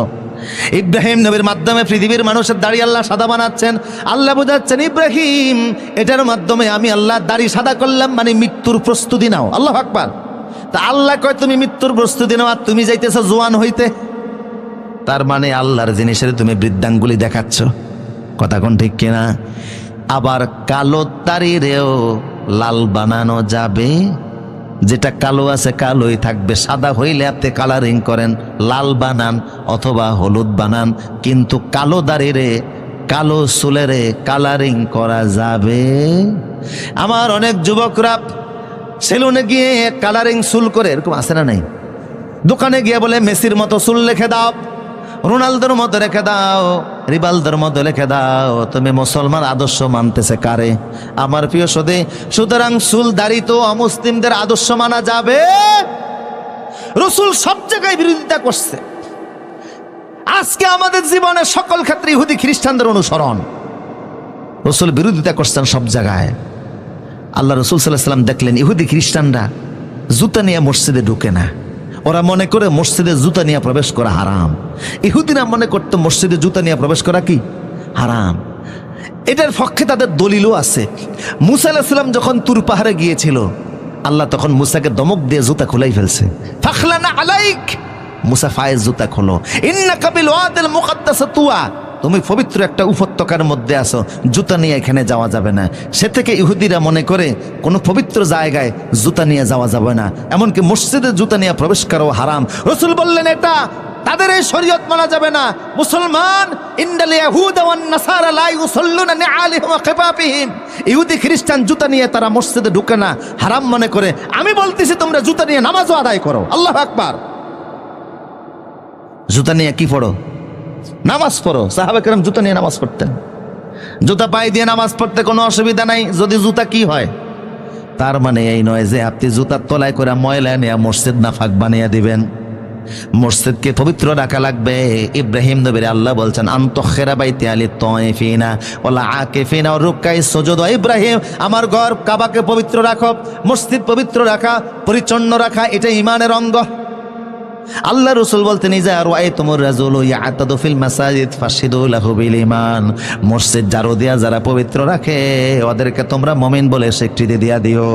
[SPEAKER 3] ইব্রাহিম নবীর মাধ্যমে পৃথিবীর মানুষের দাড়ি আল্লাহ সাদা বানাচ্ছেন। আল্লাহ বোঝাচ্ছেন, ইব্রাহিম এটার মাধ্যমে আমি আল্লাহ দাড়ি সাদা করলাম, মানে মৃত্যুর প্রস্তুতি নাও। আল্লাহু আকবার। তা আল্লাহ কয় তুমি মৃত্যুর প্রস্তুতি নাও, আর তুমি যাইতেছো জোয়ান হইতে। তার মানে আল্লাহর জিনিসের তুমি বৃদ্ধাঙ্গুলি দেখাচ্ছ, কথা কোন ঠিক কিনা? আবার কালো দাড়িরেও লাল বানানো যাবে, যেটা কালো আছে কালোই থাকবে, সাদা হইলে আপনি কালারিং করেন, লাল বানান অথবা হলুদ বানান, কিন্তু কালো দাড়িরে কালো চুলেরে কালারিং করা যাবে। আমার অনেক যুবকরা সেলুনে গিয়ে কালারিং চুল করে, এরকম আছে না নাই? দোকানে গিয়ে বলে মেসির মতো চুল রেখে দাও, রোনালদোর মতো রেখে দাও, রিবালদোর মতো রেখে দাও। তুমি মুসলমান আদর্শ মানতেছে কারে? আমার প্রিয় সদে, সুতরাং চুল দাড়ি তো অমুসলিমদের আদর্শ মানা যাবে। রাসূল সব জায়গায় বিরোধিতা করছে। আজকে আমাদের জীবনে সকল ক্ষেত্রে ইহুদি খ্রিস্টানদের অনুসরণ, রাসূল বিরোধিতা করছেন সব জায়গায়। আল্লাহ রাসূল সাল্লাল্লাহু আলাইহি ওয়াসাল্লাম দেখলেন ইহুদি খ্রিস্টানরা জুতা নিয়ে মসজিদে ঢুকে না। ওরা মনে করে মসজিদে জুতা নিয়ে প্রবেশ করা হারাম। ইহুদিরা মনে করতো মসজিদে জুতা নিয়ে প্রবেশ করা কি হারাম। এটার পক্ষে তাদের দলিলও আছে। মুসা আলাইহিস সালাম যখন তুর পাহাড়ে গিয়েছিল, আল্লাহ তখন মুসাকে দমক দিয়ে জুতা খুলাই ফেলছে। ফাখলানা আলাইক, মুসা ফায়েজ জুতা খোলো, ইন্নাকা বিল ওয়াদিল মুকাদ্দাস তুয়া, তুমি পবিত্র একটা উপত্যকার মধ্যে আছো, জুতা নিয়ে এখানে যাওয়া যাবে না। সে থেকে ইহুদিরা মনে করে কোনো পবিত্র জায়গায় জুতা নিয়ে যাওয়া যাবে না, এমনকি মসজিদে জুতা নিয়ে প্রবেশ করাও হারাম। রাসূল বললেন এটা তাদের এই শরীয়ত মানা যাবে না। মুসলমান ইন্নাল ইয়াহুদা ওয়ান নাসারা লা ইউসাল্লুনা নিআলিহিম ওয়া খিফাফিহিম, ইহুদি খ্রিস্টান জুতা নিয়ে তারা মসজিদে ঢুকে না, হারাম মনে করে। আমি বলতেছি তোমরা জুতা নিয়ে নামাজও আদায় করো। আল্লাহু আকবার। জুতা নিয়ে কি পড়ো? নামাজ পড়ো। সাহাবা কেরাম জুতা নিয়ে নামাজ পড়তেন। জুতা পায়ে দিয়ে নামাজ পড়তে কোনো অসুবিধা নাই, যদি জুতা কি হয়। তার মানে এই নয় যে আপনি জুতার তলায় করে ময়লা নিয়ে মসজিদ নাফাক বানিয়ে দিবেন। মসজিদকে পবিত্র রাখা লাগবে। ইব্রাহিম নবীর আল্লাহ বলছেন, আনতাখিরা বাইতি আলিত তাইফিনা ওয়াল আকিফিনা ওয়া রুকআই সুজুদ। ইব্রাহিম, আমার ঘর কাবাকে পবিত্র রাখো, মসজিদ পবিত্র রাখা, পরিচ্ছন্ন রাখা, এটা ঈমানের অঙ্গ। আল্লাহ রাসূল বলতেন, ইজা রাআইতুমুর রাজুলু ইয়াতাদু ফিল মাসাজিদ ফাশহিদু লাহু বিল ঈমান, মসজিদ ঝাড়ু দিয়া যারা পবিত্র রাখে ওদেরকে তোমরা মুমিন বলে স্বীকৃতি দিয়া দিও।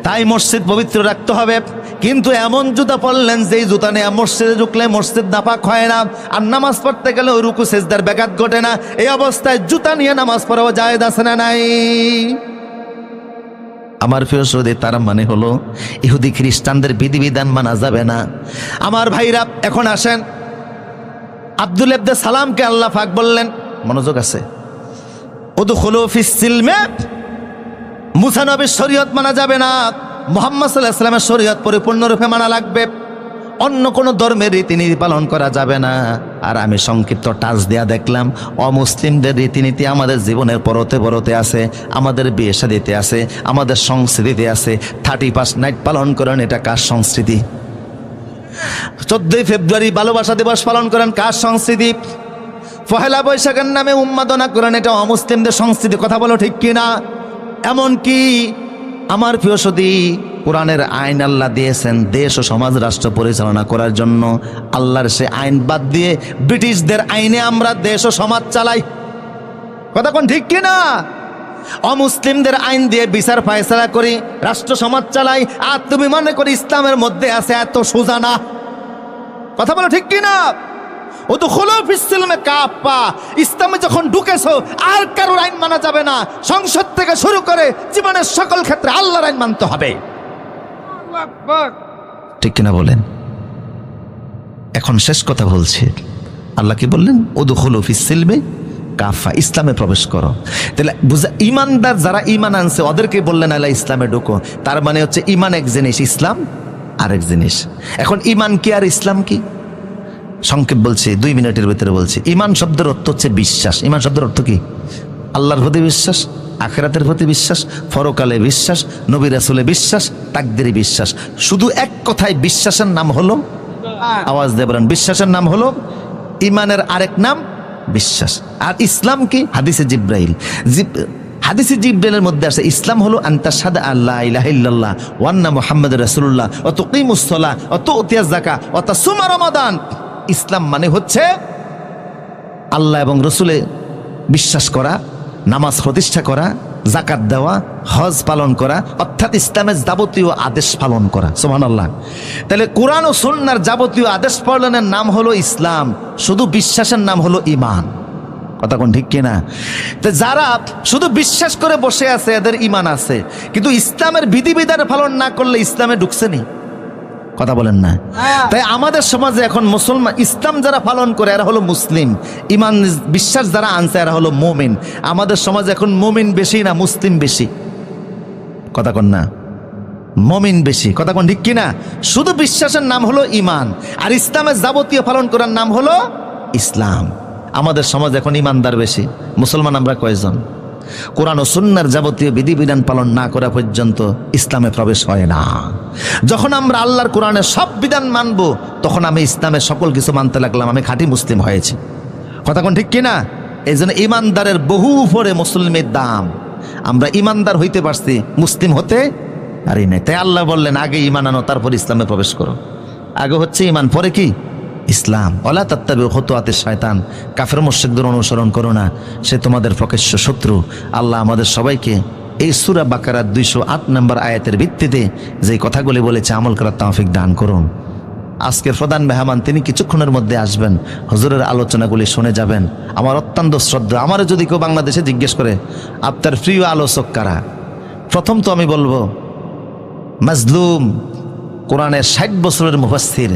[SPEAKER 3] তাই মসজিদ পবিত্র রাখতে হবে, কিন্তু এমন জুতা পরলেন যেই জুতা নিয়ে মসজিদে ঢুকলে মসজিদ নাপাক হয় না, আর নামাজ পড়তে গেলে ওই রুকু সিজদার ব্যাঘাত ঘটে না। এই অবস্থায় জুতা নিয়ে নামাজ পড়াও জায়েজ আছে না নাই? আমার প্রিয় সৌদি, তার মানে হলো ইহুদি খ্রিস্টানদের বিধিবিধান মানা যাবে না। আমার ভাইরা, এখন আসেন, আব্দুল ইবনে সালামকে আল্লাহ পাক বললেন, মনোযোগ আছে, উদখুলু ফিস সিলমে, মুসা নবীর শরীয়ত মানা যাবে না, মুহাম্মদ সাল্লাল্লাহু আলাইহি ওয়াসাল্লামের শরীয়ত পরিপূর্ণরূপে মানা লাগবে, অন্য কোনো ধর্মের রীতিনীতি পালন করা যাবে না। আর আমি সংক্ষিপ্ত টাচ দেয়া দেখলাম, অমুসলিমদের রীতিনীতি আমাদের জীবনের পরতে পরতে আছে, আমাদের বিয়ে শাদীতে আছে, আমাদের সংস্কৃতিতে আছে। 31 নাইট পালন করেন, এটা কার সংস্কৃতি? 14 ফেব্রুয়ারি ভালোবাসা দিবস পালন করেন, কার সংস্কৃতি? পহেলা বৈশাখের নামে উন্মাদনা করেন, এটা অমুসলিমদের সংস্কৃতি। কথা বলো ঠিক কিনা? এমনকি আমার প্রিয় সুধী, কোরআনের আইন আল্লাহ দিয়েছেন দেশ ও সমাজ রাষ্ট্র পরিচালনা করার জন্য। আল্লাহর সে আইন বাদ দিয়ে ব্রিটিশদের আইনে আমরা দেশ ও সমাজ চালাই। কথা কোন ঠিক কিনা? অমুসলিমদের আইন দিয়ে বিচার ফায়সালা করি, রাষ্ট্র সমাজ চালাই। আর তুমি মনে করি ইসলামের মধ্যে আছে এত সোজা না? কথা বলো ঠিক কিনা? ও তো হলো ফিসিলমে কাপ্পা। ইসলামে যখন ঢুকেছো আর কারোর আইন মানা যাবে না। সংসদ থেকে শুরু করে জীবনের সকল ক্ষেত্রে আল্লাহর আইন মানতে হবে। ঠিক কিনা বলেন? এখন শেষ কথা বলছি। আল্লাহ কি বললেন? উদখুলু ফিসসিলমে কাফা, ইসলামে প্রবেশ করো। তাহলে বুঝা, ইমানদার যারা ইমান আনছে ওদেরকে বললেন আল্লাহ ইসলামে ঢুকো। তার মানে হচ্ছে ইমান এক জিনিস, ইসলাম আরেক জিনিস। এখন ইমান কি আর ইসলাম কি? সংক্ষেপ বলছি, 2 মিনিটের ভিতরে বলছি। ইমান শব্দের অর্থ হচ্ছে বিশ্বাস। ইমান শব্দের অর্থ কি? আল্লাহর প্রতি বিশ্বাস, আখিরাতের প্রতি বিশ্বাস, পরকালে বিশ্বাস, নবী রাসূলে বিশ্বাস, তাকদীরে বিশ্বাস। শুধু এক কথায় বিশ্বাসের নাম হলো, আওয়াজ দিয়ে বলেন, বিশ্বাসের নাম হলো ইমানের আরেক নাম বিশ্বাস। আর ইসলাম কি? হাদিসে জিব্রাইল, হাদিসে জিব্রাইলের মধ্যে আছে ইসলাম হলো আনতাশহাদা আল্লা ইলাহা ইল্লাল্লাহ ওয়া আন্না মুহাম্মাদুর রাসূলুল্লাহ ওয়া তুকিমুস সালাহ ওয়া তুতিয়াজ যাকাত ওয়া তাসুমা রমাদান। ইসলাম মানে হচ্ছে আল্লাহ এবং রসুলে বিশ্বাস করা, নামাজ প্রতিষ্ঠা করা, যাকাত দেওয়া, হজ পালন করা, অর্থাৎ ইসলামের যাবতীয় আদেশ পালন করা। সুবহানাল্লাহ। তাহলে কোরআন ও সুন্নাহর যাবতীয় আদেশ পালনের নাম হলো ইসলাম, শুধু বিশ্বাসের নাম হলো ঈমান। কথা কোন ঠিক কিনা? তো যারা শুধু বিশ্বাস করে বসে আছে এদের ঈমান আছে, কিন্তু ইসলামের বিধিবিধান পালন না করলে ইসলামে ঢুকছে নি। কথা বলেন না? তাই আমাদের সমাজে এখন মুসলমান, ইসলাম যারা পালন করে এরা হলো মুসলিম, ঈমান বিশ্বাস যারা আনছে এরা হলো মুমিন। আমাদের সমাজে এখন মুমিন বেশি না মুসলিম বেশি? কথা কোন না? মুমিন বেশি। কথা কোন ঠিক কিনা? শুধু বিশ্বাসের নাম হলো ঈমান, আর ইসলামের যাবতীয় পালন করার নাম হলো ইসলাম। আমাদের সমাজ এখন ঈমানদার বেশি, মুসলমান আমরা কয়জন? কোরআন ও সুন্নাহর যাবতীয় বিধিবিধান পালন না করা পর্যন্ত ইসলামে প্রবেশ হয় না। যখন আমরা আল্লাহর কোরআনের সব বিধান মানবো তখন আমি ইসলামের সকল কিছু মানতে লাগলাম, আমি খাঁটি মুসলিম হয়েছি। কথা কোন ঠিক কিনা? এই জন্য ইমানদারের বহু উপরে মুসলিমের দাম। আমরা ইমানদার হইতে পারছি, মুসলিম হতে পারি নাই। তাই আল্লাহ বললেন আগে ঈমান আনো, তারপর ইসলামে প্রবেশ করো। আগে হচ্ছে ঈমান, পরে কি? ইসলাম। ওয়ালা তাত্তাবিউ খুতুওয়াতিশ শয়তান, কাফের মুশরিকদের অনুসরণ করো না, সে তোমাদের প্রকাশ্য শত্রু। আল্লাহ আমাদের সবাইকে এই সূরা বাকারার 208 নম্বর আয়াতের ভিত্তিতে যে কথাগুলি বলেছে আমল করার তৌফিক দান করুন। আজকের প্রধান মেহমান তিনি কিছুক্ষণের মধ্যে আসবেন, হুজুরের আলোচনাগুলি শুনে যাবেন। আমার অত্যন্ত শ্রদ্ধা। আমার যদি কেউ বাংলাদেশে জিজ্ঞেস করে আপনার প্রিয় আলোচক কারা, প্রথম তো আমি বলবো মাজলুম, কোরআনের 60 বছরের মুফাসসির